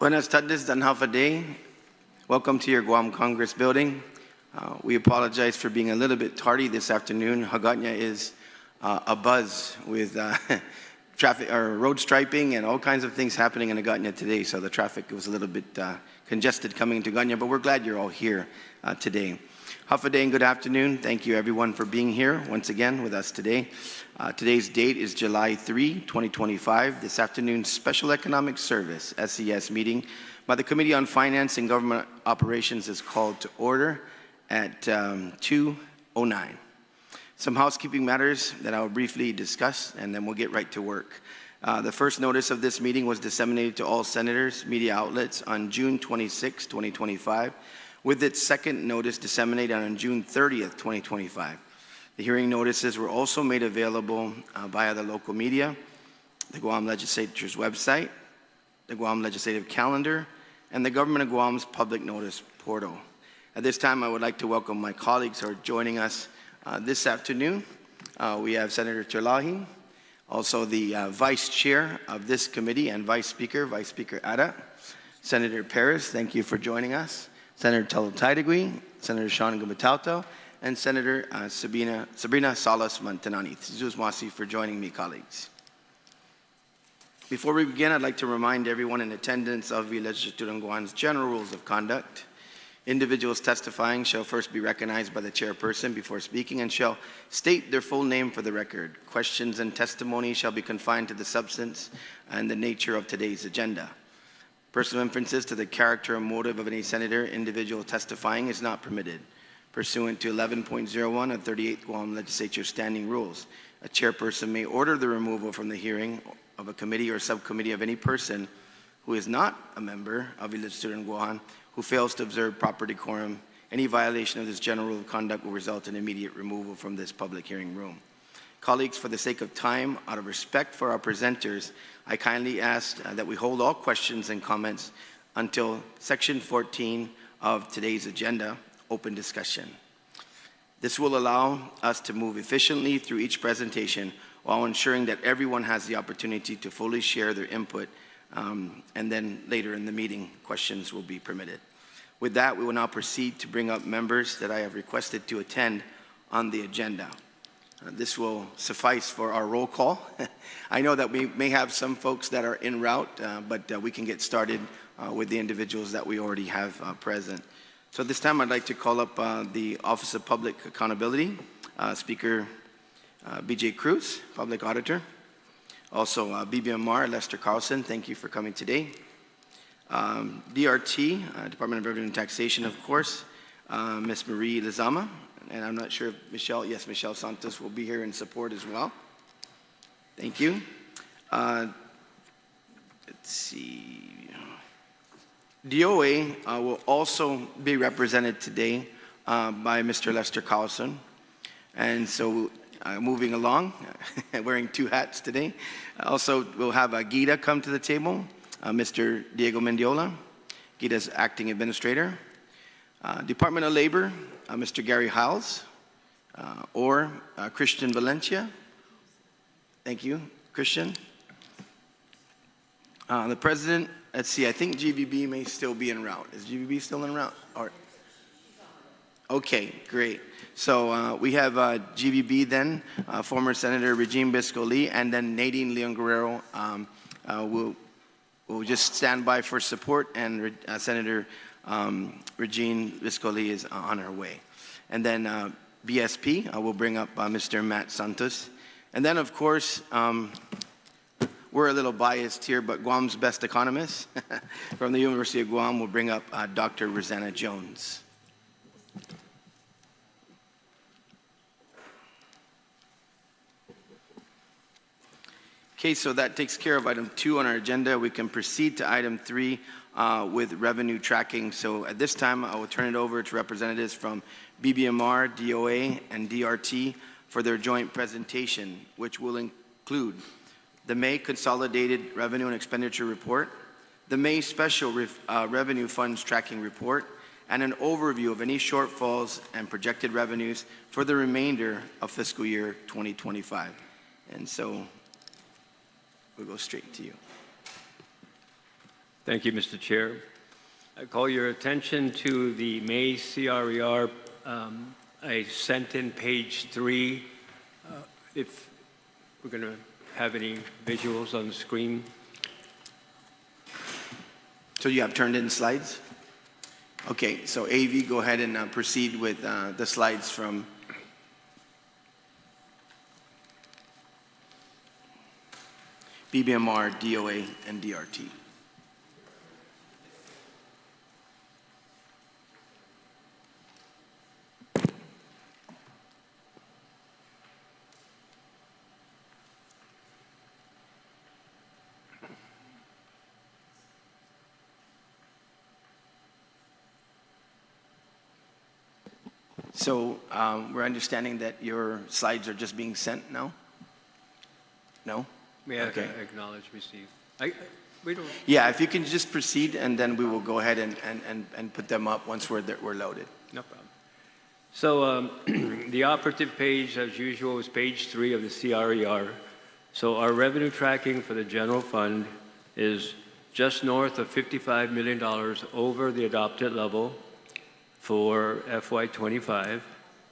Buenas tardes, dan half a day. Welcome to your Guam Congress Building. We apologize for being a little bit tardy this afternoon. Hagåtña is abuzz with traffic or road striping and all kinds of things happening in Hagåtña today, so the traffic was a little bit congested coming into Hagåtña, but we're glad you're all here today. Half a day and good afternoon. Thank you everyone for being here once again with us today. Today's date is July 3, 2025. This afternoon's Special Economic Service, SES meeting by the Committee on Finance and Government Operations is called to order at 2:09. Some housekeeping matters that I will briefly discuss and then we'll get right to work. The first notice of this meeting was disseminated to all senators, media outlets on June 26, 2025, with its second notice disseminated on June 30th, 2025. The hearing notices were also made available via the local media, the Guam Legislature's website, the Guam Legislative Calendar, and the Government of Guam's public notice portal. At this time, I would like to welcome my colleagues who are joining us this afternoon. We have Senator Terlahi, also the Vice Chair of this committee and Vice Speaker Ada, Senator Perez, thank you for joining us, Senator Talataidegui, Senator Sean Gumatauto, and Senator Sabrina Salas Mantanani. Zuzmasi for joining me, colleagues. Before we begin, I'd like to remind everyone in attendance of the Legislature of Guam's general rules of conduct. Individuals testifying shall first be recognized by the chairperson before speaking and shall state their full name for the record. Questions and testimony shall be confined to the substance and the nature of today's agenda. Personal inferences to the character and motive of any senator, individual testifying is not permitted. Pursuant to 11.01 of 38th Guam Legislature Standing Rules, a chairperson may order the removal from the hearing of a committee or subcommittee of any person who is not a member of the Legislature in Guam who fails to observe proper decorum. Any violation of this general rule of conduct will result in immediate removal from this public hearing room. Colleagues, for the sake of time, out of respect for our presenters, I kindly ask that we hold all questions and comments until section 14 of today's agenda, open discussion. This will allow us to move efficiently through each presentation while ensuring that everyone has the opportunity to fully share their input, and then later in the meeting, questions will be permitted. With that, we will now proceed to bring up members that I have requested to attend on the agenda. This will suffice for our roll call. I know that we may have some folks that are en route, but we can get started with the individuals that we already have present. So at this time, I'd like to call up the Office of Public Accountability, Speaker B.J. Cruz, Public Auditor. Also, BBMR, Lester Carlson, thank you for coming today. DRT, Department of Revenue and Taxation, of course, Ms. Marie Lizama. And I'm not sure if Michelle Santos will be here in support as well. Thank you. Let's see. DOA will also be represented today by Mr. Lester Carlson. And so moving along, wearing two hats today. Also, we'll have Gita come to the table, Mr. Diego Mendiola. Gita's acting administrator. Department of Labor, Mr. Gary Hiles, or Christian Valencia. Thank you, Christian. The president, let's see, I think GVB may still be en route. Is GVB still en route? Or, okay, great. So we have GVB then, former Senator Regine Bisco-Lee, and then Nadine Leon Guerrero will just stand by for support, and Senator Regine Bisco-Lee is on her way. And then BSP, will bring up Mr. Matt Santos. And then, of course, we're a little biased here, but Guam's best economist from the University of Guam will bring up Dr. Rosanna Jones. Okay, so that takes care of item 2 on our agenda. We can proceed to item 3 with revenue tracking. So at this time, I will turn it over to representatives from BBMR, DOA, and DRT for their joint presentation, which will include the May Consolidated Revenue and Expenditure Report, the May Special Revenue Funds Tracking Report, and an overview of any shortfalls and projected revenues for the remainder of fiscal year 2025. And so we'll go straight to you. Thank you, Mr. Chair. I call your attention to the May CRER. I sent in page 3. If we're going to have any visuals on the screen. So you have turned in slides? Okay, so AV, go ahead and proceed with the slides from BBMR, DOA, and DRT. So we're understanding that your slides are just being sent now? No? May I acknowledge receive? We don't. Yeah, if you can just proceed, and then we will go ahead and put them up once we're loaded. No problem. So the operative page, as usual, is page 3 of the CRER. So our revenue tracking for the general fund is just north of $55 million over the adopted level for FY25.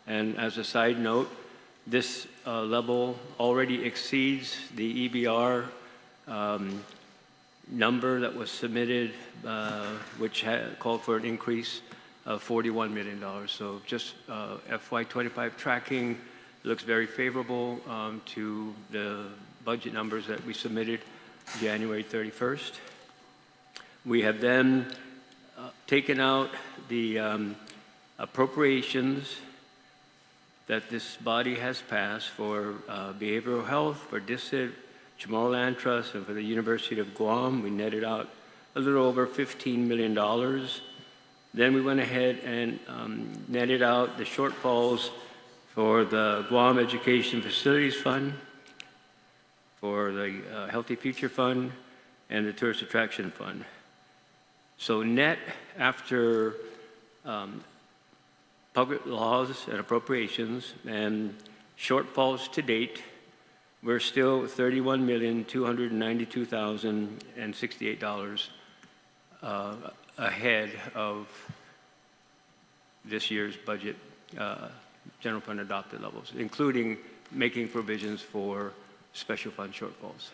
And as a side note, this level already exceeds the EBR number that was submitted, which called for an increase of $41 million. So just FY25 tracking looks very favorable to the budget numbers that we submitted January 31st. We have then taken out the appropriations that this body has passed for behavioral health, for DISIT, Chamorro Land Trust, and for the University of Guam. We netted out a little over $15 million. Then we went ahead and netted out the shortfalls for the Guam Education Facilities Fund, for the Healthy Future Fund, and the Tourist Attraction Fund. So net after public laws and appropriations and shortfalls to date, we're still $31,292,068 ahead of this year's budget general fund adopted levels, including making provisions for special fund shortfalls.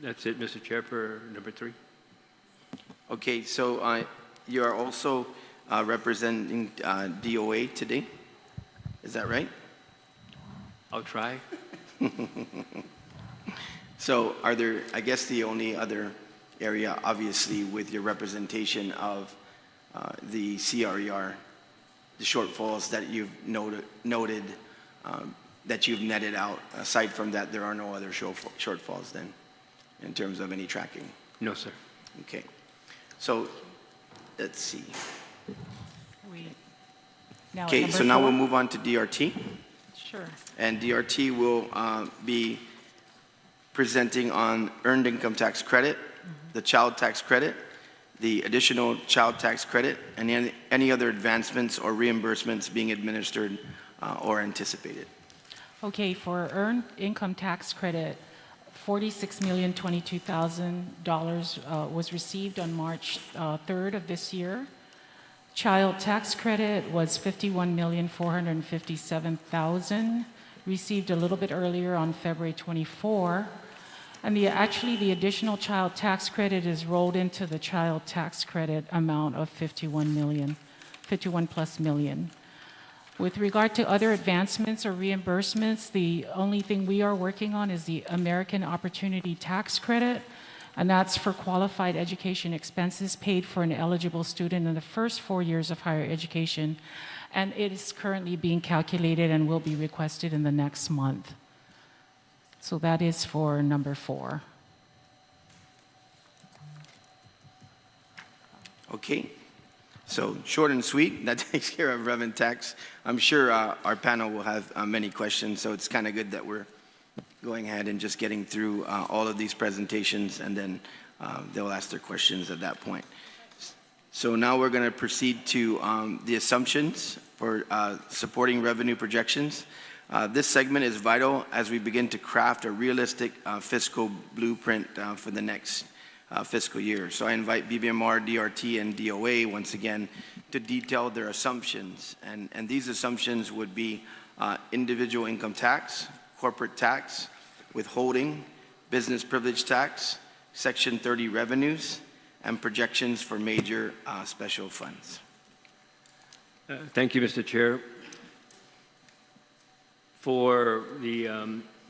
That's it, Mr. Chair, for number 3. Okay, so you are also representing DOA today. Is that right? I'll try. So are there, I guess the only other area, obviously, with your representation of the CRER, the shortfalls that you've noted that you've netted out. Aside from that, there are no other shortfalls then, in terms of any tracking? No, sir. Okay. So let's see. Okay, so now we'll move on to DRT. Sure. And DRT will be presenting on earned income tax credit, the child tax credit, the additional child tax credit, and any other advancements or reimbursements being administered or anticipated. Okay, for earned income tax credit, $46,022,000 was received on March 3rd of this year. Child tax credit was $51,457,000, received a little bit earlier on February 24. And actually the additional child tax credit is rolled into the child tax credit amount of $51 plus million. With regard to other advancements or reimbursements, the only thing we are working on is the American Opportunity Tax Credit, and that's for qualified education expenses paid for an eligible student in the first 4 years of higher education, and it is currently being calculated and will be requested in the next month. So that is for number 4. Okay. So short and sweet, that takes care of rev and tax. I'm sure our panel will have many questions, so it's kind of good that we're going ahead and just getting through all of these presentations, and then they'll ask their questions at that point. So now we're going to proceed to the assumptions for supporting revenue projections. This segment is vital as we begin to craft a realistic fiscal blueprint for the next fiscal year. So I invite BBMR, DRT, and DOA once again to detail their assumptions. And these assumptions would be individual income tax, corporate tax, withholding, business privilege tax, Section 30 revenues, and projections for major special funds. Thank you, Mr. Chair. For the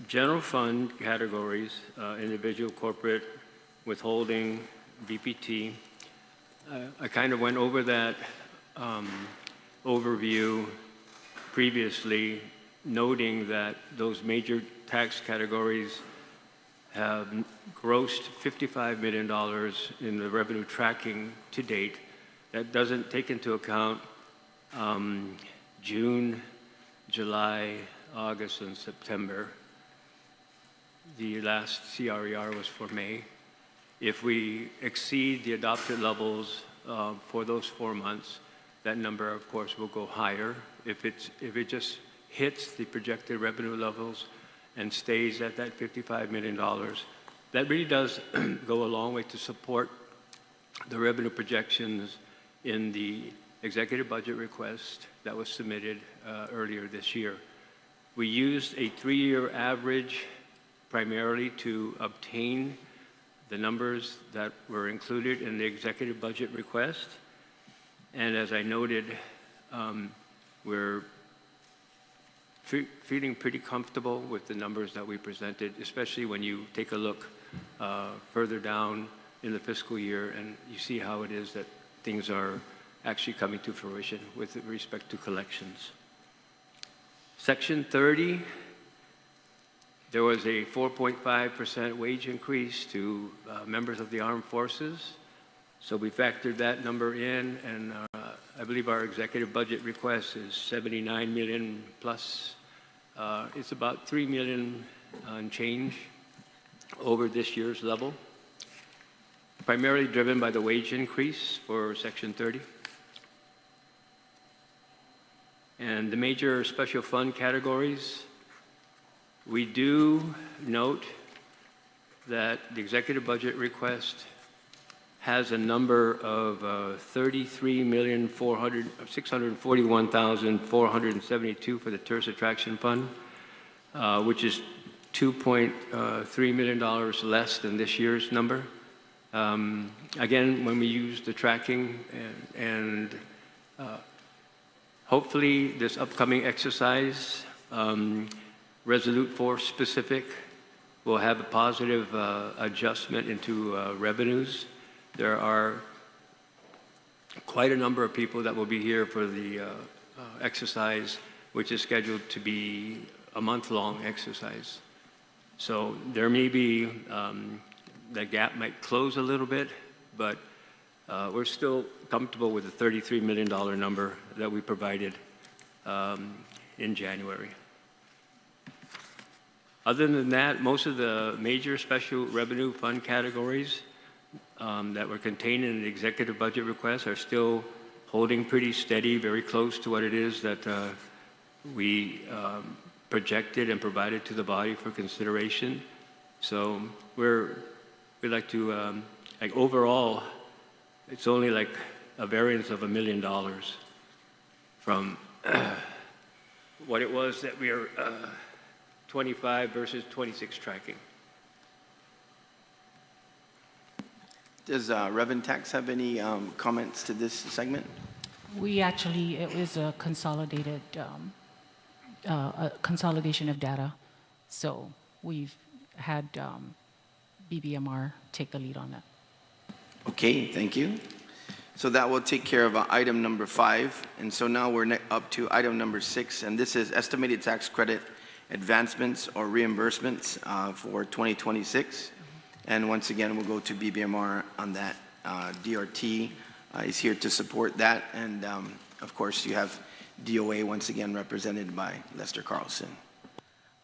general fund categories, individual, corporate, withholding, BPT, I kind of went over that overview previously, noting that those major tax categories have grossed $55 million in the revenue tracking to date. That doesn't take into account June, July, August, and September. The last CRER was for May. If we exceed the adopted levels for those 4 months, that number, of course, will go higher. If it just hits the projected revenue levels and stays at that $55 million, that really does go a long way to support the revenue projections in the executive budget request that was submitted earlier this year. We used a 3-year average primarily to obtain the numbers that were included in the executive budget request. And as I noted, we're feeling pretty comfortable with the numbers that we presented, especially when you take a look further down in the fiscal year and you see how it is that things are actually coming to fruition with respect to collections. Section 30, there was a 4.5% wage increase to members of the armed forces. So we factored that number in, and I believe our executive budget request is $79 million plus. It's about $3 million and change over this year's level, primarily driven by the wage increase for Section 30. And the major special fund categories, we do note that the executive budget request has a number of $33,641,472 for the Tourist Attraction Fund, which is $2.3 million less than this year's number. Again, when we use the tracking and hopefully this upcoming exercise, Resolute Force specific, will have a positive adjustment into revenues. There are quite a number of people that will be here for the exercise, which is scheduled to be a month-long exercise. So there may be, that gap might close a little bit, but we're still comfortable with the $33 million number that we provided in January. Other than that, most of the major special revenue fund categories that were contained in the executive budget request are still holding pretty steady, very close to what it is that we projected and provided to the body for consideration. So we'd like to, like overall, it's only like a variance of $1 million from what it was that we are 25 versus 26 tracking. Does Revenue Tax have any comments to this segment? We actually, it was a consolidated, a consolidation of data. So we've had BBMR take the lead on that. Okay, thank you. So that will take care of item number 5. And so now we're up to item number 6, and this is estimated tax credit advancements or reimbursements for 2026. And once again, we'll go to BBMR on that. DRT is here to support that. And of course, you have DOA once again represented by Lester Carlson.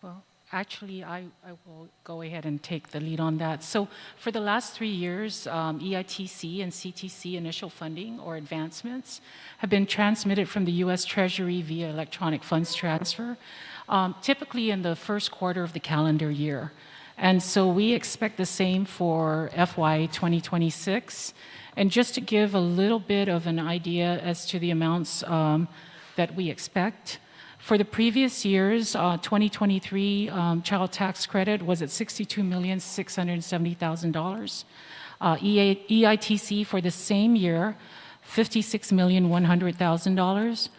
Well, Actually, I will go ahead and take the lead on that. So for the last 3 years, EITC and CTC initial funding or advancements have been transmitted from the U.S. Treasury via electronic funds transfer, typically in the first quarter of the calendar year. And so we expect the same for FY 2026. And just to give a little bit of an idea as to the amounts that we expect, for the previous years, 2023 child tax credit was at $62,670,000. EITC for the same year, $56,100,000.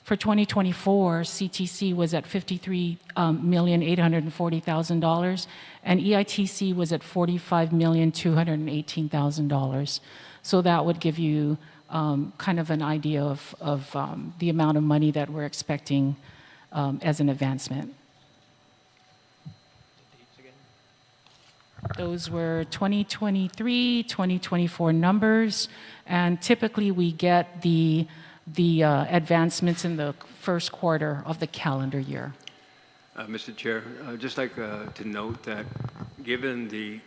For 2024, CTC was at $53,840,000, and EITC was at $45,218,000. So that would give you kind of an idea of the amount of money that we're expecting as an advancement. Those were 2023, 2024 numbers, and typically we get the advancements in the first quarter of the calendar year. Mr. Chair, I'd just like to note that given the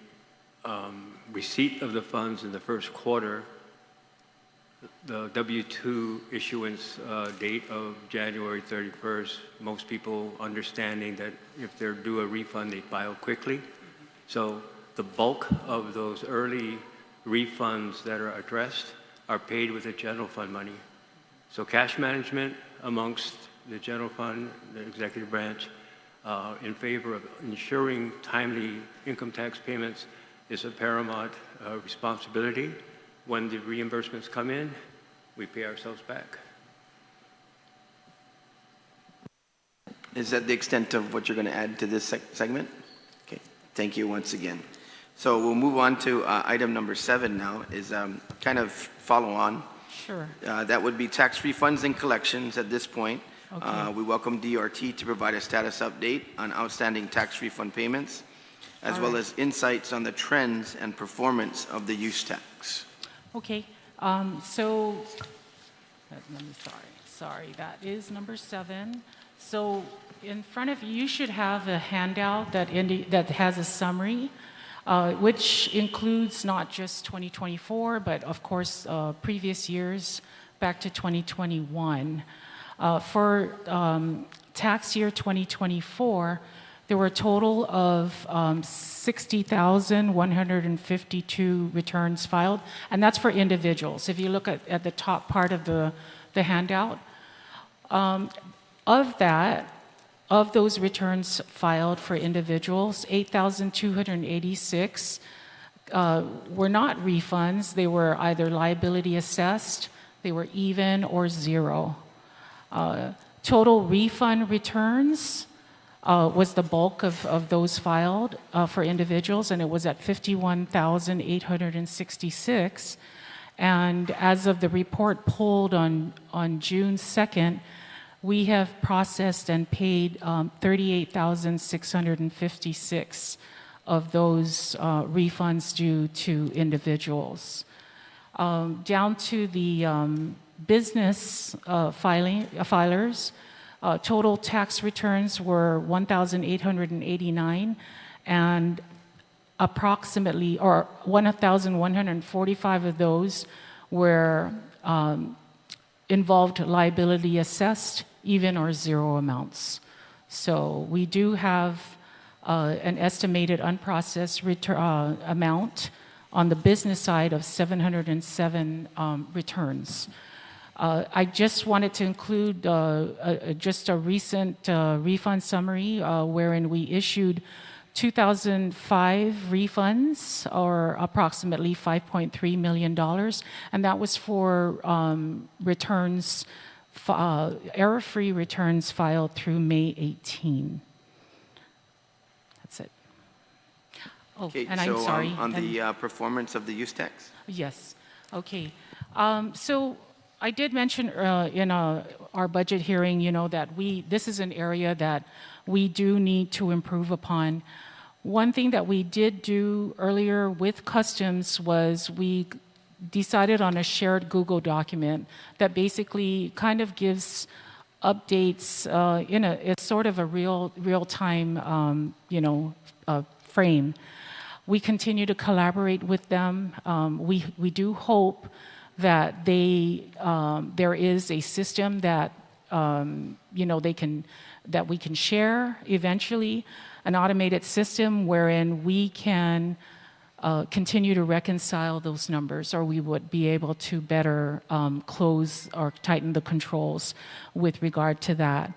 receipt of the funds in the first quarter, the W-2 issuance date of January 31st, most people understanding that if they're due a refund, they file quickly. So the bulk of those early refunds that are addressed are paid with the general fund money. So cash management amongst the general fund, the executive branch, in favor of ensuring timely income tax payments is a paramount responsibility. When the reimbursements come in, we pay ourselves back. Is that the extent of what you're going to add to this segment? Okay, thank you once again. So we'll move on to item number 7 now, is kind of follow on. Sure. That would be tax refunds and collections at this point. Okay. We welcome DRT to provide a status update on outstanding tax refund payments, as well as insights on the trends and performance of the use tax. Okay, sorry, that is number 7. So in front of you, you should have a handout that has a summary, which includes not just 2024, but of course previous years back to 2021. For tax year 2024, there were a total of 60,152 returns filed, and that's for individuals. If you look at the top part of the handout, of those returns filed for individuals, 8,286 were not refunds. They were either liability assessed, they were even, or zero. Total refund returns was the bulk of those filed for individuals, and it was at 51,866. And as of the report pulled on June 2nd, we have processed and paid 38,656 of those refunds due to individuals. Down to the business filers, total tax returns were 1,889, and approximately, or 1,145 of those were involved liability assessed, even or zero amounts. So we do have an estimated unprocessed amount on the business side of 707 returns. I just wanted to include just a recent refund summary wherein we issued 2005 refunds, or approximately $5.3 million, and that was for returns, error-free returns filed through May 18. That's it. Oh, Okay, and so I'm sorry. On the performance of the use tax? Yes. Okay. So I did mention in our budget hearing, that this is an area that we do need to improve upon. One thing that we did do earlier with Customs was we decided on a shared Google document that basically kind of gives updates it's sort of a real-time, frame. We continue to collaborate with them. We do hope that there is a system that that we can share eventually, an automated system wherein we can continue to reconcile those numbers, or we would be able to better close or tighten the controls with regard to that.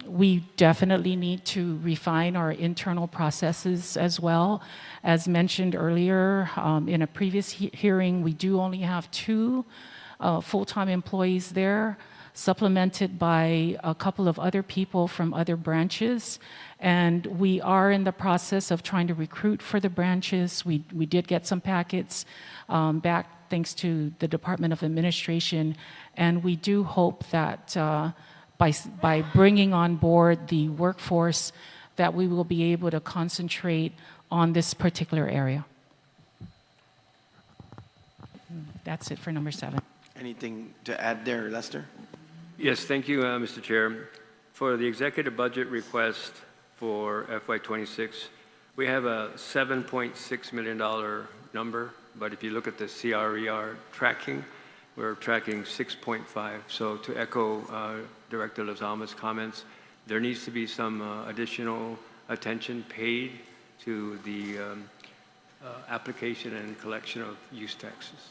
We definitely need to refine our internal processes as well. As mentioned earlier in a previous hearing, we do only have 2 full-time employees there, supplemented by a couple of other people from other branches. And we are in the process of trying to recruit for the branches. We did get some packets back thanks to the Department of Administration. And we do hope that by bringing on board the workforce, that we will be able to concentrate on this particular area. That's it for number 7. Anything to add there, Lester? Yes, thank you, Mr. Chair. For the executive budget request for FY26, we have a $7.6 million number, but if you look at the CRER tracking, we're tracking 6.5. So to echo Director Lozama's comments, there needs to be some additional attention paid to the application and collection of use taxes.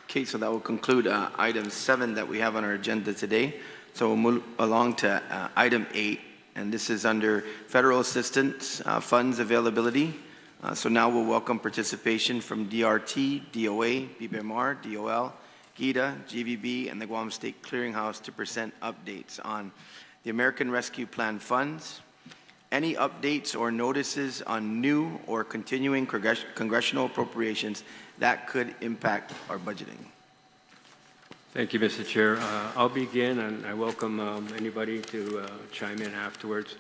Okay, so that will conclude item 7 that we have on our agenda today. So we'll move along to item 8, and this is under federal assistance funds availability. So now we'll welcome participation from DRT, DOA, BBMR, DOL, GITA, GVB, and the Guam State Clearinghouse to present updates on the American Rescue Plan funds, any updates or notices on new or continuing congressional appropriations that could impact our budgeting. Thank you, Mr. Chair. I'll begin, and I welcome anybody to chime in afterwards.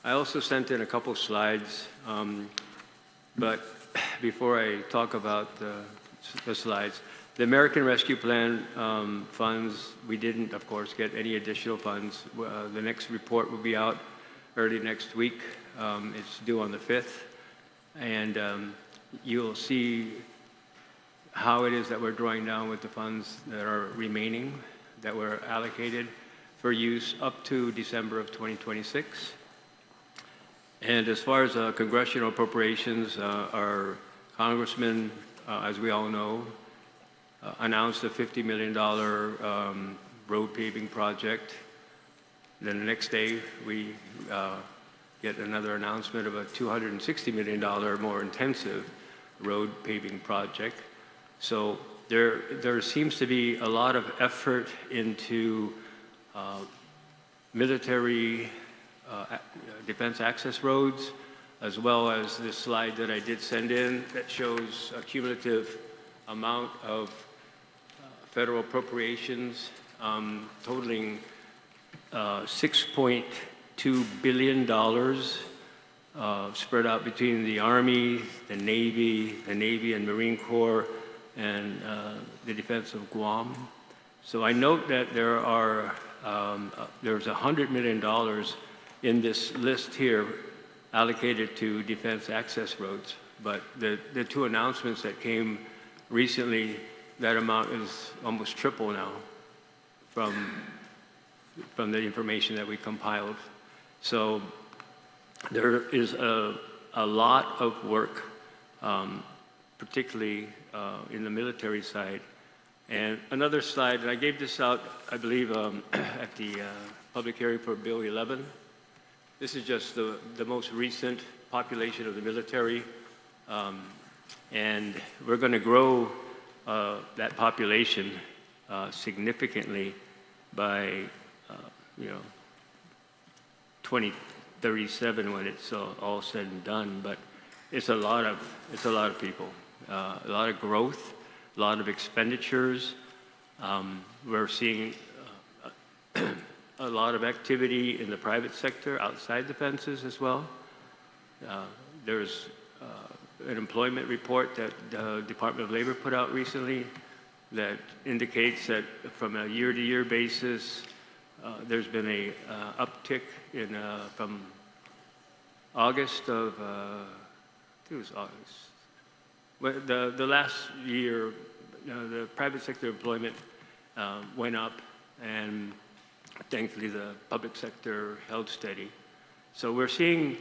I also sent in a couple slides, but before I talk about the slides, the American Rescue Plan funds, we didn't, of course, get any additional funds. The next report will be out early next week. It's due on the 5th, and you'll see how it is that we're drawing down with the funds that are remaining, that were allocated for use up to December of 2026. And as far as congressional appropriations, our congressman, as we all know, announced a $50 million road paving project. Then the next day, we get another announcement of a $260 million more intensive road paving project. So there seems to be a lot of effort into military defense access roads, as well as this slide that I did send in that shows a cumulative amount of federal appropriations totaling $6.2 billion spread out between the Army, the Navy and Marine Corps, and the defense of Guam. So I note that there's $100 million in this list here allocated to defense access roads. But the 2 announcements that came recently, that amount is almost triple now from the information that we compiled. So there is a lot of work, particularly in the military side. And another slide, and I gave this out, I believe, at the public hearing for Bill 11. This is just the most recent population of the military. And we're going to grow that population significantly by 2037 when it's all said and done. But it's a lot of people, a lot of growth, a lot of expenditures. We're seeing a lot of activity in the private sector outside the fences as well. There's an employment report that the Department of Labor put out recently that indicates that from a year-to-year basis, there's been a uptick in from August of, I think it was August. Well, the last year, the private sector employment went up, and thankfully the public sector held steady. So we're seeing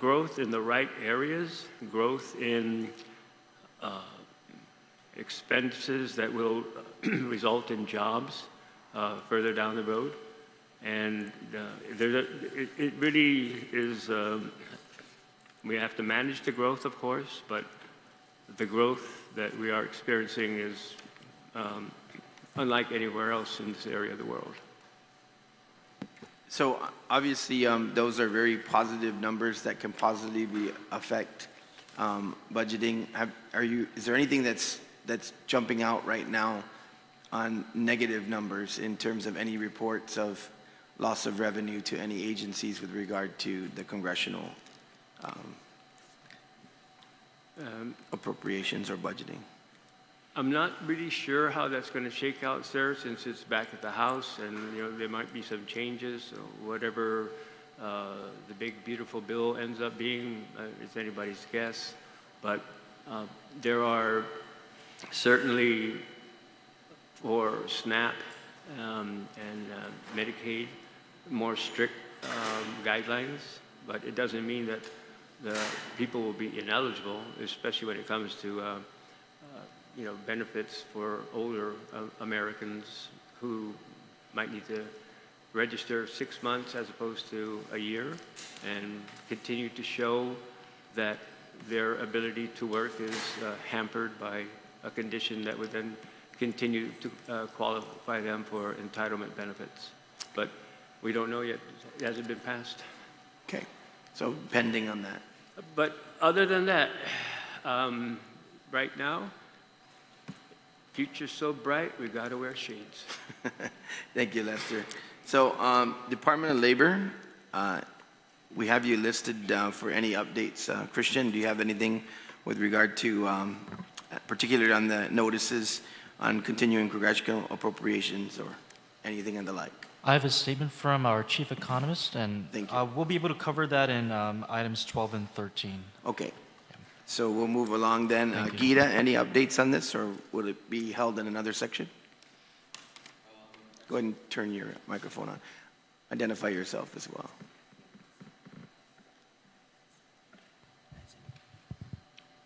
growth in the right areas, growth in expenses that will result in jobs further down the road. And it really is, we have to manage the growth, of course, but the growth that we are experiencing is unlike anywhere else in this area of the world. So obviously, those are very positive numbers that can positively affect budgeting. Is there anything that's jumping out right now on negative numbers in terms of any reports of loss of revenue to any agencies with regard to the congressional appropriations or budgeting? I'm not really sure how that's going to shake out, sir, since it's back at the House, and there might be some changes. Or whatever the big beautiful bill ends up being is anybody's guess. But there are certainly for SNAP and Medicaid more strict guidelines, but it doesn't mean that the people will be ineligible, especially when it comes to benefits for older Americans who might need to register 6 months as opposed to a year, and continue to show that their ability to work is hampered by a condition that would then continue to qualify them for entitlement benefits. But we don't know yet. It hasn't been passed. Okay, so pending on that. But other than that, right now, future's so bright, we got to wear shades. Thank you, Lester. So, Department of Labor, we have you listed for any updates. Christian, do you have anything with regard to, particularly on the notices on continuing congressional appropriations or anything and the like? I have a statement from our chief economist, and we'll be able to cover that in items 12 and 13. Okay. So we'll move along then. Gita, any updates on this, or will it be held in another section? Go ahead and turn your microphone on. Identify yourself as well.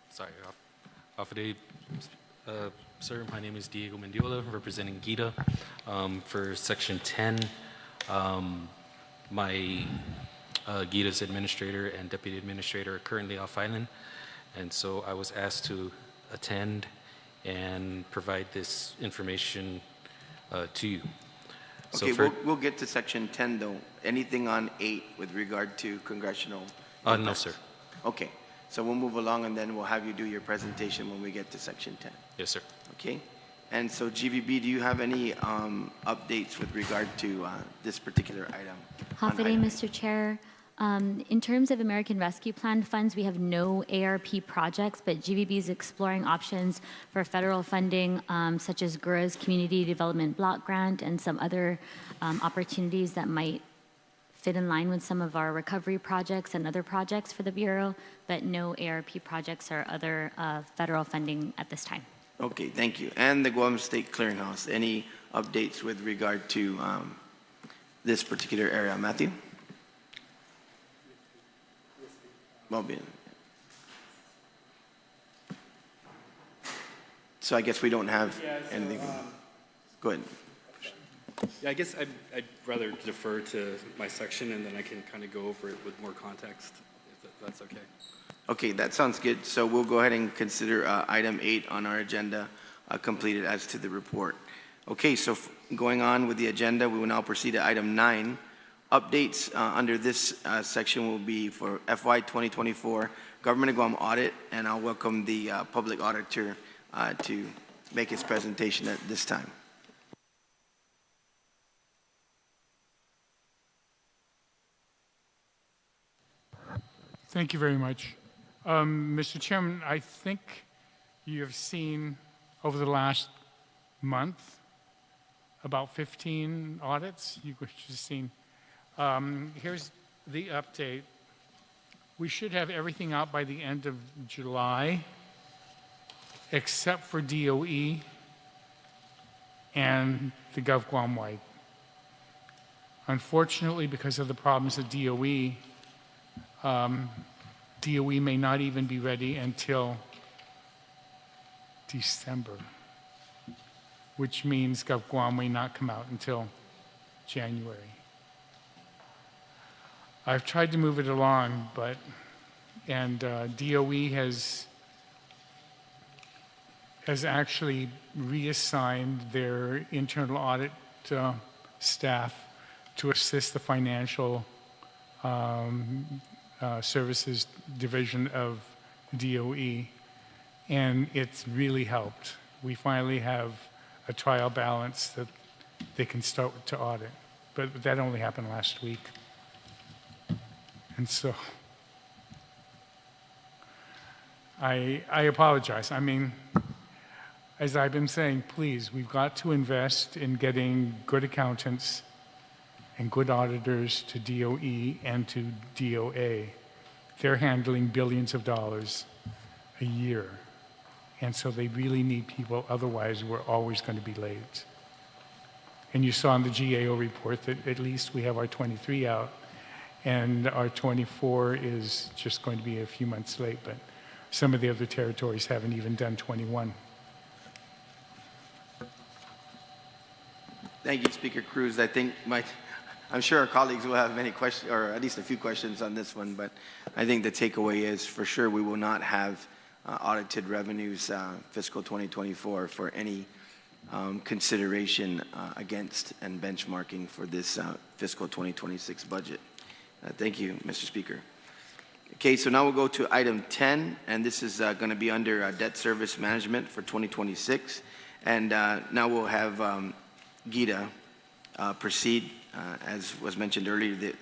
Sorry, off a day. Sir, my name is Diego Mendiola, representing Gita. For Section 10, my Gita's administrator and deputy administrator are currently off island, and so I was asked to attend and provide this information to you. Okay, so we'll get to Section 10 though. Anything on 8 with regard to congressional? No, sir. Okay, so we'll move along and then we'll have you do your presentation when we get to Section 10. Yes, sir. Okay, and so GVB, do you have any updates with regard to this particular item? Hafaday, Mr. Chair. In terms of American Rescue Plan funds, we have no ARP projects, but GVB is exploring options for federal funding, such as GURA's Community Development Block Grant and some other opportunities that might fit in line with some of our recovery projects and other projects for the Bureau, but no ARP projects or other federal funding at this time. Okay, thank you. And the Guam State Clearinghouse, any updates with regard to this particular area? Matthew? So I guess we don't have anything. Go ahead. Yeah, I guess I'd rather defer to my section, and then I can kind of go over it with more context, if that's okay. Okay, that sounds good. So we'll go ahead and consider item 8 on our agenda completed as to the report. Okay, so going on with the agenda, we will now proceed to item 9. Updates under this section will be for FY 2024 Government of Guam Audit, and I'll welcome the Public Auditor to make his presentation at this time. Thank you very much. Mr. Chairman, I think you have seen over the last month, about 15 audits. You could have seen. Here's the update. We should have everything out by the end of July, except for DOE and the Gov Guam wide. Unfortunately, because of the problems at DOE, DOE may not even be ready until December, which means Gov Guam may not come out until January. I've tried to move it along, and DOE has actually reassigned their internal audit staff to assist the financial services division of DOE, and it's really helped. We finally have a trial balance that they can start to audit, but that only happened last week. And so I apologize. I mean, as I've been saying, please, we've got to invest in getting good accountants and good auditors to DOE and to DOA. They're handling billions of dollars a year. And so they really need people, otherwise we're always going to be late. And you saw in the GAO report that at least we have our 23 out, and our 24 is just going to be a few months late, but some of the other territories haven't even done 21. Thank you, Speaker Cruz. I'm sure our colleagues will have many questions, or at least a few questions on this one, but I think the takeaway is for sure we will not have audited revenues fiscal 2024 for any consideration against and benchmarking for this fiscal 2026 budget. Thank you, Mr. Speaker. Okay, so now we'll go to item 10, and this is going to be under debt service management for 2026. And now we'll have Gita proceed, as was mentioned earlier,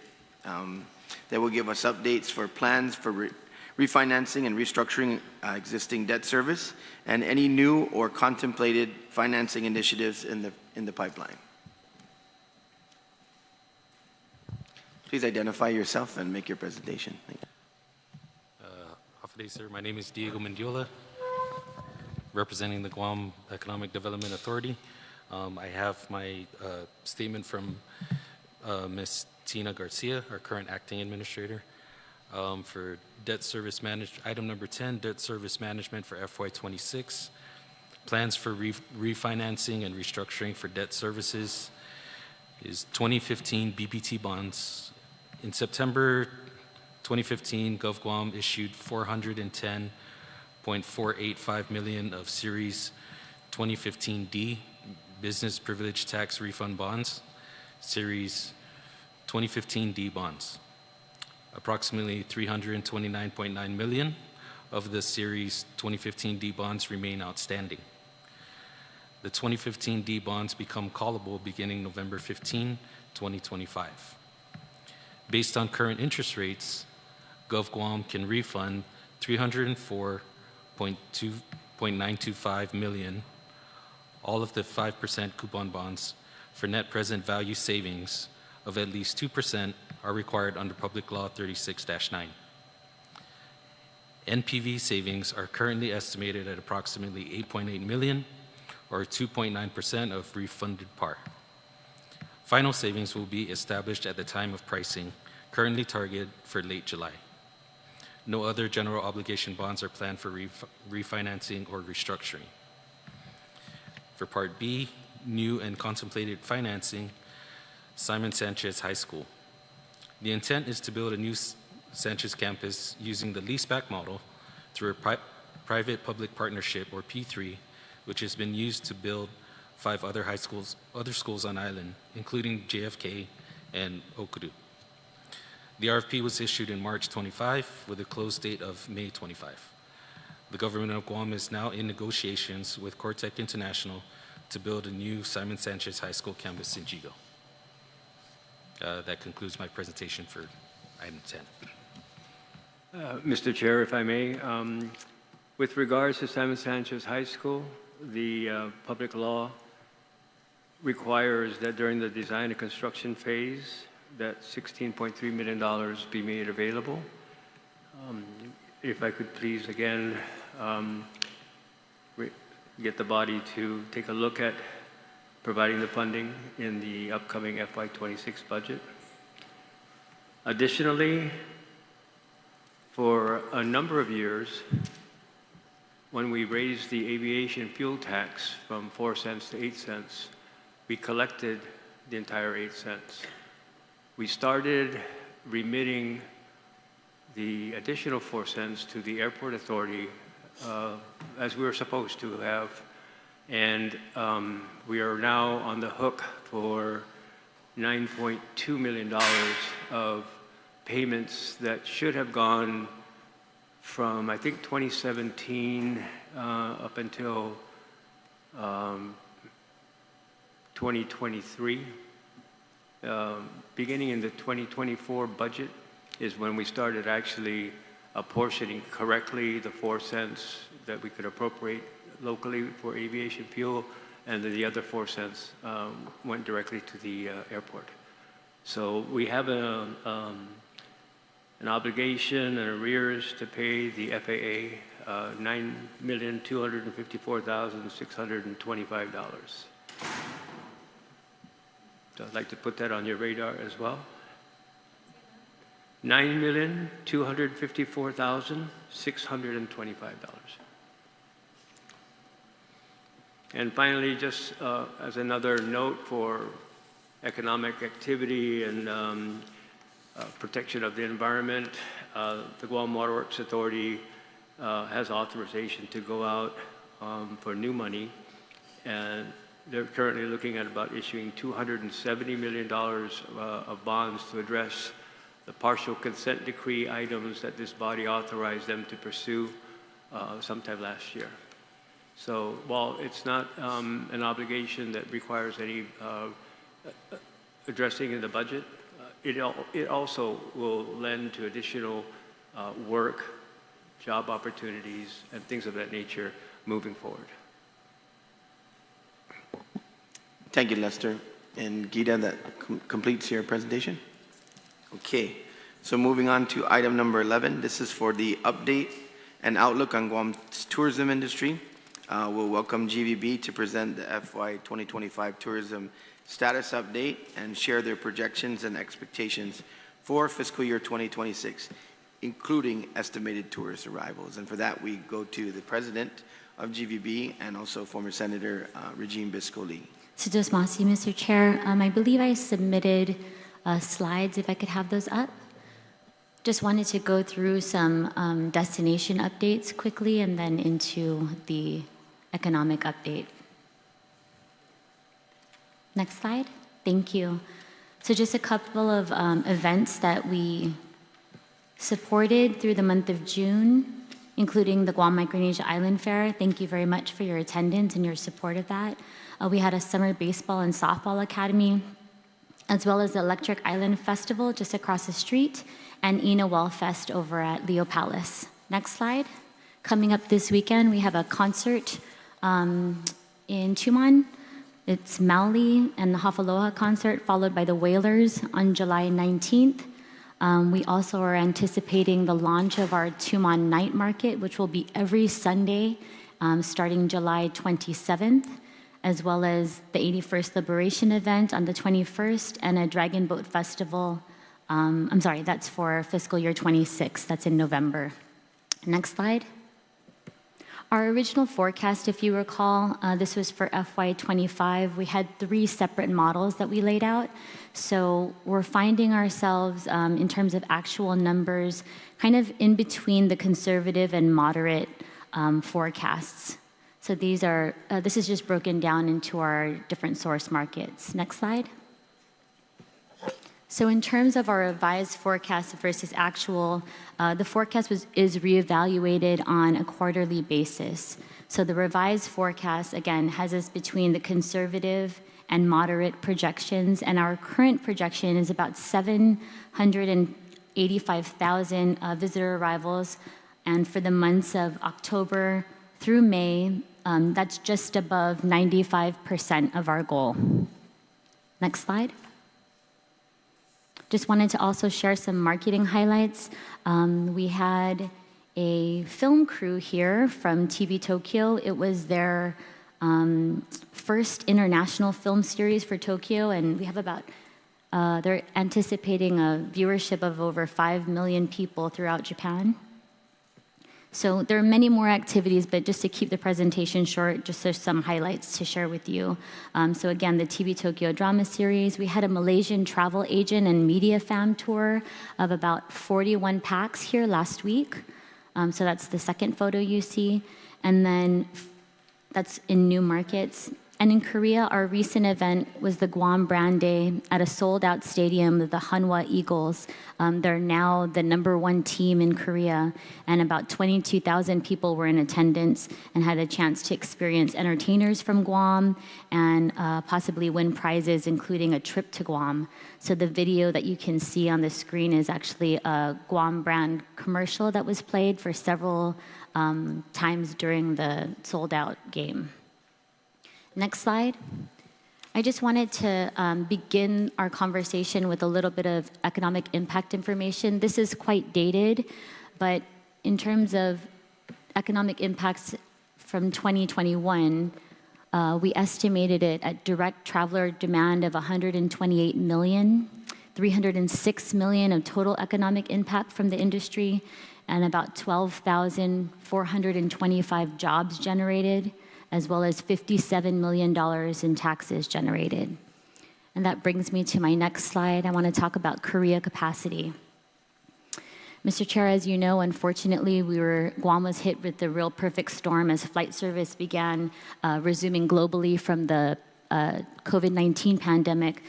that will give us updates for plans for refinancing and restructuring existing debt service and any new or contemplated financing initiatives in the pipeline. Please identify yourself and make your presentation. Thank you. Off day, sir. My name is Diego Mendiola, representing the Guam Economic Development Authority. I have my statement from Ms. Tina Garcia, our current acting administrator, for debt service management. Item number 10, debt service management for FY26. Plans for refinancing and restructuring for debt services is 2015 BBT bonds. In September 2015, Gov Guam issued 410.485 million of Series 2015D Business Privilege Tax Refund Bonds, Series 2015D bonds. Approximately 329.9 million of the Series 2015D bonds remain outstanding. The 2015D bonds become callable beginning November 15, 2025. Based on current interest rates, Gov Guam can refund 304.925 million, all of the 5% coupon bonds, for net present value savings of at least 2% are required under Public Law 36-9. NPV savings are currently estimated at approximately 8.8 million, or 2.9% of refunded par. Final savings will be established at the time of pricing, currently targeted for late July. No other general obligation bonds are planned for refinancing or restructuring. For Part B, new and contemplated financing, Simon Sanchez High School. The intent is to build a new Sanchez campus using the leaseback model through a private-public partnership, or P3, which has been used to build 5 other schools on island, including JFK and Okudu. The RFP was issued in March 25 with a close date of May 25. The government of Guam is now in negotiations with Cortec International to build a new Simon Sanchez High School campus in Jigo. That concludes my presentation for item 10. Mr. Chair, if I may, with regards to Simon Sanchez High School, the public law requires that during the design and construction phase, that $16.3 million be made available. If I could please, again, get the body to take a look at providing the funding in the upcoming FY26 budget. Additionally, for a number of years, when we raised the aviation fuel tax from 4 cents to 8 cents, we collected the entire 8 cents. We started remitting the additional 4 cents to the airport authority as we were supposed to have. And we are now on the hook for $9.2 million of payments that should have gone from, I think, 2017 up until 2023. Beginning in the 2024 budget is when we started actually apportioning correctly the 4 cents that we could appropriate locally for aviation fuel, and the other 4 cents went directly to the airport. So we have an obligation and arrears to pay the FAA $9,254,625. So I'd like to put that on your radar as well. $9,254,625. And finally, just as another note for economic activity and protection of the environment, the Guam Water Works Authority has authorization to go out for new money, and they're currently looking at about issuing $270 million of bonds to address the partial consent decree items that this body authorized them to pursue sometime last year. So while it's not an obligation that requires any addressing in the budget, it also will lend to additional work, job opportunities, and things of that nature moving forward. Thank you, Lester. And Gita, that completes your presentation. Okay, so moving on to item number 11. This is for the update and outlook on Guam's tourism industry. We'll welcome GVB to present the FY 2025 tourism status update and share their projections and expectations for fiscal year 2026, including estimated tourist arrivals. And for that, we go to the president of GVB and also former Senator Regine Biscoli. Sudosmasi, Mr. Chair. I believe I submitted slides, if I could have those up. Just wanted to go through some destination updates quickly and then into the economic update. Next slide. Thank you. So just a couple of events that we supported through the month of June, including the Guam Micronesia Island Fair. Thank you very much for your attendance and your support of that. We had a summer baseball and softball academy, as well as the Electric Island Festival just across the street, and Ina Well Fest over at Leo Palace. Next slide. Coming up this weekend, we have a concert in Tumon. It's Maui and the Hafaloha concert, followed by the Whalers on July 19th. We also are anticipating the launch of our Tumon Night Market, which will be every Sunday starting July 27th, as well as the 81st Liberation event on the 21st and a Dragon Boat Festival. I'm sorry, that's for fiscal year 26. That's in November. Next slide. Our original forecast, if you recall, this was for FY25. We had 3 separate models that we laid out. So we're finding ourselves, in terms of actual numbers, kind of in between the conservative and moderate forecasts. So this is just broken down into our different source markets. Next slide. So in terms of our revised forecast versus actual, the forecast is reevaluated on a quarterly basis. So the revised forecast, again, has us between the conservative and moderate projections, and our current projection is about 785,000 visitor arrivals, and for the months of October through May, that's just above 95% of our goal. Next slide. Just wanted to also share some marketing highlights. We had a film crew here from TV Tokyo. It was their first international film series for Tokyo, and we have about, they're anticipating a viewership of over 5 million people throughout Japan. So there are many more activities, but just to keep the presentation short, just there's some highlights to share with you. So again, the TV Tokyo drama series. We had a Malaysian travel agent and media fam tour of about 41 packs here last week. So that's the second photo you see. And then that's in new markets. And in Korea, our recent event was the Guam Brand Day at a sold-out stadium, the Hanwha Eagles. They're now the #1 team in Korea, and about 22,000 people were in attendance and had a chance to experience entertainers from Guam and possibly win prizes, including a trip to Guam. So the video that you can see on the screen is actually a Guam brand commercial that was played for several times during the sold-out game. Next slide. I just wanted to begin our conversation with a little bit of economic impact information. This is quite dated, but in terms of economic impacts from 2021, we estimated it at direct traveler demand of 128 million, 306 million of total economic impact from the industry, and about 12,425 jobs generated, as well as $57 million in taxes generated. And that brings me to my next slide. I want to talk about Korea capacity. Mr. Chair, as you know, unfortunately, Guam was hit with the real perfect storm as flight service began resuming globally from the COVID-19 pandemic.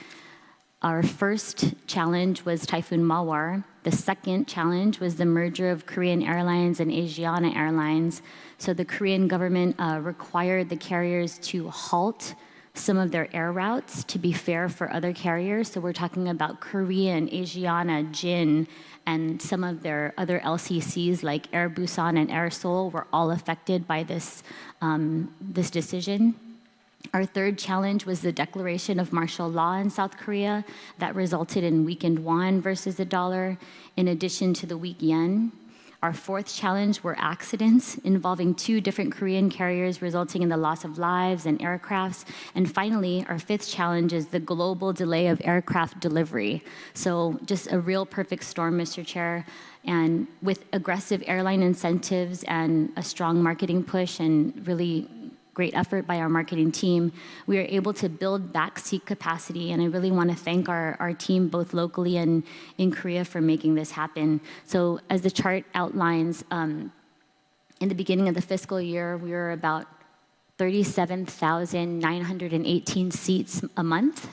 Our first challenge was Typhoon Mawar. The second challenge was the merger of Korean Airlines and Asiana Airlines. So the Korean government required the carriers to halt some of their air routes to be fair for other carriers. So we're talking about Korean, Asiana, Jin, and some of their other LCCs like Air Busan and Air Seoul were all affected by this decision. Our third challenge was the declaration of martial law in South Korea that resulted in weakened won versus the dollar, in addition to the weak yen. Our fourth challenge were accidents involving 2 different Korean carriers, resulting in the loss of lives and aircrafts. And finally, our fifth challenge is the global delay of aircraft delivery. So just a real perfect storm, Mr. Chair. And with aggressive airline incentives and a strong marketing push and really great effort by our marketing team, we were able to build back seat capacity, and I really want to thank our team both locally and in Korea for making this happen. So as the chart outlines, in the beginning of the fiscal year, we were about 37,918 seats a month,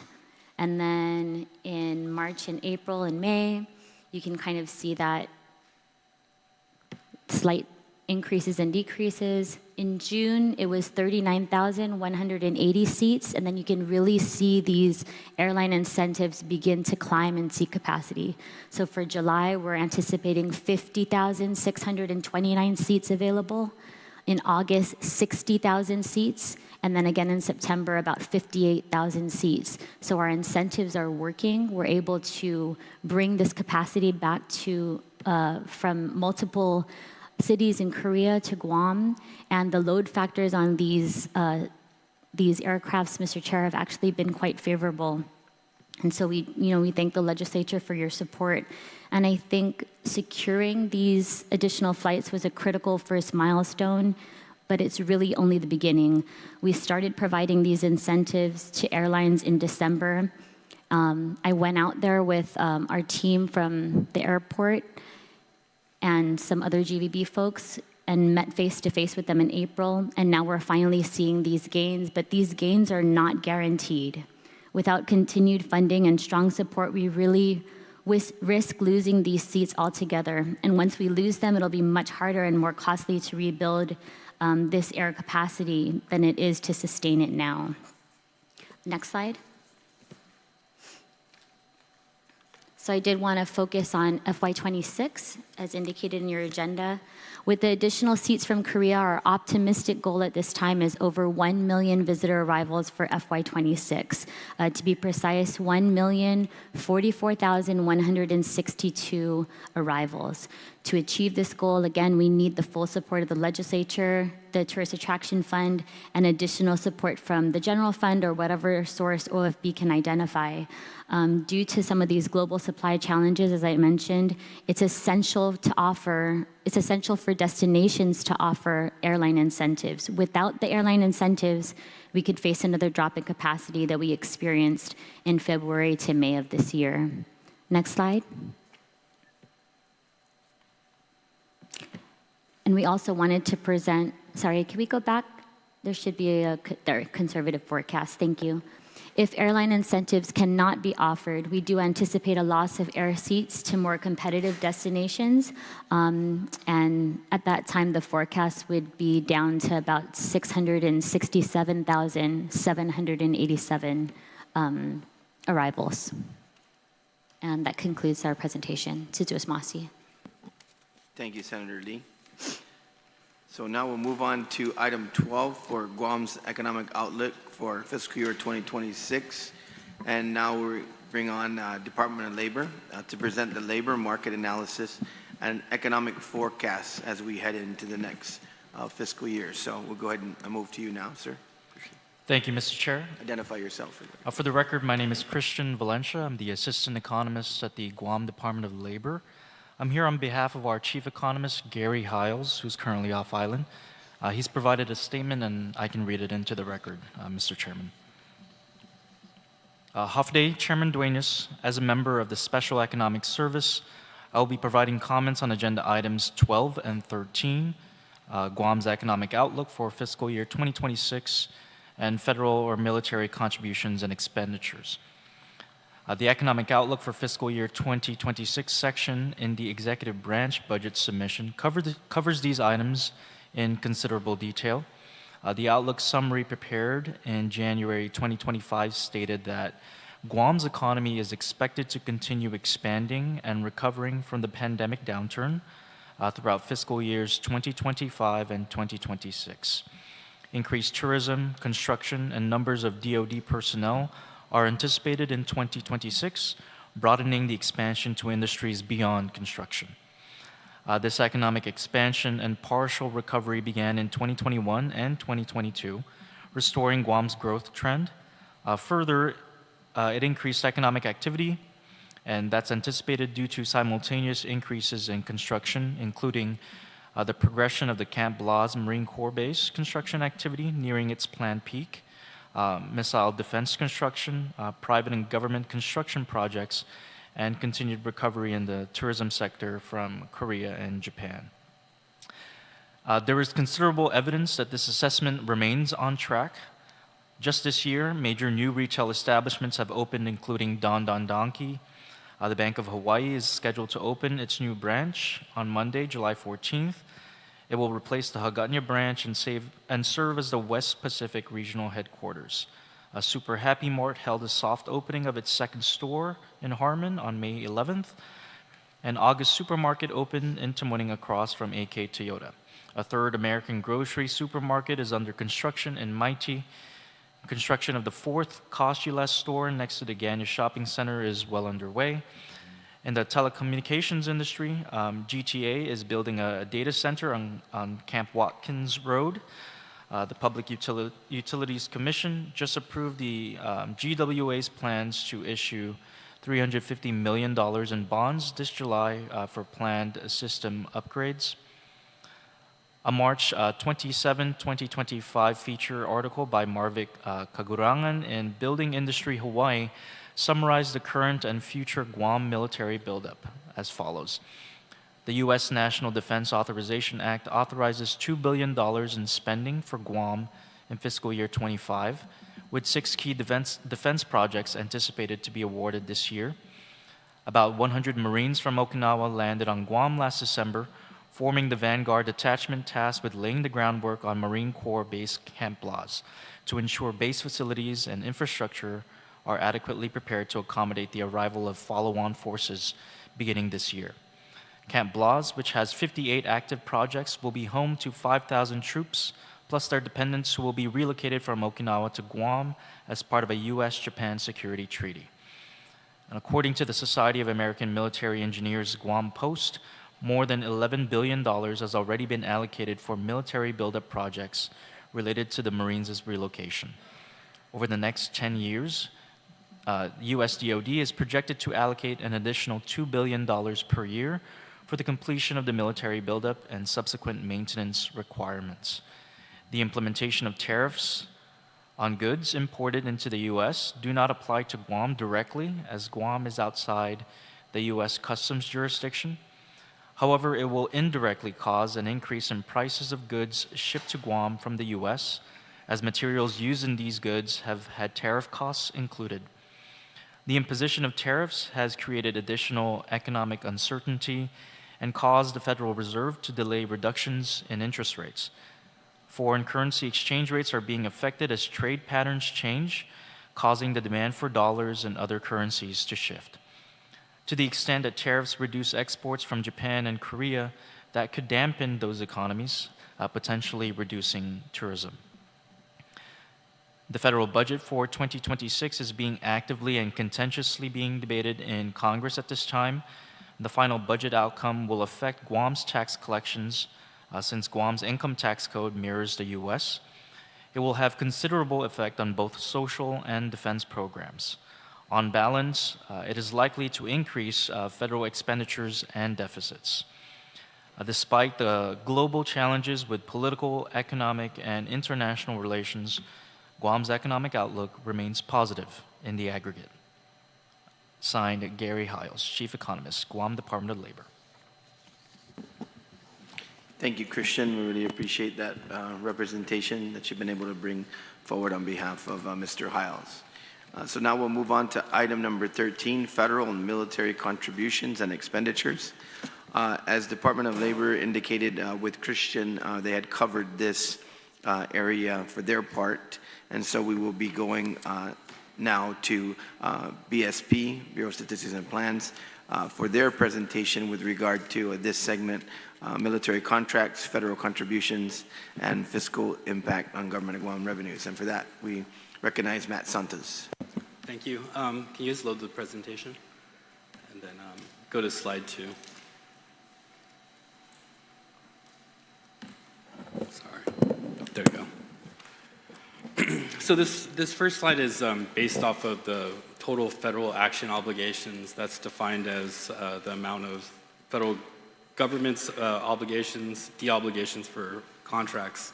and then in March and April and May, you can kind of see that slight increases and decreases. In June, it was 39,180 seats, and then you can really see these airline incentives begin to climb in seat capacity. So for July, we're anticipating 50,629 seats available. In August, 60,000 seats, and then again in September, about 58,000 seats. So our incentives are working. We're able to bring this capacity back to from multiple cities in Korea to Guam, and the load factors on these aircrafts, Mr. Chair, have actually been quite favorable. And so we thank the legislature for your support. And I think securing these additional flights was a critical first milestone, but it's really only the beginning. We started providing these incentives to airlines in December. I went out there with our team from the airport and some other GVB folks and met face-to-face with them in April, and now we're finally seeing these gains, but these gains are not guaranteed. Without continued funding and strong support, we really risk losing these seats altogether, and once we lose them, it'll be much harder and more costly to rebuild this air capacity than it is to sustain it now. Next slide. So I did want to focus on FY26, as indicated in your agenda. With the additional seats from Korea, our optimistic goal at this time is over 1 million visitor arrivals for FY26. To be precise, 1,044,162 arrivals. To achieve this goal, again, we need the full support of the legislature, the Tourist Attraction Fund, and additional support from the general fund or whatever source OFB can identify. Due to some of these global supply challenges, as I mentioned, it's essential for destinations to offer airline incentives. Without the airline incentives, we could face another drop in capacity that we experienced in February to May of this year. Next slide. And we also wanted to present, sorry, can we go back? There should be a conservative forecast, thank you. If airline incentives cannot be offered, we do anticipate a loss of air seats to more competitive destinations. And at that time, the forecast would be down to about 667,787 arrivals. And that concludes our presentation. Tutuas Masi. Thank you, Senator Lee. So now we'll move on to item 12 for Guam's economic outlook for fiscal year 2026. And now we bring on Department of Labor to present the labor market analysis and economic forecasts as we head into the next fiscal year. So we'll go ahead and move to you now, sir. Thank you, Mr. Chair. Identify yourself. For the record, my name is Christian Valencia. I'm the Assistant Economist at the Guam Department of Labor. I'm here on behalf of our Chief Economist, Gary Hiles, who's currently off island. He's provided a statement, and I can read it into the record, Mr. Chairman. Hofday, Chairman Duenas, as a member of the Special Economic Service, I will be providing comments on agenda items 12 and 13, Guam's economic outlook for fiscal year 2026, and federal or military contributions and expenditures. The economic outlook for fiscal year 2026 section in the executive branch budget submission covers these items in considerable detail. The outlook summary prepared in January 2025 stated that Guam's economy is expected to continue expanding and recovering from the pandemic downturn throughout fiscal years 2025 and 2026. Increased tourism, construction, and numbers of DoD personnel are anticipated in 2026, broadening the expansion to industries beyond construction. This economic expansion and partial recovery began in 2021 and 2022, restoring Guam's growth trend. Further, it increased economic activity, and that's anticipated due to simultaneous increases in construction, including the progression of the Camp Blas Marine Corps Base construction activity nearing its planned peak, missile defense construction, private and government construction projects, and continued recovery in the tourism sector from Korea and Japan. There is considerable evidence that this assessment remains on track. Just this year, major new retail establishments have opened, including Don Don Donki. The Bank of Hawaii is scheduled to open its new branch on Monday, July 14th. It will replace the Hagåtña branch and serve as the West Pacific Regional Headquarters. Super Happy Mart held a soft opening of its second store in Harmon on May 11th, and August Supermarket opened in Tamuning across from AK Toyota. A third American grocery supermarket is under construction in Maiti. Construction of the fourth Costulas store next to the Ganya Shopping Center is well underway. In the telecommunications industry, GTA is building a data center on Camp Watkins Road. The Public Utilities Commission just approved the GWA's plans to issue $350 million in bonds this July for planned system upgrades. A March 27, 2025 feature article by Marvik Kagurangan in Building Industry Hawaii summarized the current and future Guam military buildup as follows. The U.S. National Defense Authorization Act authorizes $2 billion in spending for Guam in fiscal year 25, with 6 key defense projects anticipated to be awarded this year. About 100 Marines from Okinawa landed on Guam last December, forming the Vanguard Detachment tasked with laying the groundwork on Marine Corps Base Camp Blas to ensure base facilities and infrastructure are adequately prepared to accommodate the arrival of follow-on forces beginning this year. Camp Blas, which has 58 active projects, will be home to 5,000 troops, plus their dependents who will be relocated from Okinawa to Guam as part of a U.S.-Japan security treaty. And according to the Society of American Military Engineers Guam Post, more than $11 billion has already been allocated for military buildup projects related to the Marines' relocation. Over the next 10 years, U.S. DoD is projected to allocate an additional $2 billion per year for the completion of the military buildup and subsequent maintenance requirements. The implementation of tariffs on goods imported into the U.S. do not apply to Guam directly, as Guam is outside the U.S. customs jurisdiction. However, it will indirectly cause an increase in prices of goods shipped to Guam from the U.S., as materials used in these goods have had tariff costs included. The imposition of tariffs has created additional economic uncertainty and caused the Federal Reserve to delay reductions in interest rates. Foreign currency exchange rates are being affected as trade patterns change, causing the demand for dollars and other currencies to shift. To the extent that tariffs reduce exports from Japan and Korea, that could dampen those economies, potentially reducing tourism. The federal budget for 2026 is being actively and contentiously being debated in Congress at this time. The final budget outcome will affect Guam's tax collections since Guam's income tax code mirrors the U.S. It will have considerable effect on both social and defense programs. On balance, it is likely to increase federal expenditures and deficits. Despite the global challenges with political, economic, and international relations, Guam's economic outlook remains positive in the aggregate. Signed, Gary Hiles, Chief Economist, Guam Department of Labor. Thank you, Christian. We really appreciate that representation that you've been able to bring forward on behalf of Mr. Hiles. So now we'll move on to item number 13, federal and military contributions and expenditures. As Department of Labor indicated with Christian, they had covered this area for their part, and so we will be going now to BSP, Bureau of Statistics and Plans, for their presentation with regard to this segment, military contracts, federal contributions, and fiscal impact on government of Guam revenues. And for that, we recognize Matt Santos. Thank you. Can you just load the presentation? And then go to slide 2. Sorry. Oh, there you go. So this first slide is based off of the total federal action obligations. That's defined as the amount of federal government's obligations, de-obligations for contracts,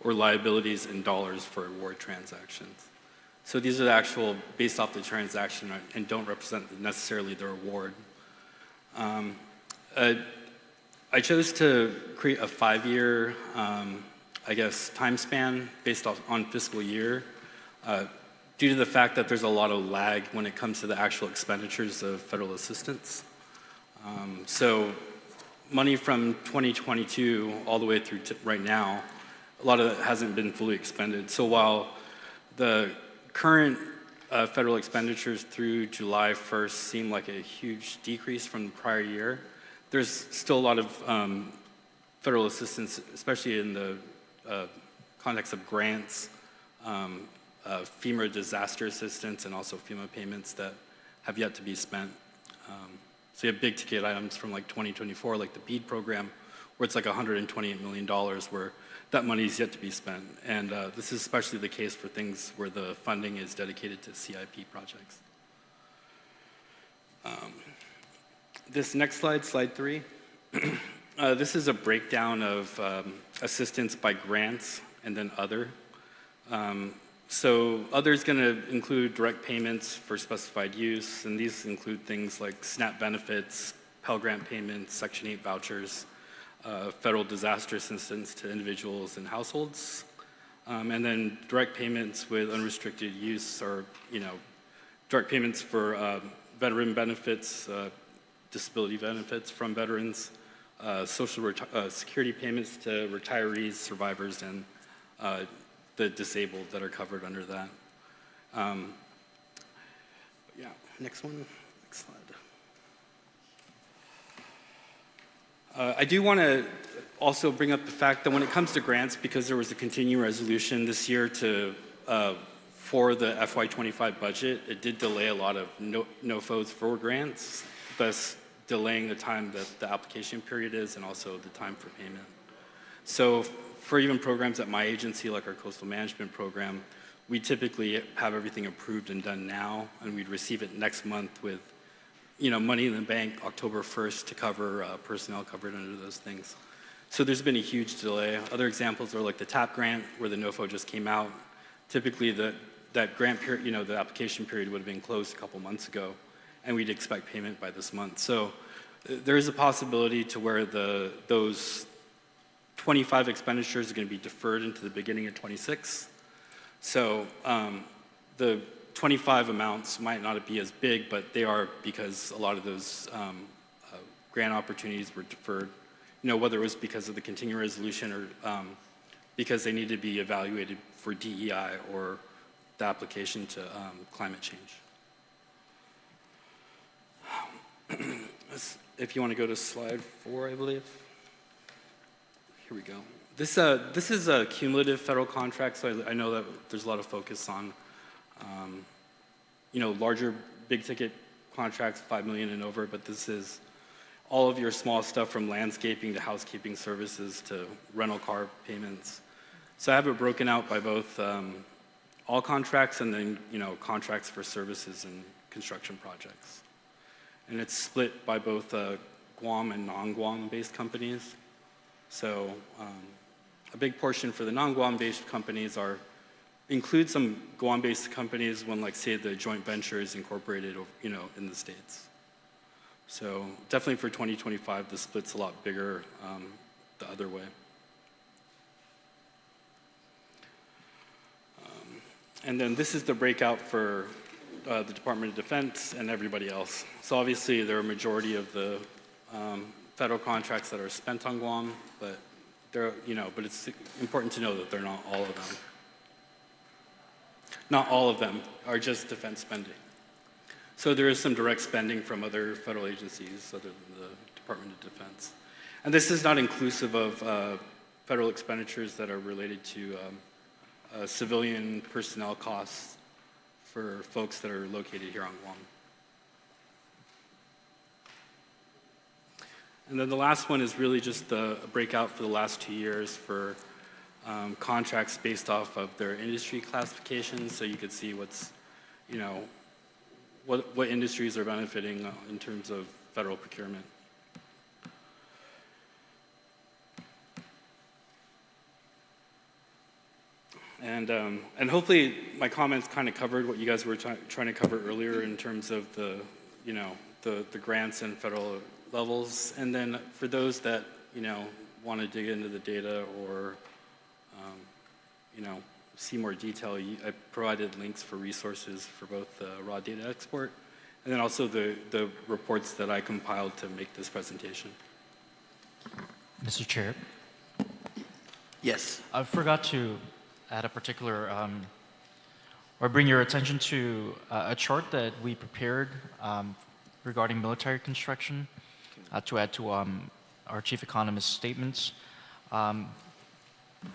or liabilities in dollars for award transactions. So these are the actual, based off the transaction, and don't represent necessarily their award. I chose to create a 5-year, time span based on fiscal year, due to the fact that there's a lot of lag when it comes to the actual expenditures of federal assistance. So money from 2022 all the way through to right now, a lot of it hasn't been fully expended. So while the current federal expenditures through July 1st seem like a huge decrease from the prior year, there's still a lot of federal assistance, especially in the context of grants, FEMA disaster assistance, and also FEMA payments that have yet to be spent. So you have big ticket items from like 2024, like the BEAD program, where it's like $128 million, where that money is yet to be spent. And this is especially the case for things where the funding is dedicated to CIP projects. This next slide, slide 3, this is a breakdown of assistance by grants and then other. So other is going to include direct payments for specified use, and these include things like SNAP benefits, Pell Grant payments, Section 8 vouchers, federal disaster assistance to individuals and households, and then direct payments with unrestricted use, or direct payments for veteran benefits, disability benefits from veterans, social security payments to retirees, survivors, and the disabled that are covered under that. Next one, next slide. I do want to also bring up the fact that when it comes to grants, because there was a continuing resolution this year for the FY25 budget, it did delay a lot of NOFOs for grants, thus delaying the time that the application period is and also the time for payment. So for even programs at my agency, like our coastal management program, we typically have everything approved and done now, and we'd receive it next month with, money in the bank October 1st to cover personnel covered under those things. So there's been a huge delay. Other examples are like the TAP grant, where the NOFO just came out. Typically, that grant period, the application period would have been closed a couple months ago, and we'd expect payment by this month. So there is a possibility to where those 25 expenditures are going to be deferred into the beginning of 26. So the 25 amounts might not be as big, but they are because a lot of those grant opportunities were deferred. Whether it was because of the continuing resolution or because they need to be evaluated for DEI or the application to climate change. If you want to go to slide 4, I believe. Here we go. This is a cumulative federal contract, so I know that there's a lot of focus on, larger big ticket contracts, $5 million and over, but this is all of your small stuff from landscaping to housekeeping services to rental car payments. So I have it broken out by both all contracts and then, contracts for services and construction projects. And it's split by both Guam and non-Guam based companies. So a big portion for the non-Guam based companies include some Guam based companies when, like, say, the joint venture is incorporated, in the States. So definitely for 2025, the split's a lot bigger the other way. And then this is the breakout for the Department of Defense and everybody else. So obviously there are a majority of the federal contracts that are spent on Guam, but but it's important to know that they're not all of them. Not all of them are just defense spending. So there is some direct spending from other federal agencies other than the Department of Defense. And this is not inclusive of federal expenditures that are related to civilian personnel costs for folks that are located here on Guam. And then the last one is really just a breakout for the last 2 years for contracts based off of their industry classifications, so you could see what's, what industries are benefiting in terms of federal procurement. And hopefully my comments kind of covered what you guys were trying to cover earlier in terms of the grants and federal levels. And then for those that, want to dig into the data or, see more detail, I provided links for resources for both the raw data export and then also the reports that I compiled to make this presentation. Mr. Chair? Yes. I forgot to add a particular, or bring your attention to a chart that we prepared regarding military construction to add to our chief economist's statements.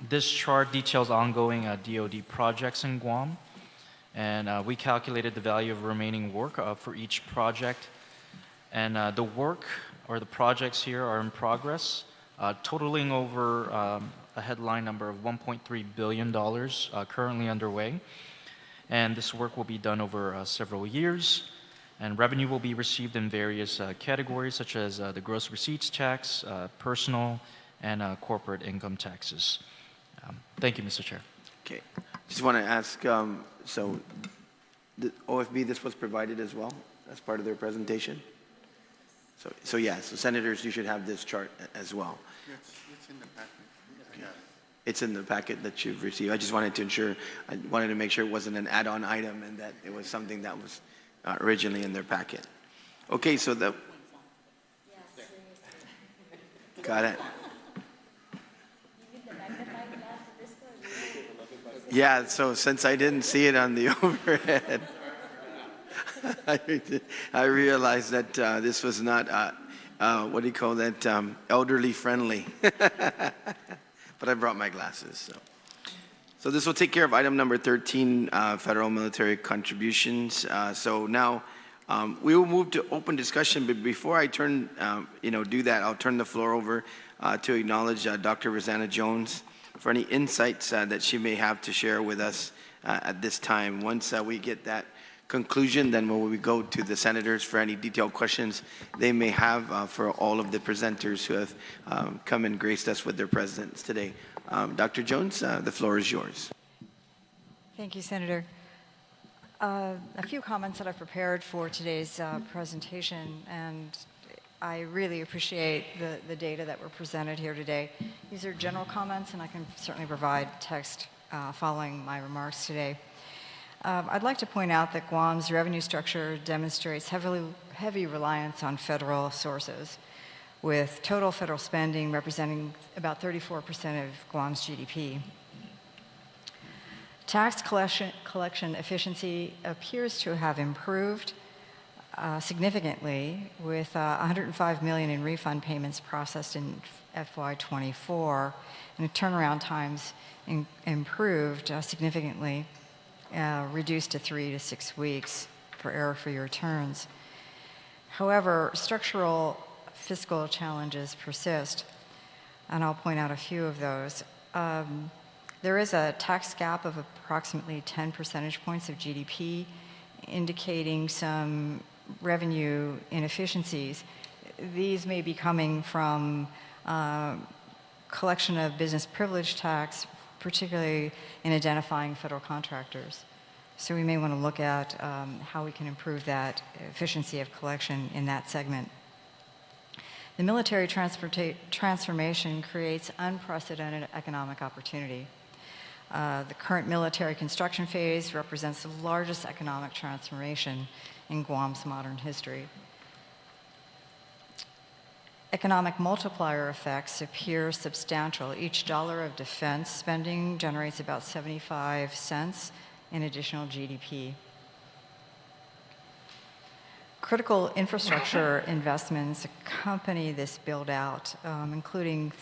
This chart details ongoing DoD projects in Guam, and we calculated the value of remaining work for each project. And the work or the projects here are in progress, totaling over a headline number of $1.3 billion currently underway. And this work will be done over several years, and revenue will be received in various categories such as the gross receipts tax, personal, and corporate income taxes. Thank you, Mr. Chair. Okay. Just want to ask, so the OFB, this was provided as well as part of their presentation? So yeah, so senators, you should have this chart as well. It's in the packet. Okay. It's in the packet that you've received. I just wanted to make sure it wasn't an add-on item and that it was something that was originally in their packet. Okay, so got it. Yeah, so since I didn't see it on the overhead, I realized that this was not what do you call that, elderly friendly. But I brought my glasses, so. So this will take care of item number 13, federal military contributions. So now we will move to open discussion, but before I turn, do that, I'll turn the floor over to acknowledge Dr. Rosanna Jones for any insights that she may have to share with us at this time. Once we get that conclusion, then we will go to the senators for any detailed questions they may have for all of the presenters who have come and graced us with their presence today. Dr. Jones, the floor is yours. Thank you, Senator. A few comments that I've prepared for today's presentation, and I really appreciate the data that were presented here today. These are general comments, and I can certainly provide text following my remarks today. I'd like to point out that Guam's revenue structure demonstrates heavy reliance on federal sources, with total federal spending representing about 34% of Guam's GDP. Tax collection efficiency appears to have improved significantly, with 105 million in refund payments processed in FY24, and turnaround times improved significantly, reduced to 3 to 6 weeks for error-free returns. However, structural fiscal challenges persist, and I'll point out a few of those. There is a tax gap of approximately 10 percentage points of GDP, indicating some revenue inefficiencies. These may be coming from collection of business privilege tax, particularly in identifying federal contractors. So we may want to look at how we can improve that efficiency of collection in that segment. The military transformation creates unprecedented economic opportunity. The current military construction phase represents the largest economic transformation in Guam's modern history. Economic multiplier effects appear substantial. Each dollar of defense spending generates about 75 cents in additional GDP. Critical infrastructure investments accompany this build-out, including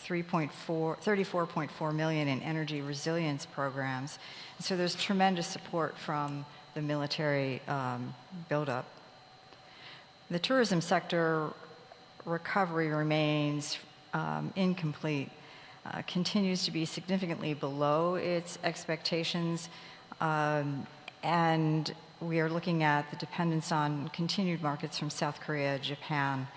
34.4 million in energy resilience programs. And so there's tremendous support from the military buildup. The tourism sector recovery remains incomplete, continues to be significantly below its expectations, and we are looking at the dependence on continued markets from South Korea, Japan,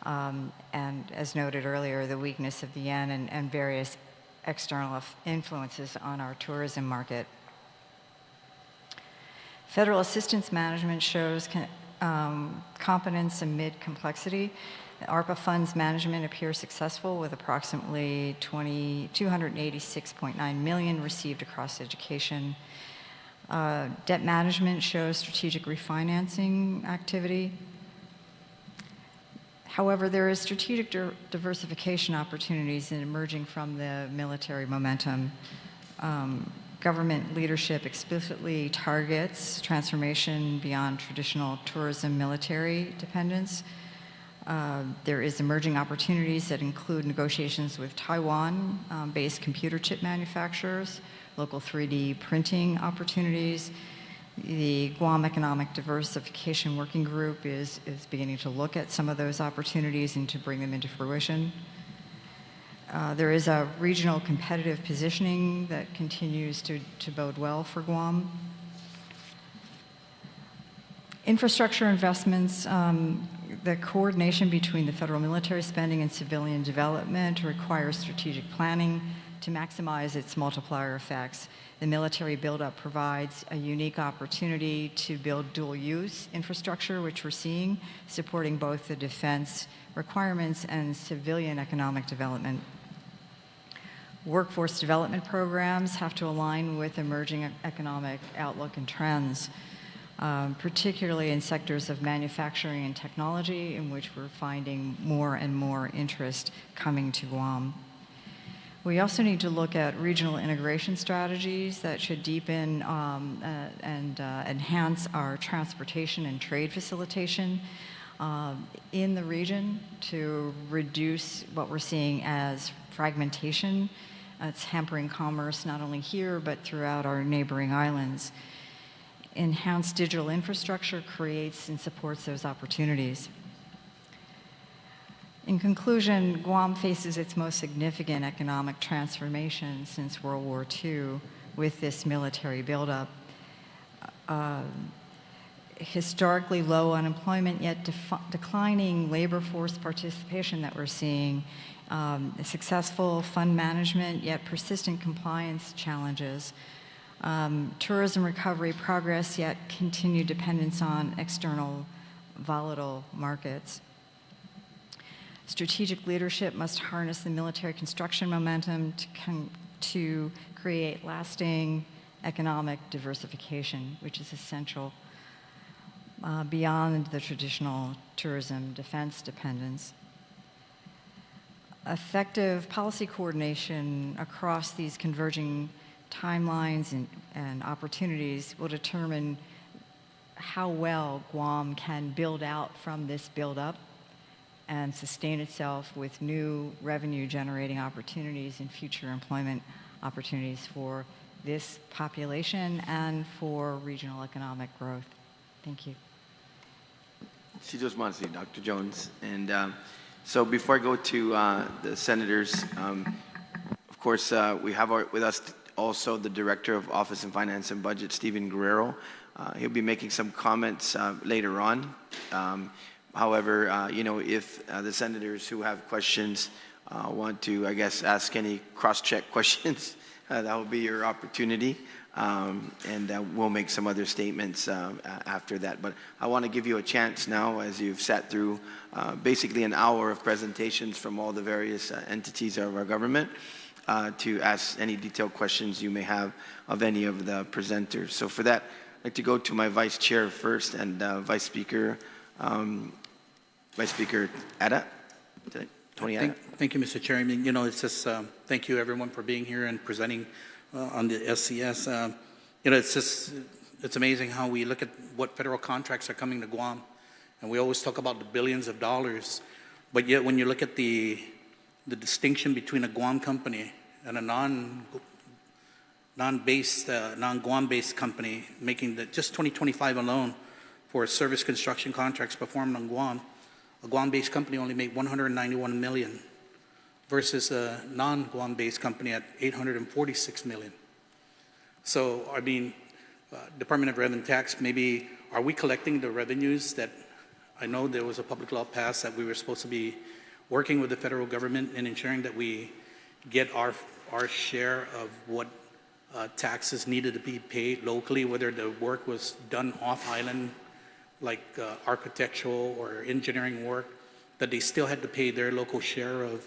and as noted earlier, the weakness of the yen and various external influences on our tourism market. Federal assistance management shows competence amid complexity. The ARPA funds management appears successful, with approximately 286.9 million received across education. Debt management shows strategic refinancing activity. However, there is strategic diversification opportunities emerging from the military momentum. Government leadership explicitly targets transformation beyond traditional tourism military dependence. There is emerging opportunities that include negotiations with Taiwan-based computer chip manufacturers, local 3D printing opportunities. The Guam Economic Diversification Working Group is beginning to look at some of those opportunities and to bring them into fruition. There is a regional competitive positioning that continues to bode well for Guam. Infrastructure investments, the coordination between the federal military spending and civilian development requires strategic planning to maximize its multiplier effects. The military buildup provides a unique opportunity to build dual-use infrastructure, which we're seeing, supporting both the defense requirements and civilian economic development. Workforce development programs have to align with emerging economic outlook and trends, particularly in sectors of manufacturing and technology, in which we're finding more and more interest coming to Guam. We also need to look at regional integration strategies that should deepen and enhance our transportation and trade facilitation. in the region to reduce what we're seeing as fragmentation. It's hampering commerce not only here, but throughout our neighboring islands. Enhanced digital infrastructure creates and supports those opportunities. In conclusion, Guam faces its most significant economic transformation since World War II with this military buildup. Historically low unemployment, yet declining labor force participation that we're seeing, successful fund management, yet persistent compliance challenges, tourism recovery progress, yet continued dependence on external volatile markets. Strategic leadership must harness the military construction momentum to create lasting economic diversification, which is essential beyond the traditional tourism defense dependence. Effective policy coordination across these converging timelines and opportunities will determine how well Guam can build out from this buildup and sustain itself with new revenue-generating opportunities and future employment opportunities for this population and for regional economic growth. Thank you. She just wants to see Dr. Jones. And so before I go to the senators, of course, we have with us also the Director of Office and Finance and Budget, Stephen Guerrero. He'll be making some comments later on. However, you know, if the senators who have questions want to, I guess, ask any cross-check questions, that will be your opportunity. And we'll make some other statements after that. But I want to give you a chance now, as you've sat through basically an hour of presentations from all the various entities of our government, to ask any detailed questions you may have of any of the presenters. So for that, I'd like to go to my Vice Chair first, and Vice Speaker Ada. Tony Ada. Thank you, Mr. Chair. I mean, you know, it's just thank you everyone for being here and presenting on the SES. You know, it's amazing how we look at what federal contracts are coming to Guam, and we always talk about the billions of dollars, but yet when you look at the distinction between a Guam company and a non-Guam-based company, making just 2025 alone for service construction contracts performed on Guam, a Guam-based company only made $191 million versus a non-Guam-based company at $846 million. So, I mean, Department of Revenue and Tax, maybe, are we collecting the revenues that, I know there was a public law passed that we were supposed to be working with the federal government and ensuring that we get our share of what taxes needed to be paid locally, whether the work was done off-island, like architectural or engineering work, that they still had to pay their local share of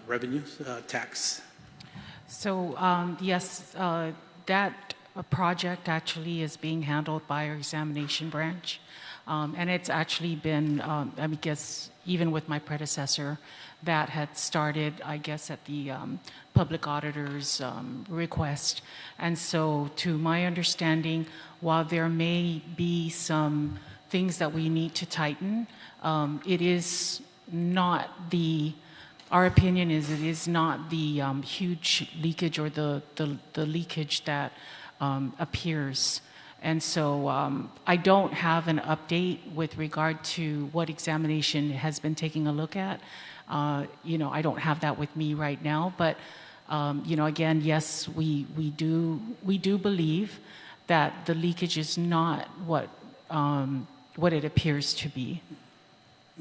revenues, tax. So yes, that project actually is being handled by our examination branch. And it's actually been, I guess, even with my predecessor, that had started, I guess, at the public auditor's request. And so, to my understanding, while there may be some things that we need to tighten, it is not our opinion is it is not the huge leakage or the leakage that appears. And so I don't have an update with regard to what examination has been taking a look at. You know, I don't have that with me right now, but you know, again, yes, we do believe that the leakage is not what it appears to be.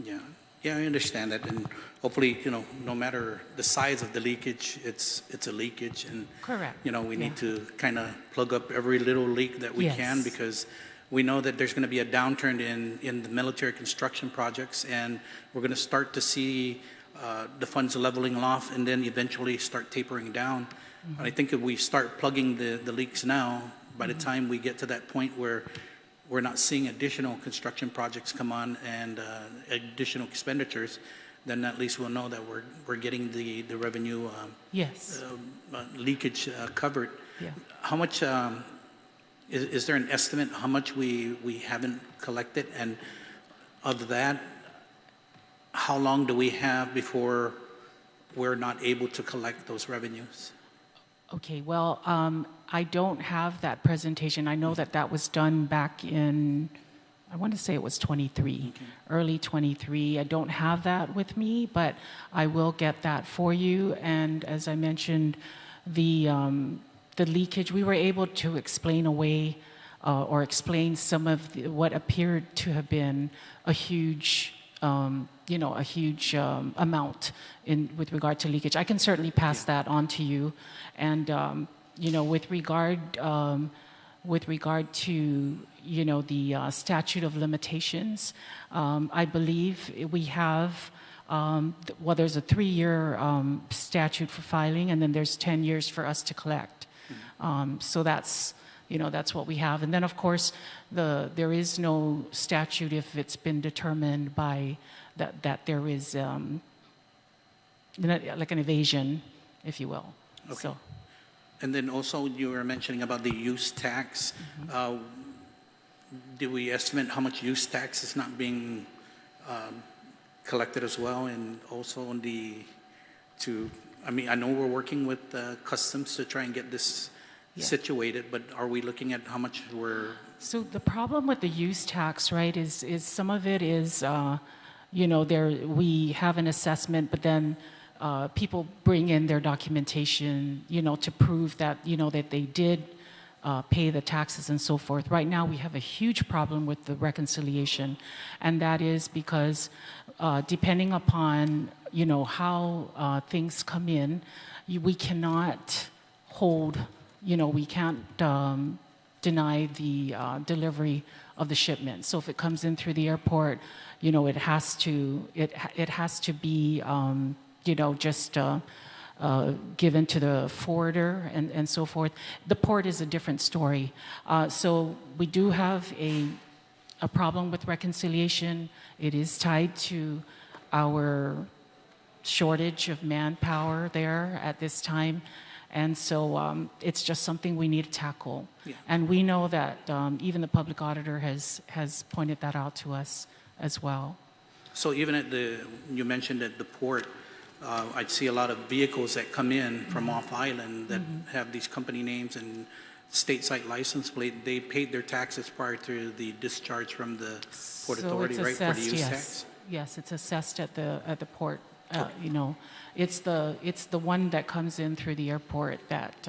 Yeah, I understand that, and hopefully, you know, no matter the size of the leakage, it's a leakage, and correct. You know, we need to kind of plug up every little leak that we can, because we know that there's going to be a downturn in the military construction projects, and we're going to start to see the funds leveling off, and then eventually start tapering down. Mm-hmm. And I think if we start plugging the leaks now, by the time we get to that point where we're not seeing additional construction projects come on and additional expenditures, then at least we'll know that we're getting the revenue leakage covered. Yeah. How much, is there an estimate how much we haven't collected, and of that, how long do we have before we're not able to collect those revenues? Okay, well, I don't have that presentation. I know that that was done back in, I want to say it was 23, early 23. I don't have that with me, but I will get that for you. And as I mentioned, the leakage, we were able to explain away or explain some of what appeared to have been a huge, amount with regard to leakage. I can certainly pass that on to you. And, with regard to, the statute of limitations, I believe we have, there's a 3-year statute for filing, and then there's 10 years for us to collect. So that's what we have. And then, of course, there is no statute if it's been determined by that there is like an evasion, if you will. Okay. So. And then also you were mentioning about the use tax. Do we estimate how much use tax is not being collected as well? And also on I know we're working with customs to try and get this situated, but are we looking at how much we're... So the problem with the use tax, right, is some of it is, we have an assessment, but then people bring in their documentation, to prove that, that they did pay the taxes and so forth. Right now, we have a huge problem with the reconciliation, and that is because depending upon, how things come in, we cannot hold, we can't deny the delivery of the shipment. So if it comes in through the airport, it has to be, just given to the forwarder and so forth. The port is a different story. So we do have a problem with reconciliation. It is tied to our shortage of manpower there at this time. And so it's just something we need to tackle. Yeah. And we know that even the public auditor has pointed that out to us as well. So even you mentioned at the port, I'd see a lot of vehicles that come in from off island that have these company names and state site license plate. They paid their taxes prior to the discharge from the Port Authority, right, for the use tax? Yes, it's assessed at the port. It's the one that comes in through the airport that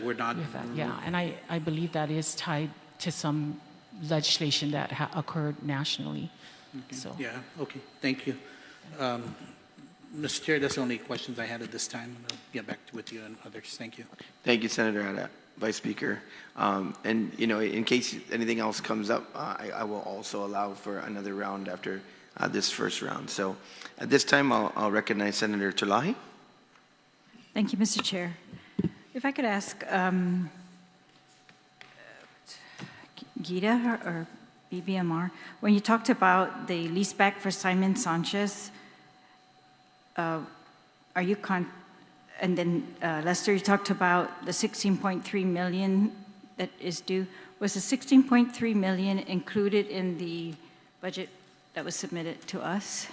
we're not. Yeah, and I believe that is tied to some legislation that occurred nationally. Okay. So. Yeah. Okay. Thank you. Mr. Chair, that's the only questions I had at this time. I'll get back with you and others. Thank you. Thank you, Senator Ada, Vice Speaker. And, in case anything else comes up, I will also allow for another round after this first round. So at this time, I'll recognize Senator Tulahi. Thank you, Mr. Chair. If I could ask Gita or BBMR, when you talked about the leaseback for Simon Sanchez, and then Lester, you talked about the 16.3 million that is due. Was the 16.3 million included in the budget that was submitted to us?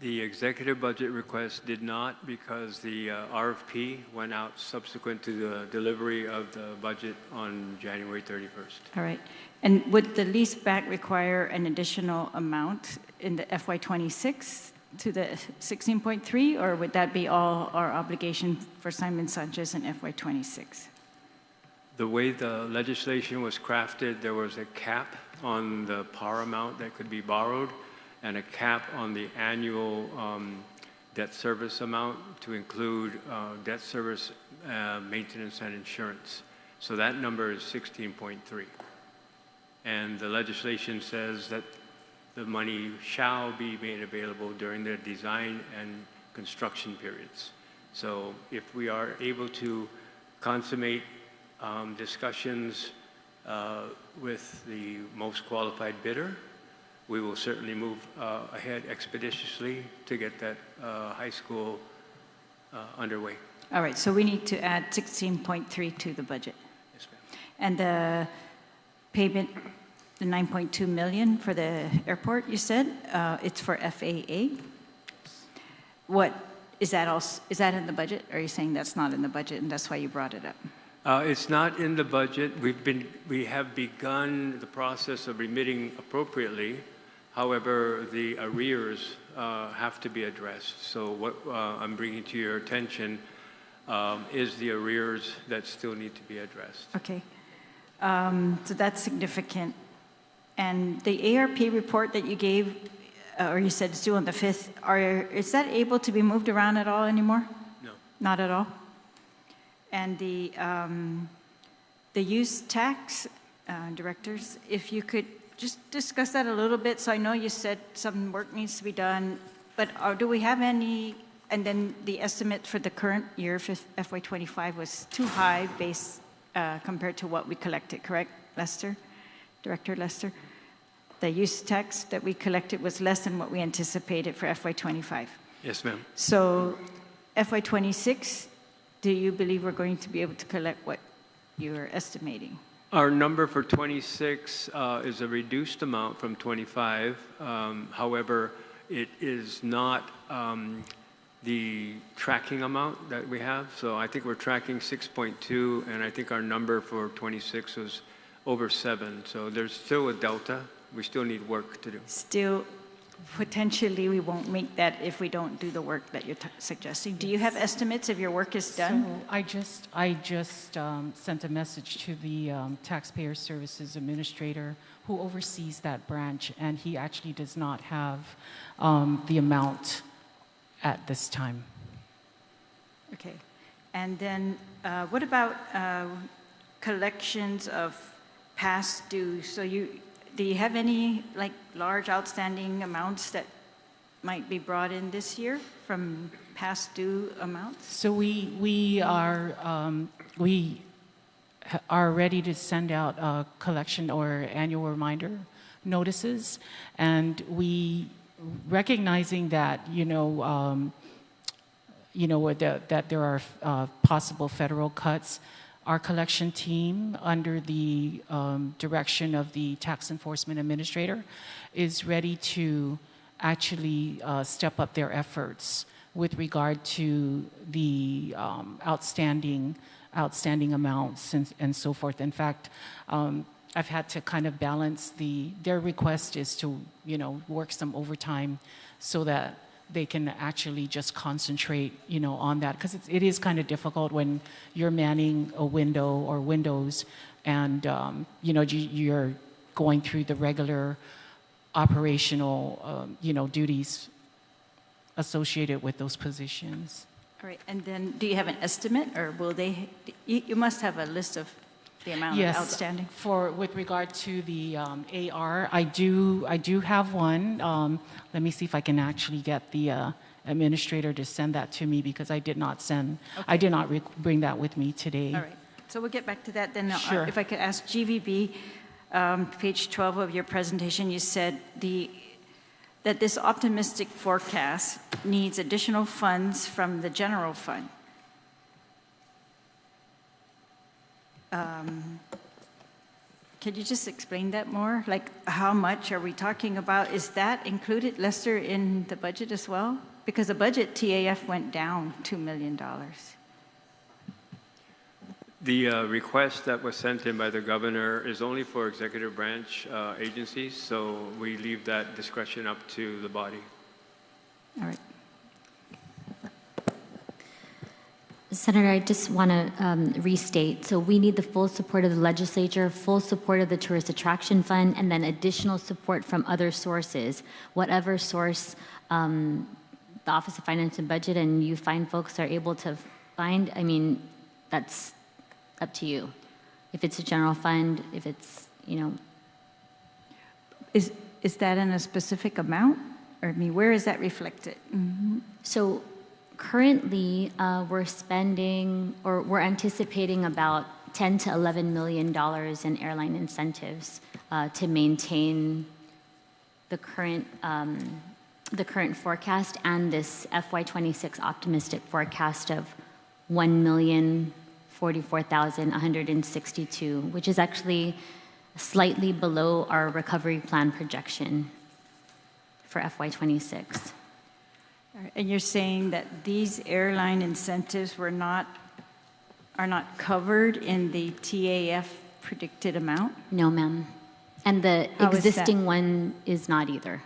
The executive budget request did not, because the RFP went out subsequent to the delivery of the budget on January 31st. All right. And would the lease back require an additional amount in the FY26 to the 16.3, or would that be all our obligation for Simon Sanchez in FY26? The way the legislation was crafted, there was a cap on the par amount that could be borrowed and a cap on the annual debt service amount to include debt service, maintenance, and insurance. So that number is 16.3. And the legislation says that the money shall be made available during the design and construction periods. So if we are able to consummate discussions with the most qualified bidder, we will certainly move ahead expeditiously to get that high school underway. All right, so we need to add 16.3 to the budget. Yes, ma'am. And the payment the 9.2 million for the airport, you said, it's for FAA. What, is that also, is that in the budget? Or are you saying that's not in the budget and that's why you brought it up? It's not in the budget. We have begun the process of remitting appropriately. However, the arrears have to be addressed. So what I'm bringing to your attention is the arrears that still need to be addressed. Okay. So that's significant. And the ARP report that you gave, or you said it's due on the 5th, is that able to be moved around at all anymore? No. Not at all? And the use tax, directors, if you could just discuss that a little bit. So I know you said some work needs to be done, but do we have any, and then the estimate for the current year, FY25, was too high based compared to what we collected, correct, Lester? Director Lester? The use tax that we collected was less than what we anticipated for FY25. Yes, ma'am. So FY26, do you believe we're going to be able to collect what you're estimating? Our number for 26 is a reduced amount from 25. However, it is not the tracking amount that we have. So I think we're tracking 6.2, and I think our number for 26 was over 7. So there's still a delta. We still need work to do. Still, potentially, we won't make that if we don't do the work that you're suggesting. Do you have estimates if your work is done? So I just sent a message to the Taxpayer Services Administrator who oversees that branch, and he actually does not have the amount at this time. Okay. And then what about collections of past dues? So do you have any like large outstanding amounts that might be brought in this year from past due amounts? So we are ready to send out a collection or annual reminder notices, and we recognizing that that there are possible federal cuts. Our collection team, under the direction of the Tax Enforcement Administrator, is ready to actually step up their efforts with regard to the outstanding amounts and so forth. In fact, I've had to kind of balance their request is to work some overtime so that they can actually just concentrate, on that, because it is kind of difficult when you're manning a window or windows, and you're going through the regular operational, duties associated with those positions. All right, and then do you have an estimate, or will they? You must have a list of the amount outstanding. With regard to the AR, I do have one. Let me see if I can actually get the administrator to send that to me, because I did not bring that with me today. All right, so we'll get back to that then. Sure. If I could ask GVB, page 12 of your presentation, you said that this optimistic forecast needs additional funds from the general fund. Could you just explain that more? Like, how much are we talking about? Is that included, Lester, in the budget as well? Because the budget TAF went down $2 million. The request that was sent in by the governor is only for executive branch agencies, so we leave that discretion up to the body. All right. Senator, I just want to restate. So we need the full support of the legislature, full support of the Tourist Attraction Fund, and then additional support from other sources. Whatever source the Office of Finance and Budget and you fine folks are able to find, I mean, that's up to you. If it's a general fund, if it's, Is that in a specific amount? Or, where is that reflected? Mm-hmm. So currently, we're spending, or we're anticipating about $10 to $11 million in airline incentives to maintain the current forecast and this FY26 optimistic forecast of 1,044,162, which is actually slightly below our recovery plan projection for FY26. And you're saying that these airline incentives are not covered in the TAF predicted amount? No, ma'am. And the How is existing that? one is not either.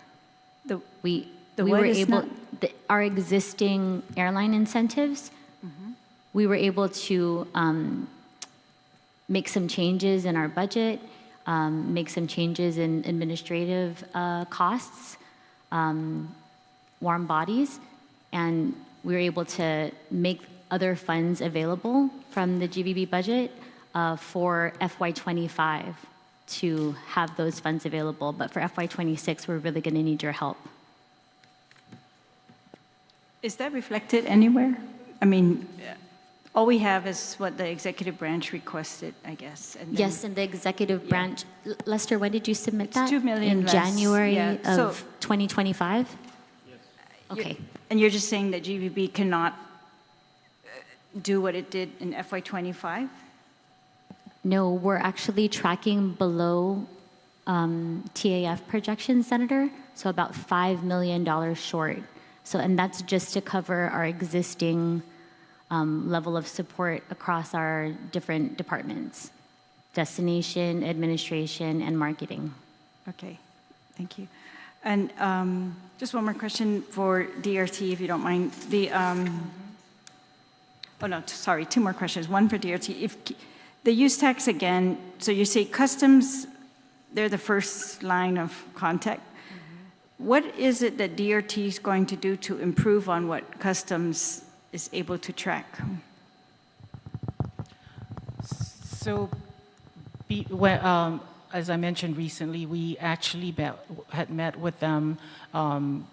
We what were is able, not? our existing airline incentives, we were able to make some changes in our budget, make some changes in administrative costs, warm bodies, and we were able to make other funds available from the GBB budget for FY25 to have those funds available. But for FY26, we're really going to need your help. Is that reflected anywhere? I mean, all we have is what the executive branch requested, I guess. And then, Yes, and the executive branch, Lester, when did you submit that? 2 million in less, January yeah. of So- 2025? Yes. Okay. And you're just saying that GBB cannot do what it did in FY25? No, we're actually tracking below TAF projections, Senator, so about $5 million short. So, and that's just to cover our existing level of support across our different departments: destination, administration, and marketing. Okay, thank you. And just one more question for DRT, if you don't mind. Sorry, two more questions. One for DRT. If the use tax again, so you say customs, they're the first line of contact. What is it that DRT is going to do to improve on what customs is able to track? So, as I mentioned recently, we actually had met with them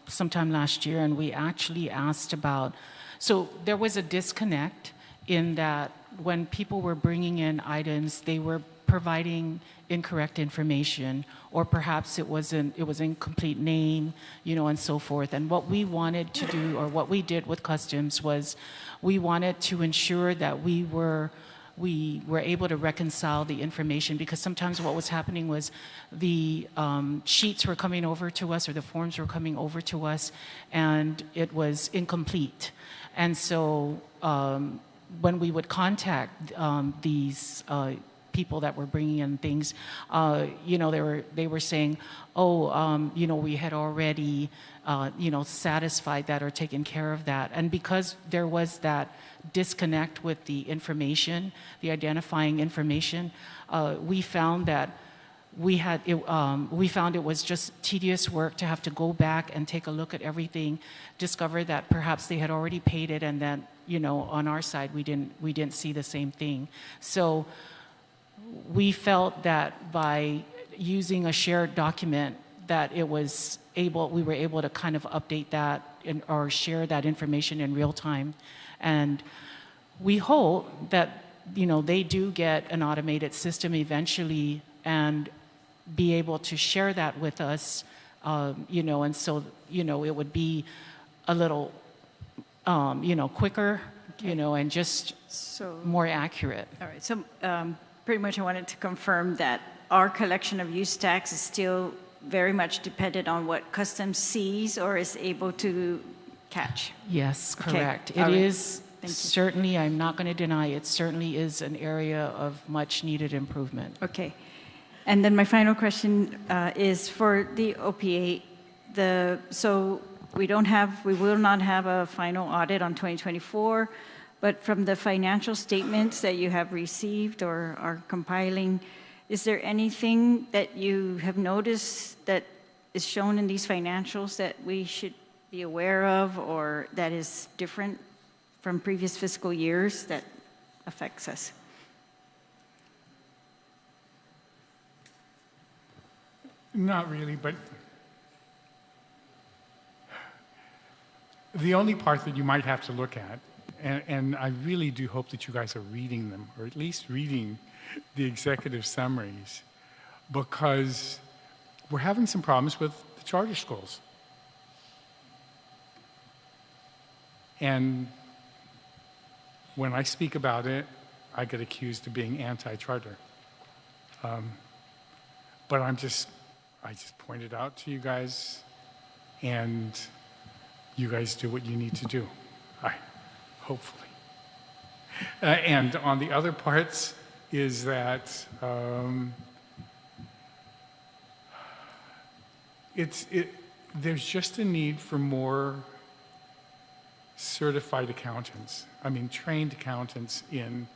sometime last year, and we actually asked about, so there was a disconnect in that when people were bringing in items, they were providing incorrect information, or perhaps it was incomplete name, and so forth. And what we wanted to do, or what we did with customs, was we wanted to ensure that we were able to reconcile the information, because sometimes what was happening was the sheets were coming over to us, or the forms were coming over to us, and it was incomplete. And so when we would contact these people that were bringing in things, they were saying, we had already, satisfied that or taken care of that. And because there was that disconnect with the information, the identifying information, we found that we found it was just tedious work to have to go back and take a look at everything, discover that perhaps they had already paid it, and that, on our side we didn't see the same thing. So we felt that by using a shared document, that we were able to kind of update that or share that information in real time. And we hope that, they do get an automated system eventually and be able to share that with us, and so, it would be a little, quicker, and just more accurate. All right, so pretty much I wanted to confirm that our collection of use tax is still very much dependent on what customs sees or is able to catch. Yes, correct. Okay. It All right. is Thank you. certainly, I'm not going to deny, it certainly is an area of much needed improvement. Okay. And then my final question is for the OPA. So we will not have a final audit on 2024, but from the financial statements that you have received or are compiling, is there anything that you have noticed that is shown in these financials that we should be aware of, or that is different from previous fiscal years that affects us? Not really, but the only part that you might have to look at, and I really do hope that you guys are reading them, or at least reading the executive summaries, because we're having some problems with the charter schools. And when I speak about it, I get accused of being anti-charter. But I just pointed out to you guys, and you guys do what you need to do, hopefully. And on the other parts is that there's just a need for more certified accountants, trained accountants in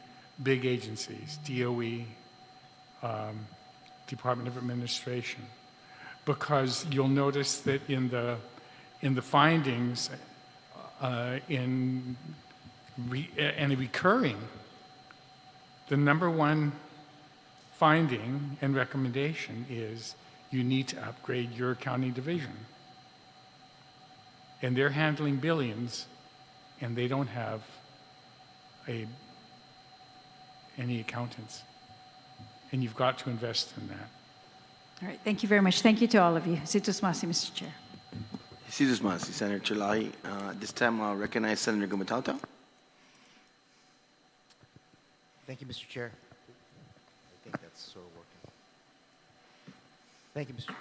big agencies, DOE, Department of Administration, because you'll notice that in the findings, and recurring, the number one finding and recommendation is you need to upgrade your accounting division. And they're handling billions, and they don't have any accountants. And you've got to invest in that. All right, thank you very much. Thank you to all of you. Situs Masi, Mr. Chair. Situs Masi, Senator Chalahi. This time I'll recognize Senator Gumatauta. Thank you, Mr. Chair. I think that's sort of working. Thank you, Mr.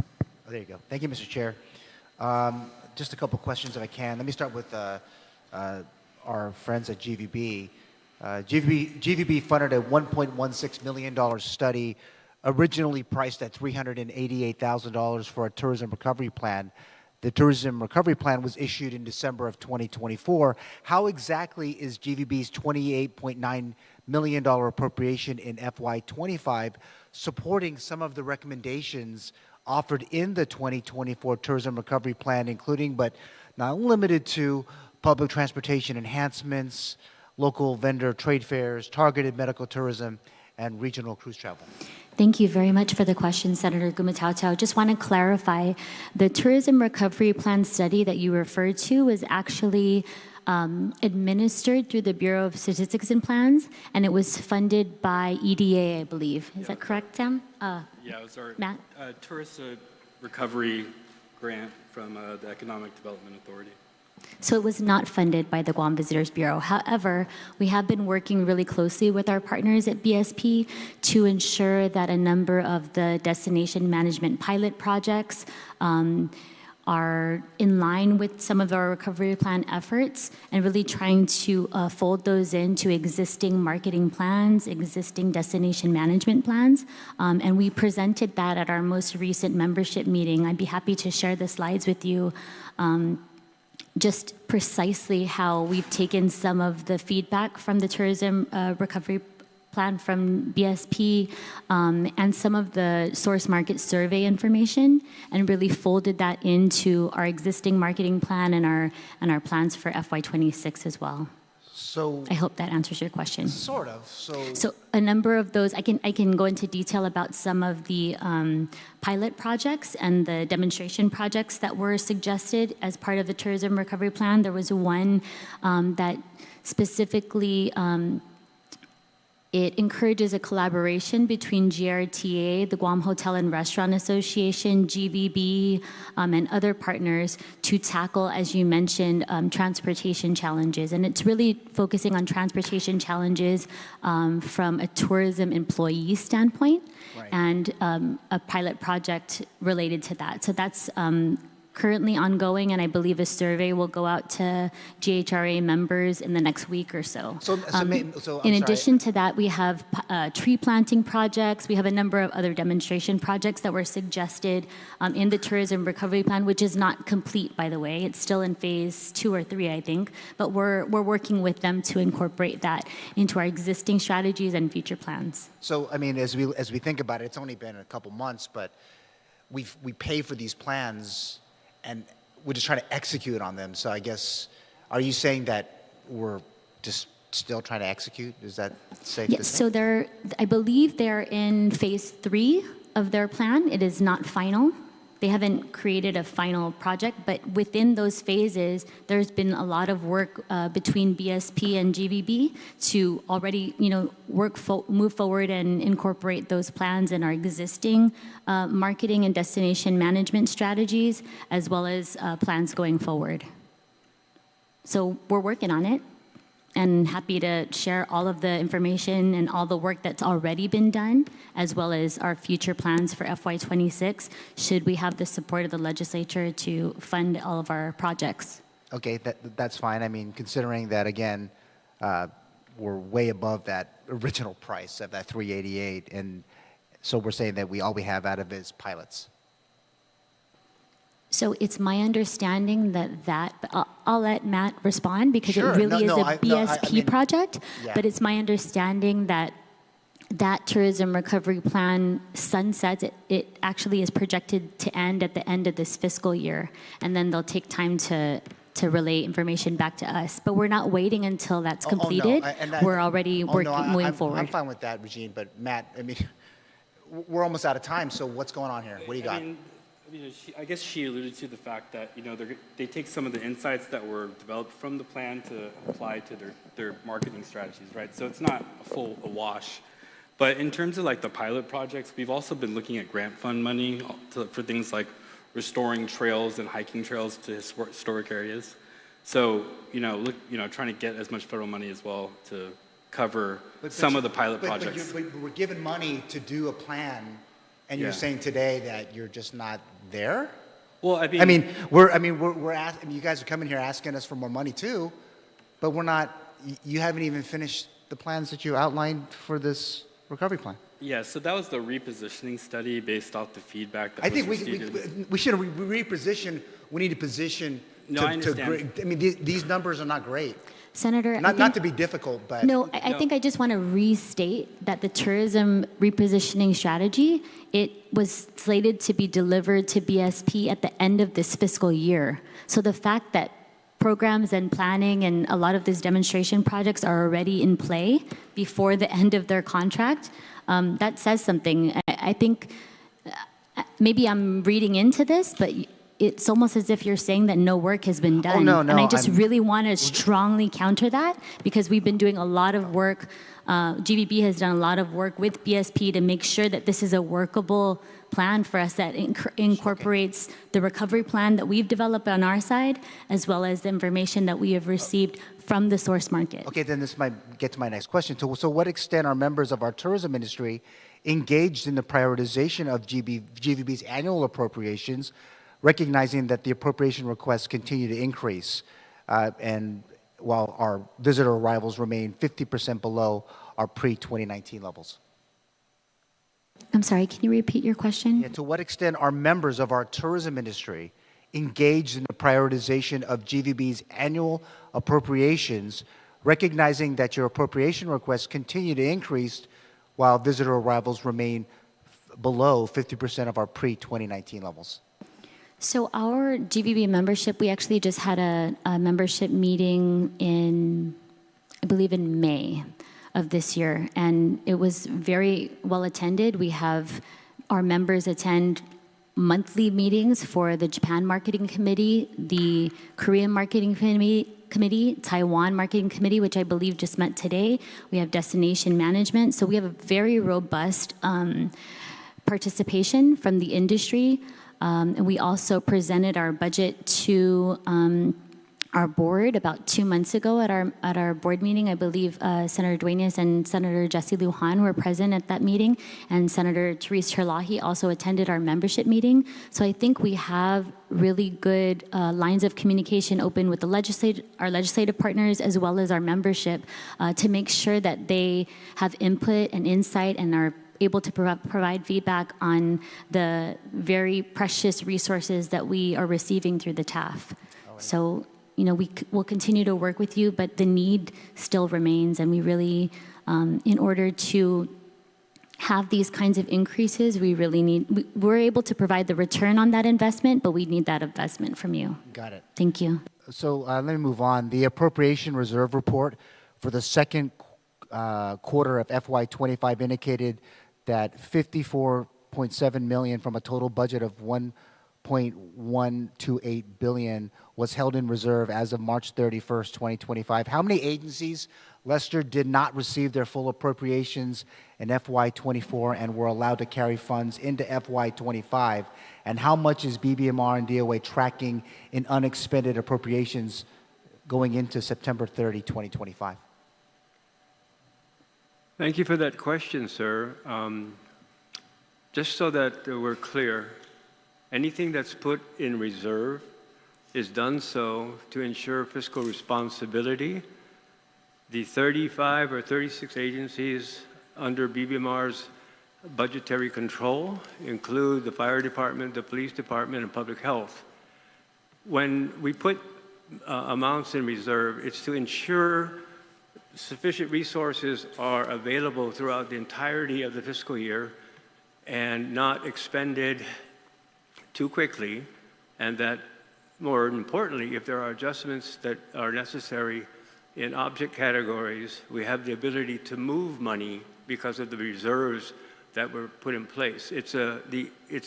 Oh, there you go. Thank you, Mr. Chair. Just a couple questions if I can. Let me start with our friends at GVB. GVB funded a $1.16 million study originally priced at $388,000 for a tourism recovery plan. The tourism recovery plan was issued in December of 2024. How exactly is GVB's $28.9 million appropriation in FY25 supporting some of the recommendations offered in the 2024 tourism recovery plan, including but not limited to public transportation enhancements, local vendor trade fairs, targeted medical tourism, and regional cruise travel? Thank you very much for the question, Senator Gumatauta. Just want to clarify, the Tourism Recovery Plan study that you referred to was actually administered through the Bureau of Statistics and Plans, and it was funded by EDA, I believe. Is that correct, Sam? Yeah, it was our Matt? tourist recovery grant from the Economic Development Authority. So it was not funded by the Guam Visitors Bureau. However, we have been working really closely with our partners at BSP to ensure that a number of the destination management pilot projects are in line with some of our recovery plan efforts and really trying to fold those into existing marketing plans, existing destination management plans. And we presented that at our most recent membership meeting. I'd be happy to share the slides with you. Just precisely how we've taken some of the feedback from the tourism recovery plan from BSP and some of the source market survey information and really folded that into our existing marketing plan and our plans for FY26 as well. So I hope that answers your question. Sort of. So a number of those, I can go into detail about some of the pilot projects and the demonstration projects that were suggested as part of the tourism recovery plan. There was one that specifically it encourages a collaboration between GRTA, the Guam Hotel and Restaurant Association, GVB, and other partners to tackle, as you mentioned, transportation challenges. And it's really focusing on transportation challenges from a tourism employee standpoint, right, and a pilot project related to that. So that's currently ongoing, and I believe a survey will go out to GHRA members in the next week or so. In addition to that, we have tree planting projects. We have a number of other demonstration projects that were suggested in the tourism recovery plan, which is not complete, by the way. It's still in phase 2 or 3, I think. But we're working with them to incorporate that into our existing strategies and future plans. So, I mean, as we think about it, it's only been a couple months, but we pay for these plans and we're just trying to execute on them. So I guess, are you saying that we're just still trying to execute? Is that safe to say? So I believe they're in phase 3 of their plan. It is not final. They haven't created a final project, but within those phases, there's been a lot of work between BSP and GVB to already, move forward and incorporate those plans in our existing marketing and destination management strategies, as well as plans going forward. So we're working on it, and happy to share all of the information and all the work that's already been done, as well as our future plans for FY26, should we have the support of the legislature to fund all of our projects. Okay, that's fine. I mean, considering that, again, we're way above that original price of that 388, and so we're saying that all we have out of it is pilots. So it's my understanding that I'll let Matt respond because Sure. it really is a BSP I mean, project, yeah. but it's my understanding that that tourism recovery plan sunsets. It actually is projected to end at the end of this fiscal year, and then they'll take time to relay information back to us. But we're not waiting until that's completed. We're already moving forward. I'm fine with that, Regine, but Matt, I mean, we're almost out of time, so what's going on here? What do you got? I guess she alluded to the fact that they take some of the insights that were developed from the plan to apply to their marketing strategies, right? So it's not a wash. But in terms of like the pilot projects, we've also been looking at grant fund money for things like restoring trails and hiking trails to historic areas. So trying to get as much federal money as well to cover some of the pilot projects. But we're given money to do a plan. And you're saying today that you're just not there? Well, we're asking, you guys are coming here asking us for more money too, but we're not. You haven't even finished the plans that you outlined for this recovery plan. Yeah, so that was the repositioning study based off the feedback that I think received. we should reposition. We need to position. No, I understand. I mean, these numbers are not great. Senator, not to be difficult, but no, I think I just want to restate that the tourism repositioning strategy, it was slated to be delivered to BSP at the end of this fiscal year. So the fact that programs and planning and a lot of these demonstration projects are already in play before the end of their contract, that says something. I think maybe I'm reading into this, but it's almost as if you're saying that no work has been done. No, and I just really want to strongly counter that because we've been doing a lot of work. GVB has done a lot of work with BSP to make sure that this is a workable plan for us that incorporates the recovery plan that we've developed on our side, as well as the information that we have received from the source market. Okay, then this might get to my next question. So what extent are members of our tourism industry engaged in the prioritization of GVB's annual appropriations, recognizing that the appropriation requests continue to increase, and while our visitor arrivals remain 50% below our pre-2019 levels? I'm sorry, can you repeat your question? Yeah, to what extent are members of our tourism industry engaged in the prioritization of GVB's annual appropriations, recognizing that your appropriation requests continue to increase while visitor arrivals remain below 50% of our pre-2019 levels? So our GVB membership, we actually just had a membership meeting I believe in May of this year, and it was very well attended. We have our members attend monthly meetings for the Japan Marketing Committee, the Korean Marketing Committee, Taiwan Marketing Committee, which I believe just met today. We have destination management. So we have a very robust participation from the industry. And we also presented our budget to our board about 2 months ago at our board meeting. I believe Senator Duenas and Senator Jesse Lujan were present at that meeting, and Senator Therese Terlahi also attended our membership meeting. So I think we have really good lines of communication open with our legislative partners as well as our membership to make sure that they have input and insight and are able to provide feedback on the very precious resources that we are receiving through the TAF. So, we will continue to work with you, but the need still remains, and we really, in order to have these kinds of increases, we're able to provide the return on that investment, but we need that investment from you. Got it. Thank you. So let me move on. The appropriation reserve report for the second quarter of FY25 indicated that $54.7 million from a total budget of $1.128 billion was held in reserve as of March 31st, 2025. How many agencies, Lester, did not receive their full appropriations in FY24 and were allowed to carry funds into FY25? And how much is BBMR and DOA tracking in unexpended appropriations going into September 30, 2025? Thank you for that question, sir. Just so that we're clear, anything that's put in reserve is done so to ensure fiscal responsibility. The 35 or 36 agencies under BBMR's budgetary control include the fire department, the police department, and public health. When we put amounts in reserve, it's to ensure sufficient resources are available throughout the entirety of the fiscal year and not expended too quickly, and that, more importantly, if there are adjustments that are necessary in object categories, we have the ability to move money because of the reserves that were put in place. It's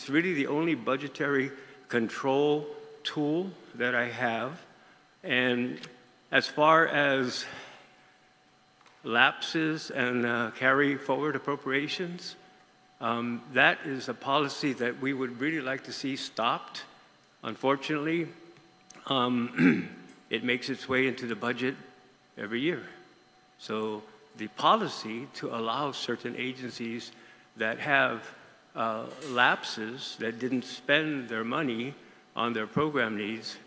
really the only budgetary control tool that I have. And as far as lapses and carry forward appropriations, that is a policy that we would really like to see stopped. Unfortunately, it makes its way into the budget every year. So the policy to allow certain agencies that have lapses, that didn't spend their money on their program needs,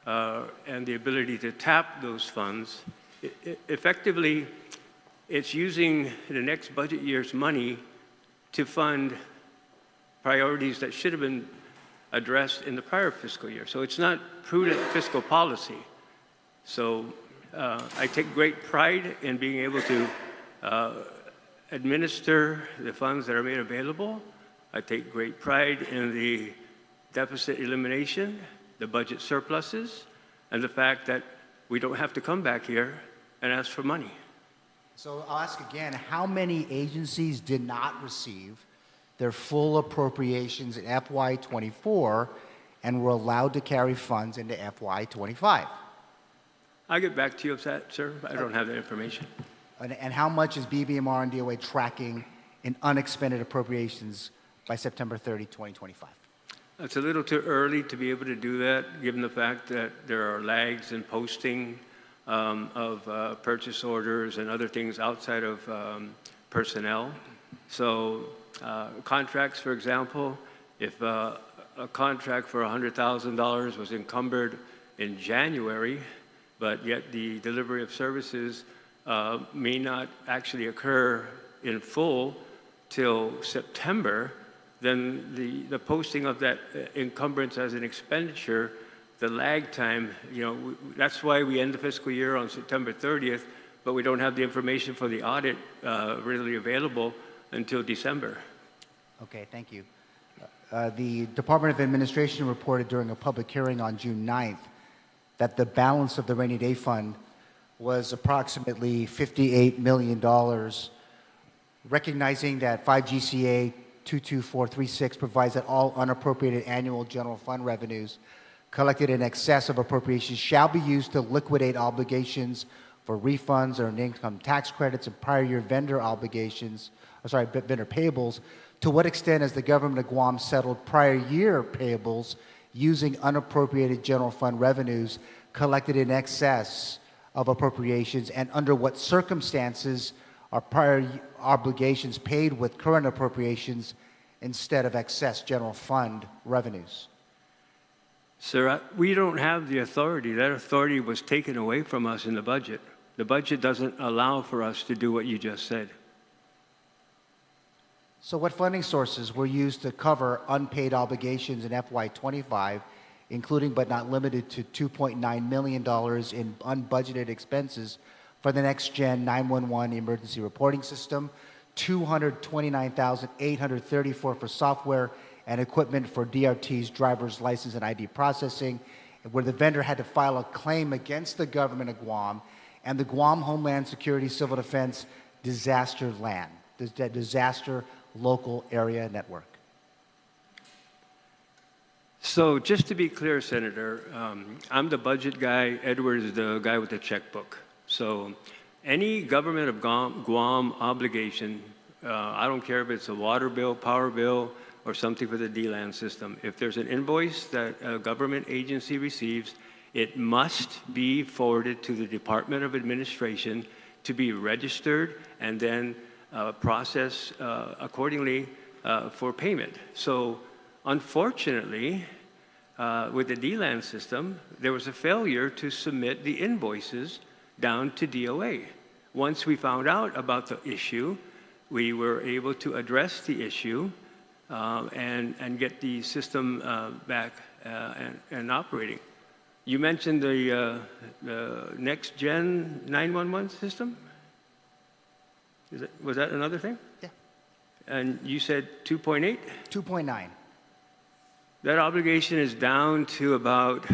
and the ability to tap those funds, effectively, it's using the next budget year's money to fund priorities that should have been addressed in the prior fiscal year. So it's not prudent fiscal policy. So I take great pride in being able to administer the funds that are made available. I take great pride in the deficit elimination, the budget surpluses, and the fact that we don't have to come back here and ask for money. So I'll ask again, how many agencies did not receive their full appropriations in FY24 and were allowed to carry funds into FY25? I'll get back to you with that, sir. I don't have that information. And how much is BBMR and DOA tracking in unexpended appropriations by September 30, 2025? It's a little too early to be able to do that, given the fact that there are lags in posting of purchase orders and other things outside of personnel. So contracts, for example, if a contract for $100,000 was encumbered in January, but yet the delivery of services may not actually occur in full till September, then the posting of that encumbrance as an expenditure, the lag time, that's why we end the fiscal year on September 30th, but we don't have the information for the audit readily available until December. Okay, thank you. The Department of Administration reported during a public hearing on June 9th that the balance of the rainy day fund was approximately $58 million, recognizing that 5 GCA 22436 provides that all unappropriated annual general fund revenues collected in excess of appropriations shall be used to liquidate obligations for refunds or income tax credits and prior year vendor obligations, vendor payables. To what extent has the government of Guam settled prior year payables using unappropriated general fund revenues collected in excess of appropriations, and under what circumstances are prior obligations paid with current appropriations instead of excess general fund revenues? Sir, we don't have the authority. That authority was taken away from us in the budget. The budget doesn't allow for us to do what you just said. So what funding sources were used to cover unpaid obligations in FY25, including but not limited to $2.9 million in unbudgeted expenses for the Next Gen 911 emergency reporting system, $229,834 for software and equipment for DRT's driver's license and ID processing, where the vendor had to file a claim against the government of Guam and the Guam Homeland Security Civil Defense Disaster LAN, the Disaster Local Area Network? So just to be clear, Senator, I'm the budget guy, Edward is the guy with the checkbook. So any government of Guam obligation, I don't care if it's a water bill, power bill, or something for the DLAN system. If there's an invoice that a government agency receives, it must be forwarded to the Department of Administration to be registered and then process accordingly for payment. So unfortunately, with the DLAN system, there was a failure to submit the invoices down to DOA. Once we found out about the issue, we were able to address the issue and get the system back and operating. You mentioned the next gen 911 system? Was that another thing? Yeah. And you said 2.8? 2.9. That obligation is down to about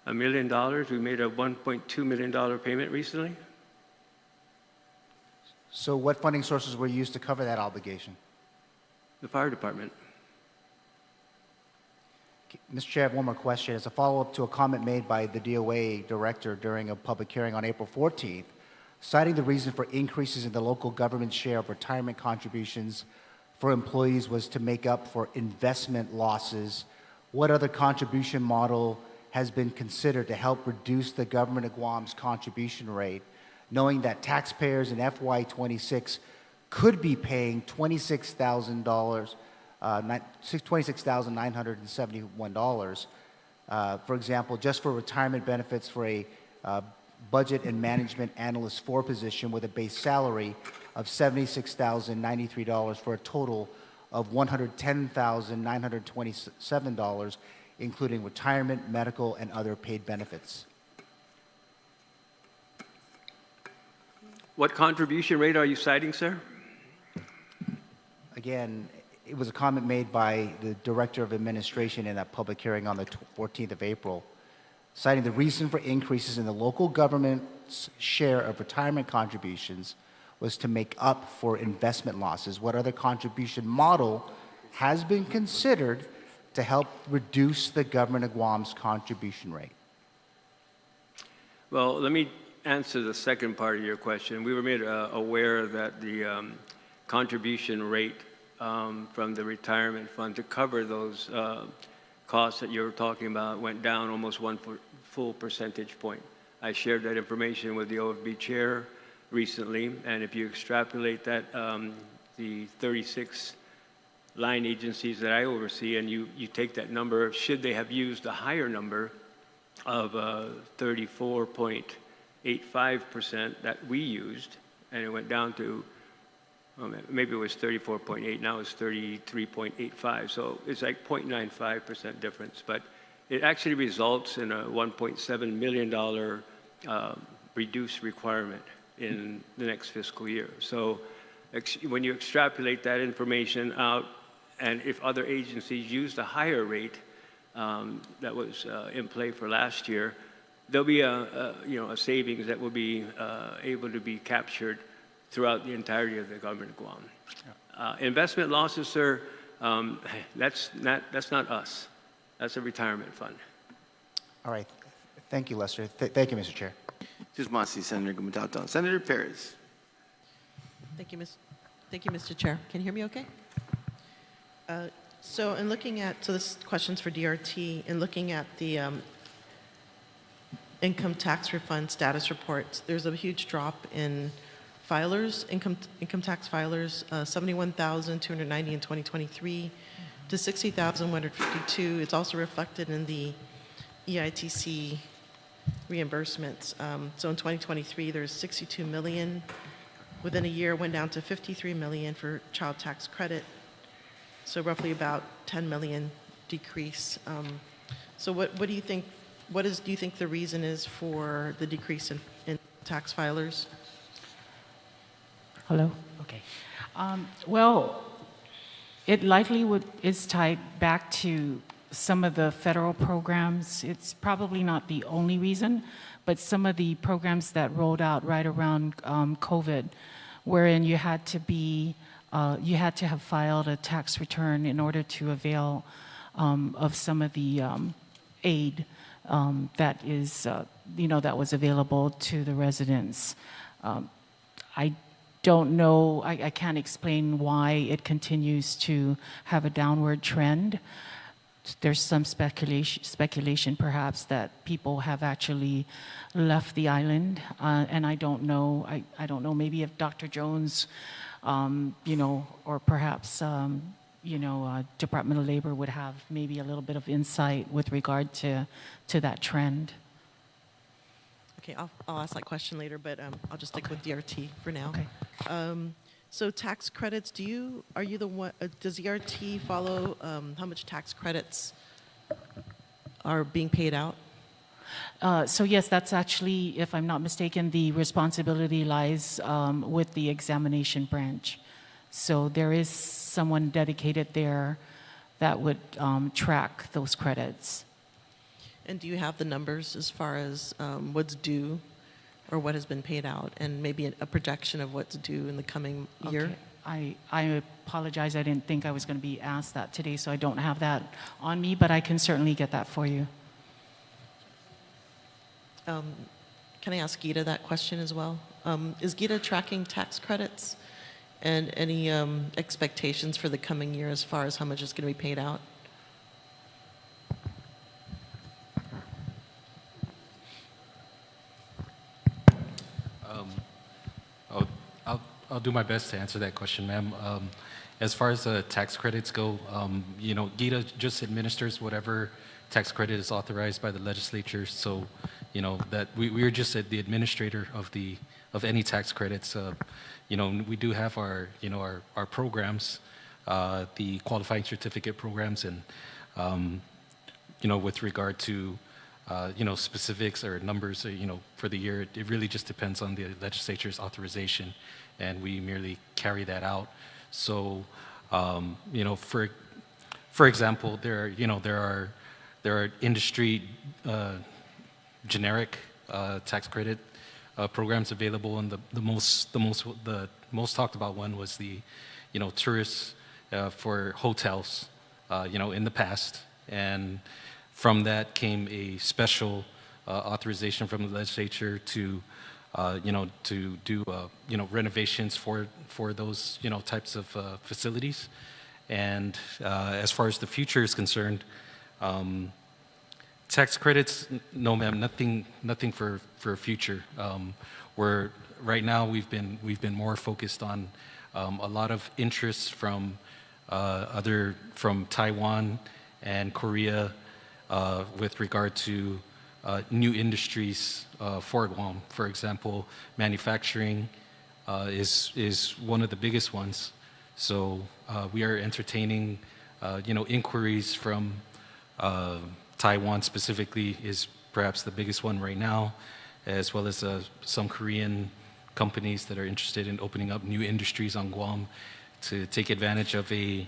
$1 million. We made a $1.2 million payment recently. So what funding sources were used to cover that obligation? The fire department. Mr. Chair, I have one more question. As a follow-up to a comment made by the DOA director during a public hearing on April 14th, citing the reason for increases in the local government share of retirement contributions for employees was to make up for investment losses, what other contribution model has been considered to help reduce the government of Guam's contribution rate, knowing that taxpayers in FY26 could be paying $26,971, for example, just for retirement benefits for a budget and management analyst 4 position with a base salary of $76,093 for a total of $110,927, including retirement, medical, and other paid benefits. What contribution rate are you citing, sir? Again, it was a comment made by the Director of Administration in that public hearing on the 14th of April, citing the reason for increases in the local government's share of retirement contributions was to make up for investment losses. What other contribution model has been considered to help reduce the government of Guam's contribution rate? Well, let me answer the second part of your question. We were made aware that the contribution rate from the retirement fund to cover those costs that you were talking about went down almost 1 full percentage point. I shared that information with the OFB chair recently, and if you extrapolate that, the 36 line agencies that I oversee, and you take that number, should they have used a higher number of 34.85% that we used, and it went down to, maybe it was 34.8, now it's 33.85, so it's like 0.95% difference, but it actually results in a $1.7 million reduced requirement in the next fiscal year. So when you extrapolate that information out, and if other agencies used a higher rate that was in play for last year, there'll be a savings that will be able to be captured throughout the entirety of the government of Guam. Yeah. Investment losses, sir, that's not us. That's a retirement fund. All right. Thank you, Lester. Thank you, Mr. Chair. Tusmasi, Senator Gumatautan. Senator Perez. Thank you, Mr. Chair. Can you hear me okay? So in looking at, so this question's for DRT, in looking at the income tax refund status reports, there's a huge drop in filers, income tax filers, 71,290 in 2023 to 60,152. It's also reflected in the EITC reimbursements. So in 2023, there's 62 million. Within a year, went down to 53 million for child tax credit. So roughly about 10 million decrease. So what do you think? Do you think the reason is for the decrease in tax filers? Hello. Okay. Well, it likely is tied back to some of the federal programs. It's probably not the only reason, but some of the programs that rolled out right around COVID, wherein you had to have filed a tax return in order to avail of some of the aid that is, that was available to the residents. I don't know, I can't explain why it continues to have a downward trend, there's some speculation perhaps that people have actually left the island, and I don't know. I don't know. Maybe if Dr. Jones, you know, or perhaps you know, Department of Labor would have maybe a little bit of insight with regard to that trend. Okay, I'll ask that question later, but I'll just stick with DRT for now. Okay. So tax credits, are you the one, does DRT follow how much tax credits are being paid out? So yes, that's actually, if I'm not mistaken, the responsibility lies with the examination branch. So there is someone dedicated there that would track those credits. And do you have the numbers as far as what's due or what has been paid out, and maybe a projection of what's due in the coming year? Okay. I apologize. I didn't think I was going to be asked that today, so I don't have that on me, but I can certainly get that for you. Can I ask Gita that question as well? Is Gita tracking tax credits and any expectations for the coming year as far as how much is going to be paid out? I'll do my best to answer that question, ma'am. As far as tax credits go, you know, GITA just administers whatever tax credit is authorized by the legislature. So, you know, that we are just the administrator of any tax credits. You know, we do have our, you know, our programs, the qualifying certificate programs, and you know, with regard to you know, specifics or numbers, you know, for the year, it really just depends on the legislature's authorization, and we merely carry that out. So, you know, for example, there are industry generic tax credit programs available, and the most talked about one was the, you know, tourists for hotels, you know, in the past, and from that came a special authorization from the legislature to, you know, to do, you know, renovations for those, you know, types of facilities. And as far as the future is concerned, tax credits, no, ma'am, nothing for future. We're right now we've been more focused on a lot of interest from from Taiwan and Korea. With regard to new industries for Guam. For example, manufacturing is one of the biggest ones. So we are entertaining, you know, inquiries from Taiwan specifically is perhaps the biggest one right now, as well as some Korean companies that are interested in opening up new industries on Guam to take advantage of a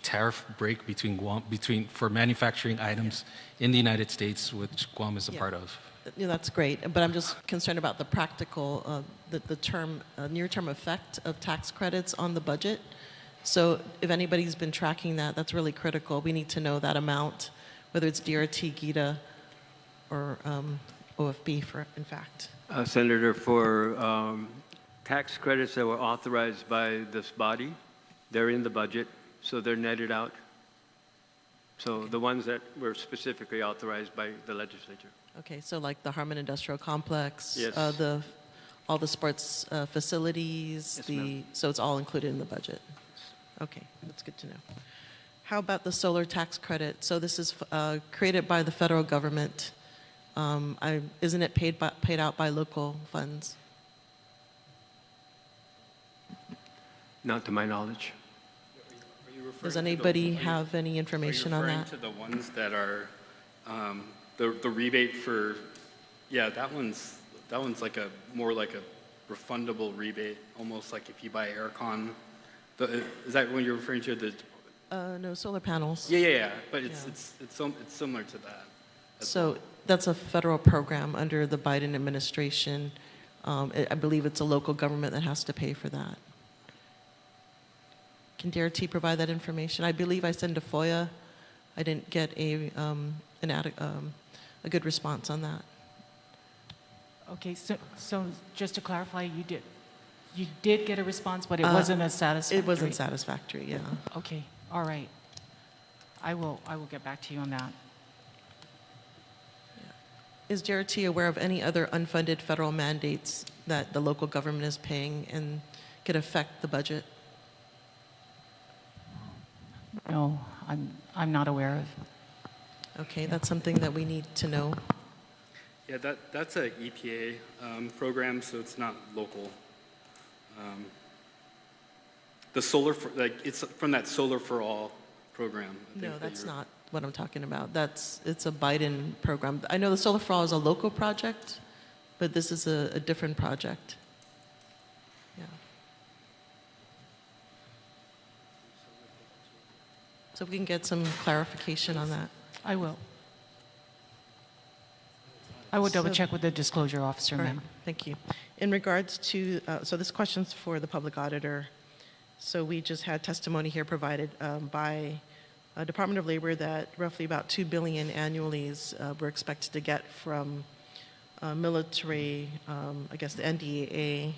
tariff break for manufacturing items in the United States, which Guam is a part of. Yeah, that's great, but I'm just concerned about the practical, near-term effect of tax credits on the budget. So if anybody's been tracking that, that's really critical. We need to know that amount, whether it's DRT, GITA, or OFB, in fact. Senator, for tax credits that were authorized by this body, they're in the budget. So they're netted out. So the ones that were specifically authorized by the legislature. Okay, so like the Harmon Industrial Complex, yes. All the sports facilities, yes, so it's all included in the budget. Okay, that's good to know. How about the solar tax credit? So this is created by the federal government. Isn't it paid out by local funds? Not to my knowledge. Does anybody have any information on that? Are you referring to the ones that are the rebate for? Yeah, that one's like more like a refundable rebate, almost like if you buy aircon. Is that when you're referring to the? No, solar panels. Yeah. But it's similar to that. So that's a federal program under the Biden administration. I believe it's a local government that has to pay for that. Can DRT provide that information? I believe I sent a FOIA. I didn't get a good response on that. Okay, so just to clarify, You did get a response, but it wasn't as satisfactory. It wasn't satisfactory, yeah. Okay, all right. I will get back to you on that. Is JRT aware of any other unfunded federal mandates that the local government is paying and could affect the budget? No, I'm not aware of. Okay, that's something that we need to know. Yeah, that's a EPA program, so it's not local. The solar, it's from that Solar for All program. No, that's not what I'm talking about. It's a Biden program. I know the Solar for All is a local project, but this is a different project. Yeah. So we can get some clarification on that. I will. I will double check with the disclosure officer, All right, ma'am. thank you. In regards to, so this question's for the public auditor. So we just had testimony here provided by Department of Labor that roughly about $2 billion annually is we're expected to get from military, I guess the NDAA.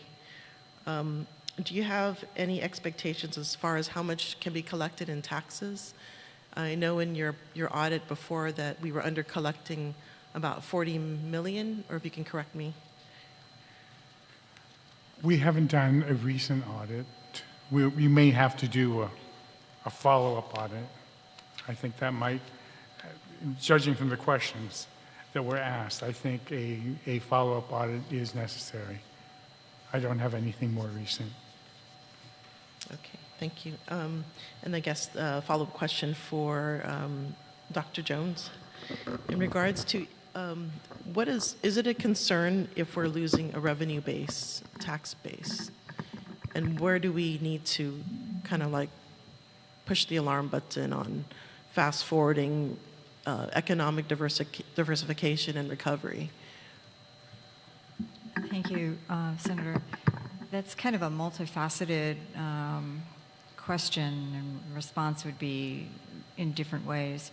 Do you have any expectations as far as how much can be collected in taxes? I know in your audit before that we were under collecting about 40 million, or if you can correct me. We haven't done a recent audit. We may have to do a follow-up audit. I think that might, judging from the questions that were asked, I think a follow-up audit is necessary. I don't have anything more recent. Okay, thank you. And I guess a follow-up question for Dr. Jones. In regards to, is it a concern if we're losing a revenue base, tax base? And where do we need to kind of like push the alarm button on fast forwarding economic diversification and recovery? Thank you, Senator. That's kind of a multifaceted question, and response would be in different ways.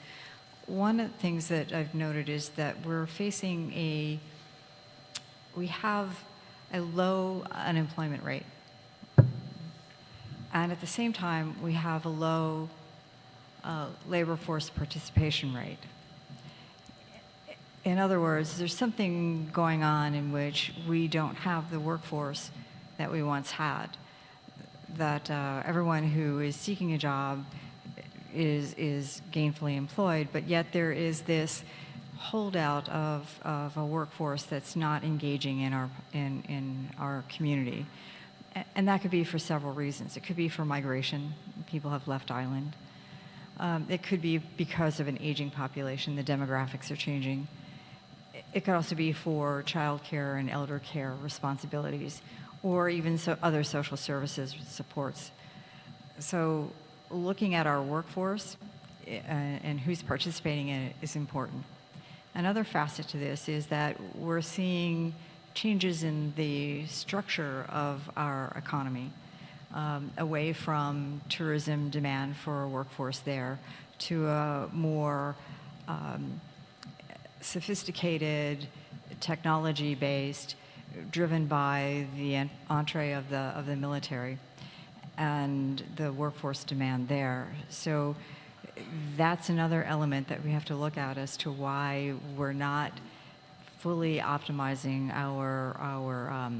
One of the things that I've noted is that we have a low unemployment rate. And at the same time, we have a low labor force participation rate. In other words, there's something going on in which we don't have the workforce that we once had, that everyone who is seeking a job is gainfully employed, but yet there is this holdout of a workforce that's not engaging in our community. And that could be for several reasons. It could be for migration. People have left island. It could be because of an aging population. The demographics are changing. It could also be for child care and elder care responsibilities, or even other social services supports. So looking at our workforce and who's participating in it is important. Another facet to this is that we're seeing changes in the structure of our economy, away from tourism demand for a workforce there to a more sophisticated, technology-based, driven by the entree of the military and the workforce demand there. So that's another element that we have to look at as to why we're not fully optimizing our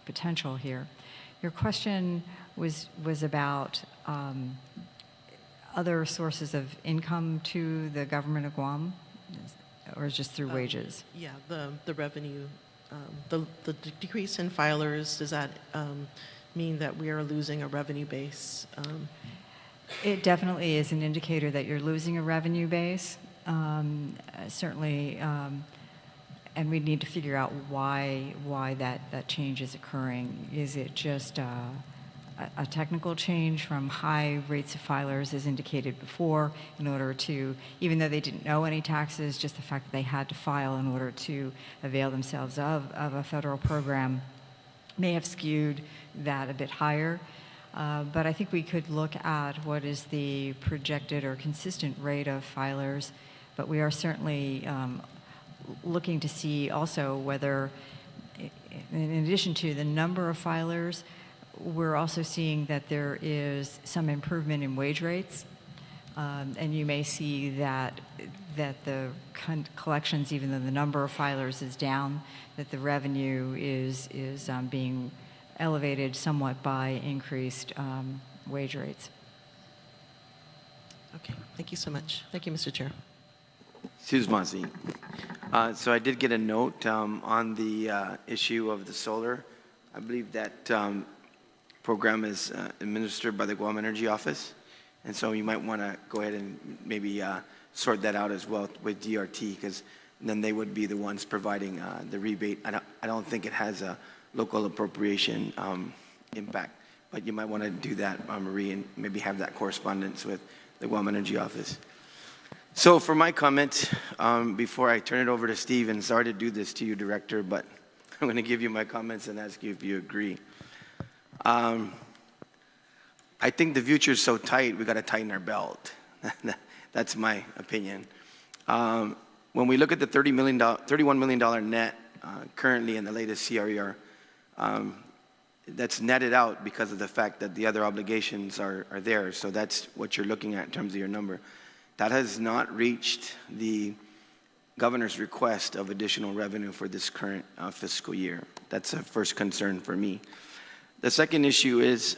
potential here. Your question was about other sources of income to the government of Guam, or just through wages? Yeah, the revenue, the decrease in filers, does that mean that we are losing a revenue base? It definitely is an indicator that you're losing a revenue base. Certainly, and we need to figure out why that change is occurring. Is it just a technical change from high rates of filers, as indicated before, in order to, even though they didn't owe any taxes, just the fact that they had to file in order to avail themselves of a federal program may have skewed that a bit higher. But I think we could look at what is the projected or consistent rate of filers, but we are certainly looking to see also whether, in addition to the number of filers, we're also seeing that there is some improvement in wage rates. And you may see that the collections, even though the number of filers is down, that the revenue is being elevated somewhat by increased wage rates. Okay, thank you so much. Thank you, Mr. Chair. Suze-Mazi. So I did get a note on the issue of the solar. I believe that program is administered by the Guam Energy Office. And so you might want to go ahead and maybe sort that out as well with DRT, because then they would be the ones providing the rebate. I don't think it has a local appropriation impact, but you might want to do that, Marie, and maybe have that correspondence with the Guam Energy Office. So for my comment, before I turn it over to Steve, and sorry to do this to you, Director, but I'm going to give you my comments and ask you if you agree. I think the future is so tight, we got to tighten our belt. That's my opinion. When we look at the $31 million net currently in the latest CRER, that's netted out because of the fact that the other obligations are there. So that's what you're looking at in terms of your number. That has not reached the governor's request of additional revenue for this current fiscal year. That's a first concern for me. The second issue is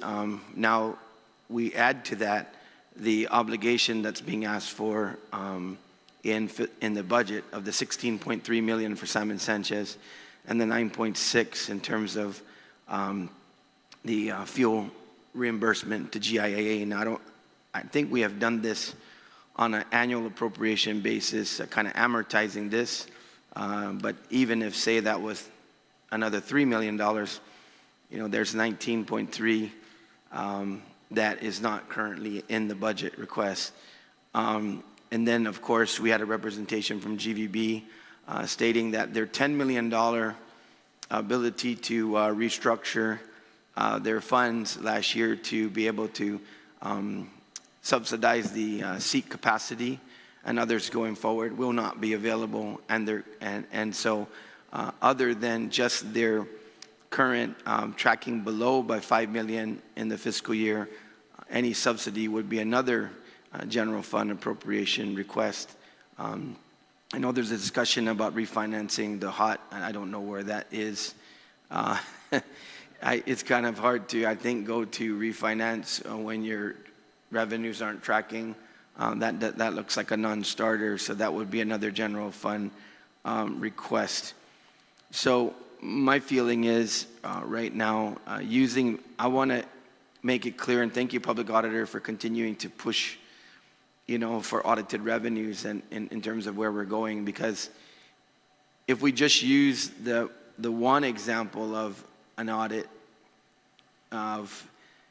now we add to that the obligation that's being asked for in the budget of the $16.3 million for Simon Sanchez and the $9.6 in terms of the fuel reimbursement to GIAA. Now, I think we have done this on an annual appropriation basis, kind of amortizing this. But even if, say, that was another $3 million, you know, there's 19.3 that is not currently in the budget request. And then, of course, we had a representation from GVB stating that their $10 million ability to restructure their funds last year to be able to subsidize the seat capacity and others going forward will not be available. And so other than just their current tracking below by $5 million in the fiscal year, any subsidy would be another general fund appropriation request. I know there's a discussion about refinancing the HOT, and I don't know where that is. It's kind of hard to, I think, go to refinance when your revenues aren't tracking. That looks like a non-starter, so that would be another general fund request. So my feeling is right now I want to make it clear, and thank you, Public Auditor, for continuing to push, you know, for audited revenues and in terms of where we're going, because if we just use the one example of an audit of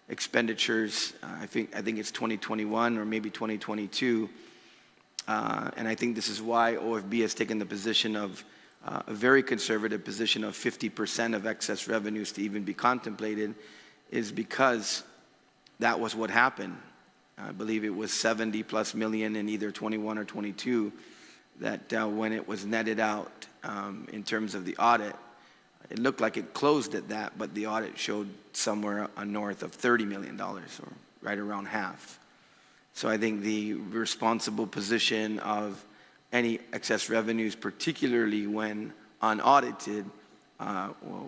expenditures, I think it's 2021 or maybe 2022, and I think this is why OFB has taken the position of a very conservative position of 50% of excess revenues to even be contemplated, is because that was what happened. I believe it was 70 plus million in either 21 or 22 that when it was netted out in terms of the audit, it looked like it closed at that, but the audit showed somewhere north of $30 million, or right around half. So I think the responsible position of any excess revenues, particularly when unaudited,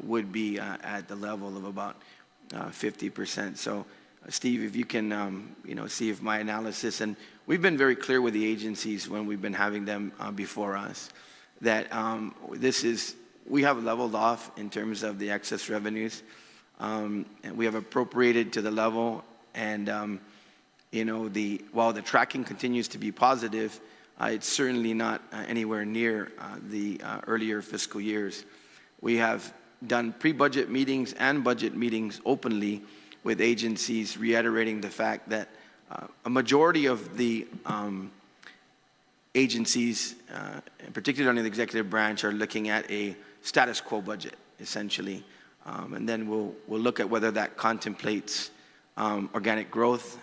would be at the level of about 50%. So Steve, if you can, you know, see if my analysis, and we've been very clear with the agencies when we've been having them before us, that we have leveled off in terms of the excess revenues, and we have appropriated to the level, and you know, while the tracking continues to be positive, it's certainly not anywhere near the earlier fiscal years. We have done pre-budget meetings and budget meetings openly with agencies, reiterating the fact that a majority of the agencies, particularly under the executive branch, are looking at a status quo budget, essentially. And then we'll look at whether that contemplates organic growth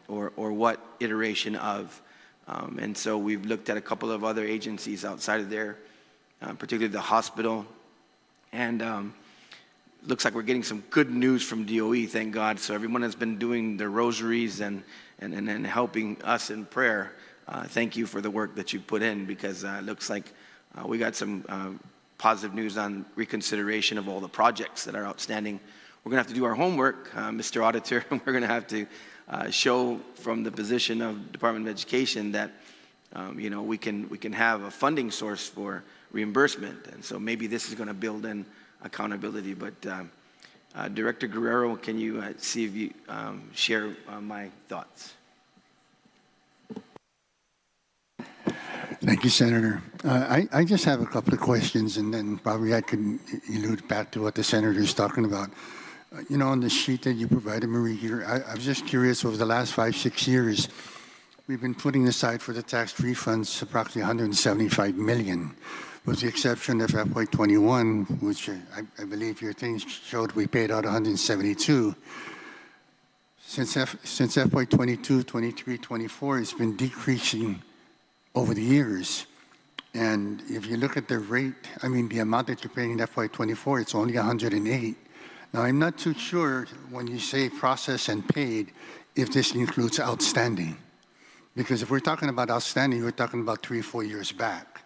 or what iteration of. And so we've looked at a couple of other agencies outside of there, particularly the hospital. And looks like we're getting some good news from DOE, thank God. So everyone has been doing their rosaries and helping us in prayer. Thank you for the work that you put in, because it looks like we got some positive news on reconsideration of all the projects that are outstanding. We're going to have to do our homework, Mr. Auditor, and we're going to have to show from the position of Department of Education that we can have a funding source for reimbursement, and so maybe this is going to build in accountability. But Director Guerrero, can you see if you share my thoughts? Thank you, Senator. I just have a couple of questions, and then probably I could allude back to what the Senator is talking about. On the sheet that you provided, Marie, here, I was just curious, over the last 5-6 years, we've been putting aside for the tax refunds approximately $175 million, with the exception of FY21, which I believe your thing showed we paid out 172. Since FY22, 23, 24, it's been decreasing over the years. And if you look at the rate, the amount that you're paying in FY24, it's only 108. Now, I'm not too sure when you say processed and paid, if this includes outstanding. Because if we're talking about outstanding, we're talking about 3 or 4 years back.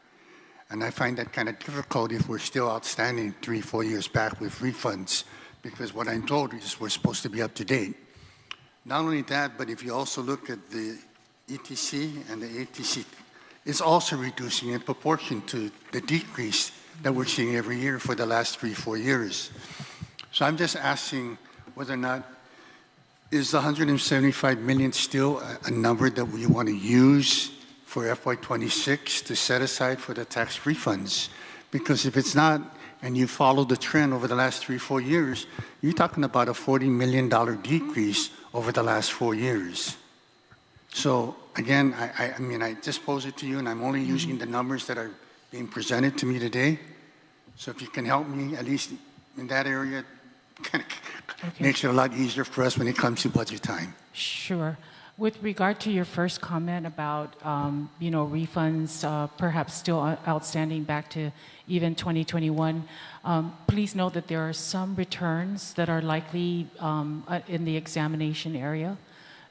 And I find that kind of difficult if we're still outstanding 3 or 4 years back with refunds, because what I'm told is we're supposed to be up to date. Not only that, but if you also look at the ETC and the ATC, it's also reducing in proportion to the decrease that we're seeing every year for the last 3 or 4 years. So I'm just asking whether or not, is the 175 million still a number that we want to use for FY26 to set aside for the tax refunds? Because if it's not, and you follow the trend over the last 3 or 4 years, you're talking about a $40 million decrease over the last 4 years. So again, I just pose it to you, and I'm only using the numbers that are being presented to me today. So if you can help me, at least in that area, kind of makes it a lot easier for us when it comes to budget time. Sure. With regard to your first comment about, refunds perhaps still outstanding back to even 2021, please note that there are some returns that are likely in the examination area.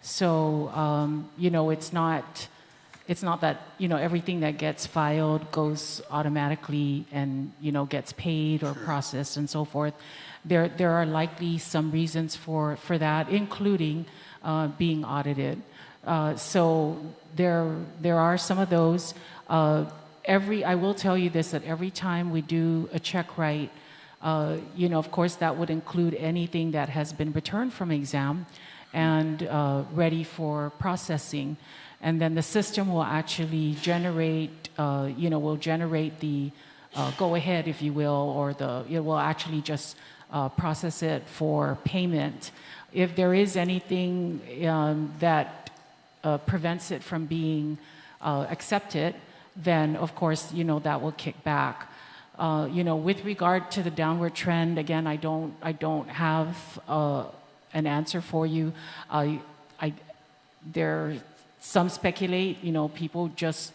So, it's not that, everything that gets filed goes automatically and, gets paid or processed and so forth. There are likely some reasons for that, including being audited. So there are some of those. I will tell you this, that every time we do a check write, of course that would include anything that has been returned from exam and ready for processing. And then the system will actually generate, will generate the go-ahead, if you will, or it will actually just process it for payment. If there is anything that prevents it from being accepted, then of course, that will kick back. With regard to the downward trend, again, I don't have an answer for you. Some speculate, people just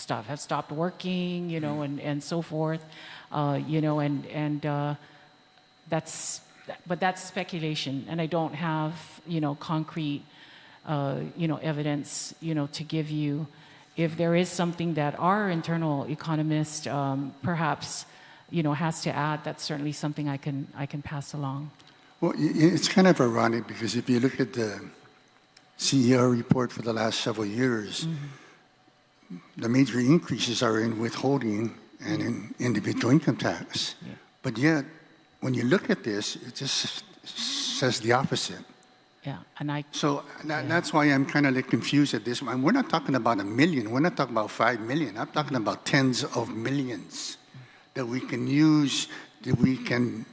have stopped working, and so forth, but that's speculation, and I don't have, concrete, evidence, to give you. If there is something that our internal economist perhaps, has to add, that's certainly something I can pass along. Well, it's kind of ironic, because if you look at the CER report for the last several years, the major increases are in withholding and in individual income tax. Yeah. But yet, when you look at this, it just says the opposite. Yeah, that's why I'm kind of confused at this. We're not talking about $1 million. We're not talking about 5 million. I'm talking about tens of millions that we can use, that we can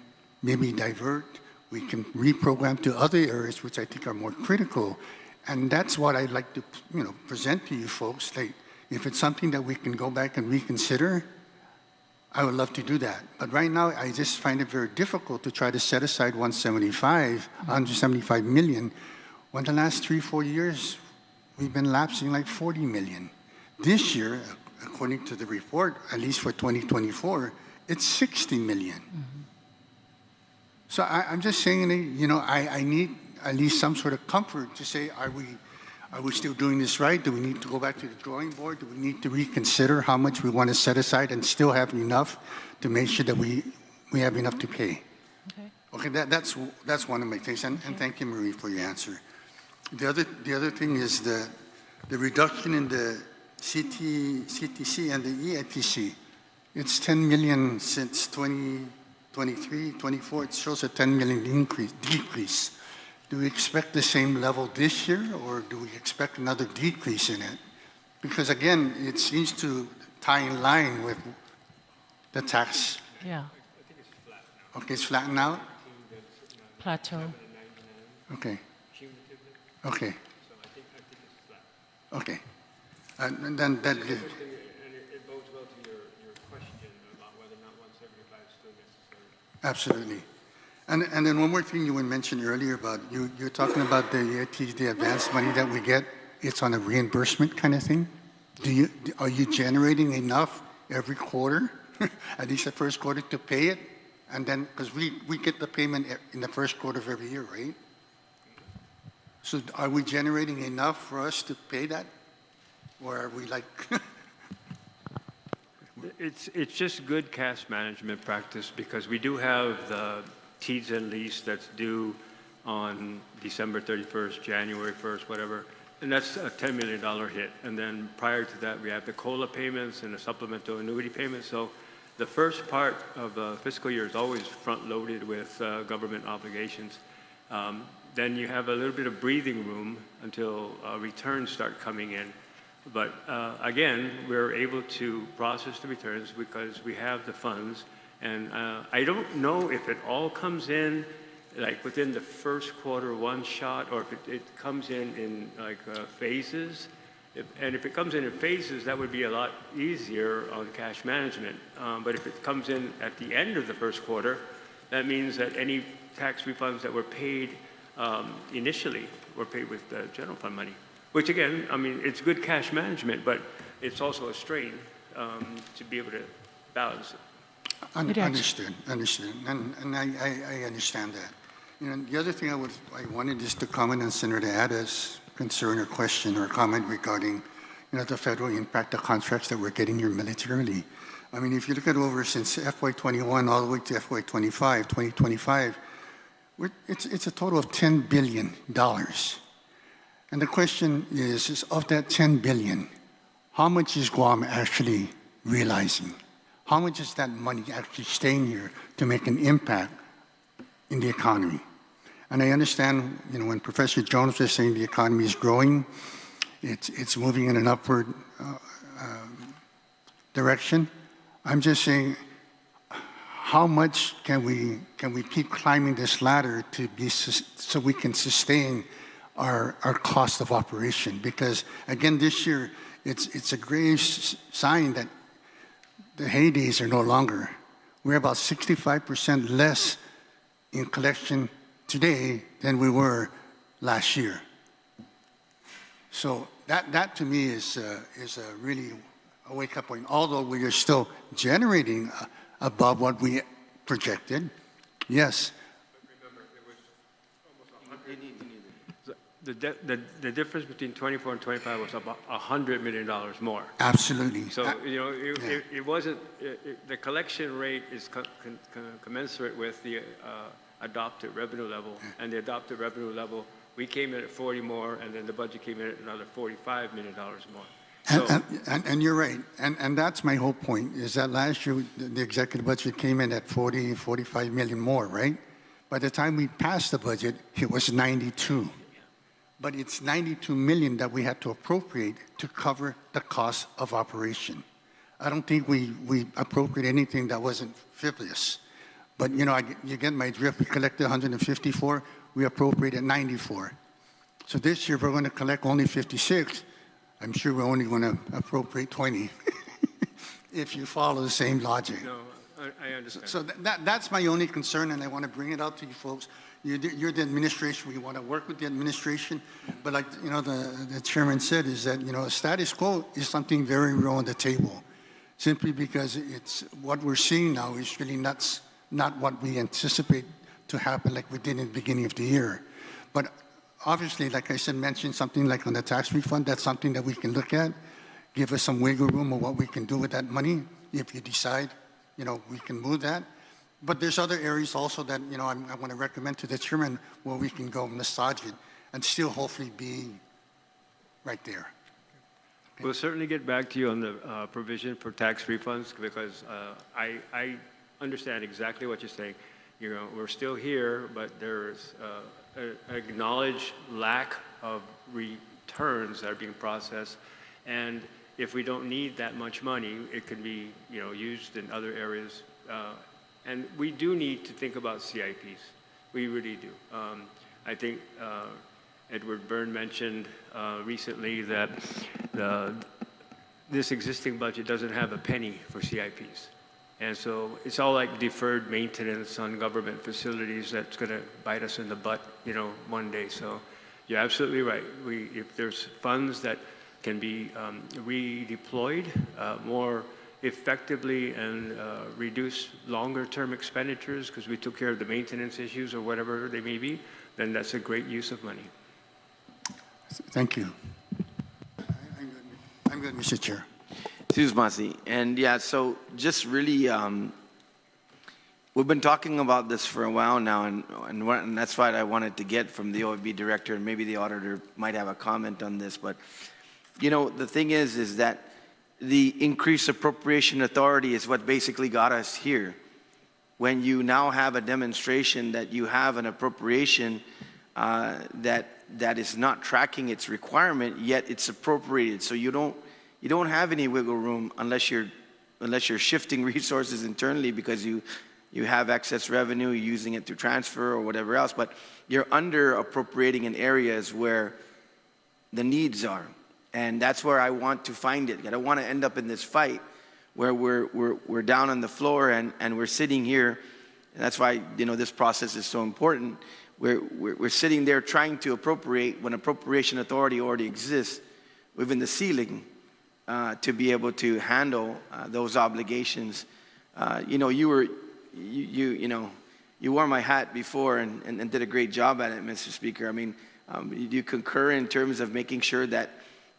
maybe divert, we can reprogram to other areas which I think are more critical. And that's what I'd like to, present to you folks. Like, if it's something that we can go back and reconsider, I would love to do that. But right now, I just find it very difficult to try to set aside 175 million, when the last 3-4 years, we've been lapsing like 40 million. This year, according to the report, at least for 2024, it's 60 million. So I'm just saying, you know, I need at least some sort of comfort to say, are we still doing this right? Do we need to go back to the drawing board? Do we need to reconsider how much we want to set aside and still have enough to make sure that we have enough to pay? Okay, that's one of my things, and thank you, Marie, for your answer. The other thing is the reduction in the CTC and the EITC. It's 10 million since 2023, 24. It shows a 10 million decrease. Do we expect the same level this year, or do we expect another decrease in it? Because again, it seems to tie in line with the tax. Yeah. Okay, it's flattened out? Plateau. Okay. Okay. Okay. And then that gives... It bodes well to your question about whether or not 175 is still necessary. Absolutely. And then one more thing you mentioned earlier about, you're talking about the advance money that we get, it's on a reimbursement kind of thing. Are you generating enough every quarter, at least the first quarter, to pay it? And then, because we get the payment in the first quarter of every year, right? So are we generating enough for us to pay that? Or are we like... It's just good cash management practice, because we do have the T's and lease that's due on December 31st, January 1st, whatever, and that's a $10 million hit. And then prior to that, we have the COLA payments and the supplemental annuity payments. So the first part of the fiscal year is always front-loaded with government obligations. Then you have a little bit of breathing room until returns start coming in. But again, we're able to process the returns because we have the funds. And I don't know if it all comes in like within the first quarter one shot, or if it comes in like phases. And if it comes in phases, that would be a lot easier on cash management. But if it comes in at the end of the first quarter, that means that any tax refunds that were paid initially were paid with the general fund money. Which again, I mean, it's good cash management, but it's also a strain to be able to balance it. Understood, and I understand that. You know, the other thing I wanted just to comment on Senator Ada's concern or question or comment regarding, you know, the federal impact of contracts that we're getting here militarily. I mean, if you look at over since FY21 all the way to FY25, 2025, it's a total of $10 billion. And the question is of that $10 billion, how much is Guam actually realizing? How much is that money actually staying here to make an impact in the economy? And I understand, you know, when Professor Jones was saying the economy is growing, it's moving in an upward direction. I'm just saying, how much can we keep climbing this ladder to be so we can sustain our cost of operation? Because again, this year it's a grave sign that the heydays are no longer. We're about 65% less in collection today than we were last year. So that to me is a really a wake-up point. Although we are still generating above what we projected, yes. The difference between 24 and 25 was about $100 million more. Absolutely. So, you know, it wasn't, the collection rate is commensurate with the adopted revenue level. And the adopted revenue level, we came in at 40 more, and then the budget came in at another $45 million more. So, and you're right. And that's my whole point, is that last year the executive budget came in at 45 million more, right? By the time we passed the budget, it was 92. But it's 92 million that we had to appropriate to cover the cost of operation. I don't think we appropriate anything that wasn't frivolous. But you know, you get my drift. We collected 154, we appropriated 94. So this year we're going to collect only 56. I'm sure we're only going to appropriate 20, if you follow the same logic. no, I understand. So that's my only concern, and I want to bring it out to you folks. You're the administration. We want to work with the administration, but like you know, the chairman said, is that you know, status quo is something very real on the table, simply because it's what we're seeing now is really not what we anticipate to happen like we did in the beginning of the year. But obviously, like I said, mention something like on the tax refund, that's something that we can look at, give us some wiggle room of what we can do with that money if you decide, we can move that. But there's other areas also that, I want to recommend to the chairman where we can go massage it and still hopefully be right there. Okay. We'll certainly get back to you on the provision for tax refunds because I understand exactly what you're saying. We're still here, but there's an acknowledged lack of returns that are being processed. And if we don't need that much money, it can be, used in other areas. And we do need to think about CIPs. We really do. I think Edward Byrne mentioned recently that this existing budget doesn't have a penny for CIPs. And so it's all like deferred maintenance on government facilities that's going to bite us in the butt, one day. So you're absolutely right. If there's funds that can be redeployed more effectively and reduce longer-term expenditures because we took care of the maintenance issues or whatever they may be, then that's a great use of money. Thank you. I'm good, Mr. Chair. Masi. And yeah, so just really, we've been talking about this for a while now, and that's why I wanted to get from the OIB director, and maybe the auditor might have a comment on this. But, the thing is that the increased appropriation authority is what basically got us here. When you now have a demonstration that you have an appropriation that is not tracking its requirement, yet it's appropriated. So you don't have any wiggle room unless you're shifting resources internally because you have excess revenue, you're using it to transfer or whatever else, but you're under appropriating in areas where the needs are. And that's where I want to find it. I don't want to end up in this fight where we're down on the floor and we're sitting here. And that's why, this process is so important. We're sitting there trying to appropriate when appropriation authority already exists within the ceiling to be able to handle those obligations. You wore my hat before and did a great job at it, Mr. Speaker. I mean, do you concur in terms of making sure that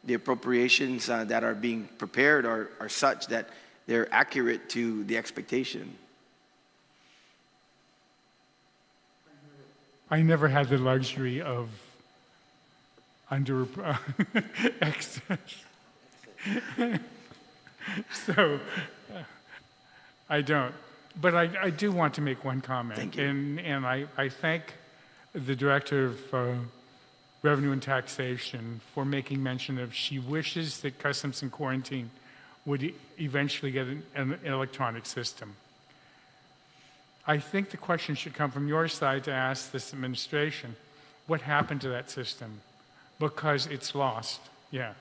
the appropriations that are being prepared are such that they're accurate to the expectation? I never had the luxury of under excess. So I don't. But I do want to make one comment. Thank you. And I thank the Director of Revenue and Taxation for making mention of she wishes that Customs and Quarantine would eventually get an electronic system. I think the question should come from your side to ask this administration, what happened to that system? Because it's lost. Yeah.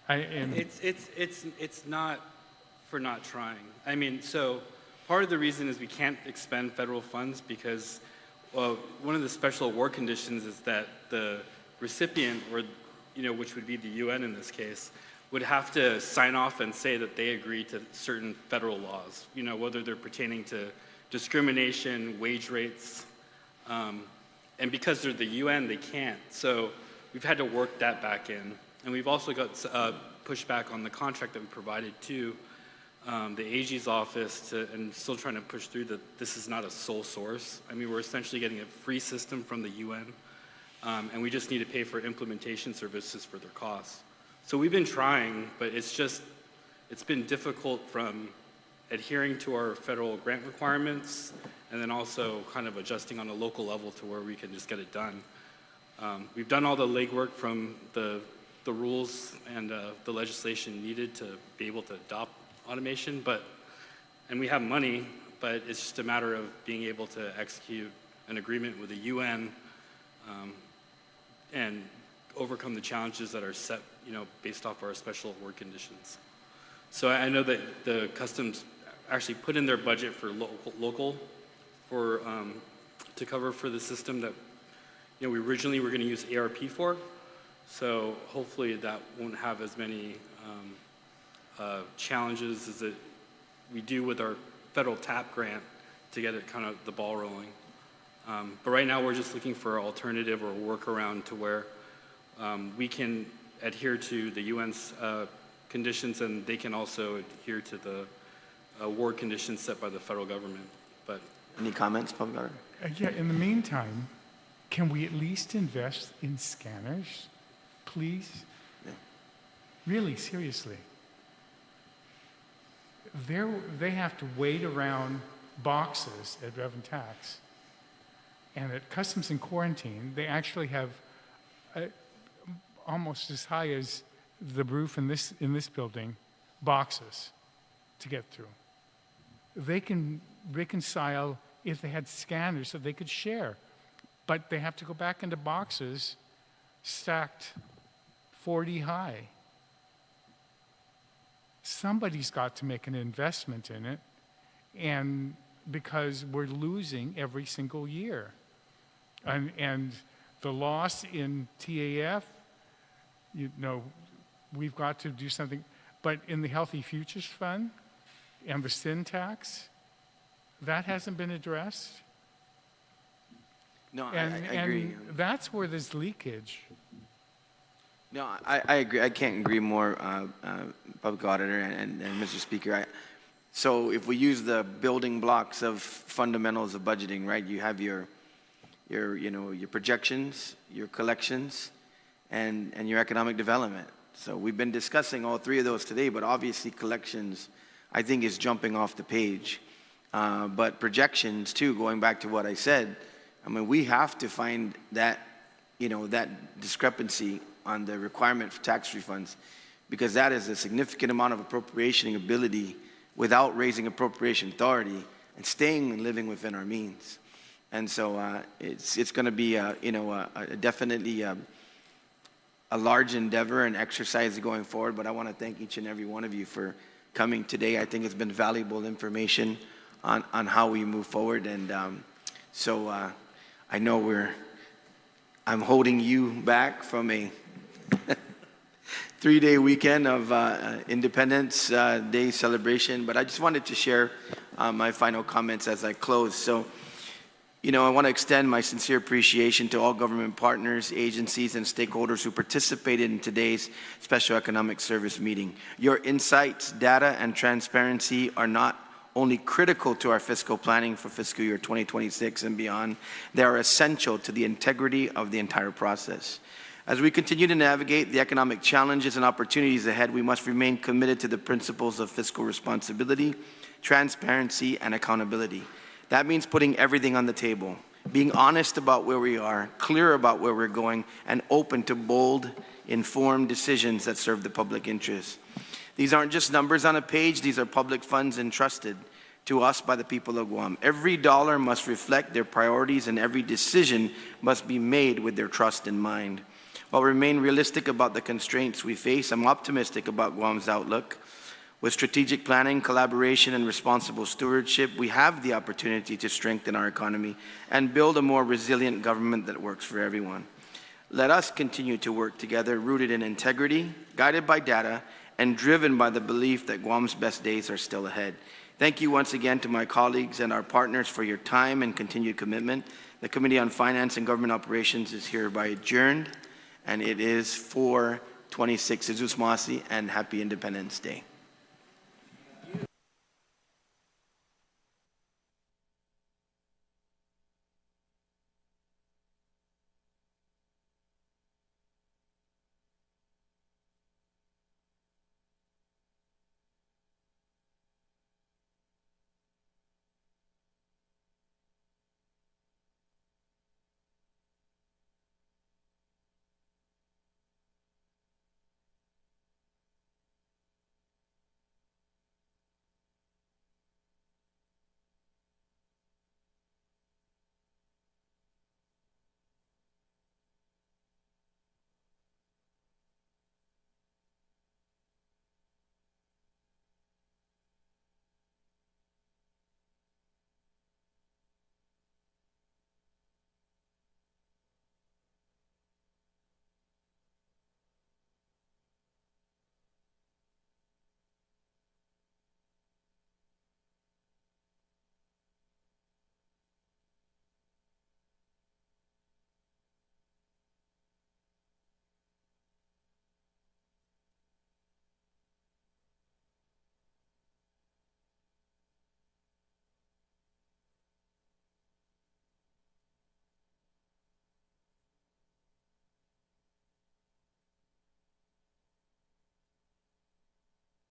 It's not for not trying. I mean, so part of the reason is we can't expend federal funds because one of the special award conditions is that the recipient, or which would be the UN in this case, would have to sign off and say that they agree to certain federal laws, whether they're pertaining to discrimination, wage rates, and because they're the UN, they can't. So we've had to work that back in. And we've also got pushback on the contract that we provided to the AG's office and still trying to push through that this is not a sole source. I mean, we're essentially getting a free system from the UN, and we just need to pay for implementation services for their costs. So we've been trying, but it's been difficult from adhering to our federal grant requirements and then also kind of adjusting on a local level to where we can just get it done. We've done all the legwork from the rules and the legislation needed to be able to adopt automation, and we have money, but it's just a matter of being able to execute an agreement with the UN and overcome the challenges that are set, based off our special award conditions. So I know that the Customs actually put in their budget for local to cover for the system that we originally were going to use ARP for. So hopefully that won't have as many challenges as we do with our federal TAP grant to get it kind of the ball rolling. But right now, we're just looking for an alternative or workaround to where we can adhere to the UN's conditions, and they can also adhere to the award conditions set by the federal government. But any comments, Public Auditor? Yeah, in the meantime, can we at least invest in scanners, please? Yeah. Really, seriously. They have to wait around boxes at Rev and Tax. And at Customs and Quarantine, they actually have almost as high as the roof in this building, boxes to get through. They can reconcile if they had scanners that they could share, but they have to go back into boxes stacked 40 high. Somebody's got to make an investment in it, and because we're losing every single year. And the loss in TAF, you know, we've got to do something. But in the Healthy Futures Fund and the sin tax, that hasn't been addressed. No, I agree. And that's where there's leakage. No, I agree. I can't agree more, Public Auditor and Mr. Speaker. So if we use the building blocks of fundamentals of budgeting, right? You have your projections, your collections, and your economic development. So we've been discussing all three of those today, but obviously collections, I think, is jumping off the page. But projections too, going back to what I said, I mean, we have to find that, that discrepancy on the requirement for tax refunds, because that is a significant amount of appropriating ability without raising appropriation authority and staying and living within our means. And so it's going to be, definitely a large endeavor and exercise going forward. But I want to thank each and every one of you for coming today. I think it's been valuable information on how we move forward. And so I know I'm holding you back from a 3-day weekend of Independence Day celebration, but I just wanted to share my final comments as I close. So, I want to extend my sincere appreciation to all government partners, agencies, and stakeholders who participated in today's Special Economic Service meeting. Your insights, data, and transparency are not only critical to our fiscal planning for fiscal year 2026 and beyond, they are essential to the integrity of the entire process. As we continue to navigate the economic challenges and opportunities ahead, we must remain committed to the principles of fiscal responsibility, transparency, and accountability. That means putting everything on the table, being honest about where we are, clear about where we're going, and open to bold, informed decisions that serve the public interest. These aren't just numbers on a page, these are public funds entrusted to us by the people of Guam. Every dollar must reflect their priorities, and every decision must be made with their trust in mind. While we remain realistic about the constraints we face, I'm optimistic about Guam's outlook. With strategic planning, collaboration, and responsible stewardship, we have the opportunity to strengthen our economy and build a more resilient government that works for everyone. Let us continue to work together, rooted in integrity, guided by data, and driven by the belief that Guam's best days are still ahead. Thank you once again to my colleagues and our partners for your time and continued commitment. The Committee on Finance and Government Operations is hereby adjourned, and it is 4:26. Izus Masi, and happy Independence Day.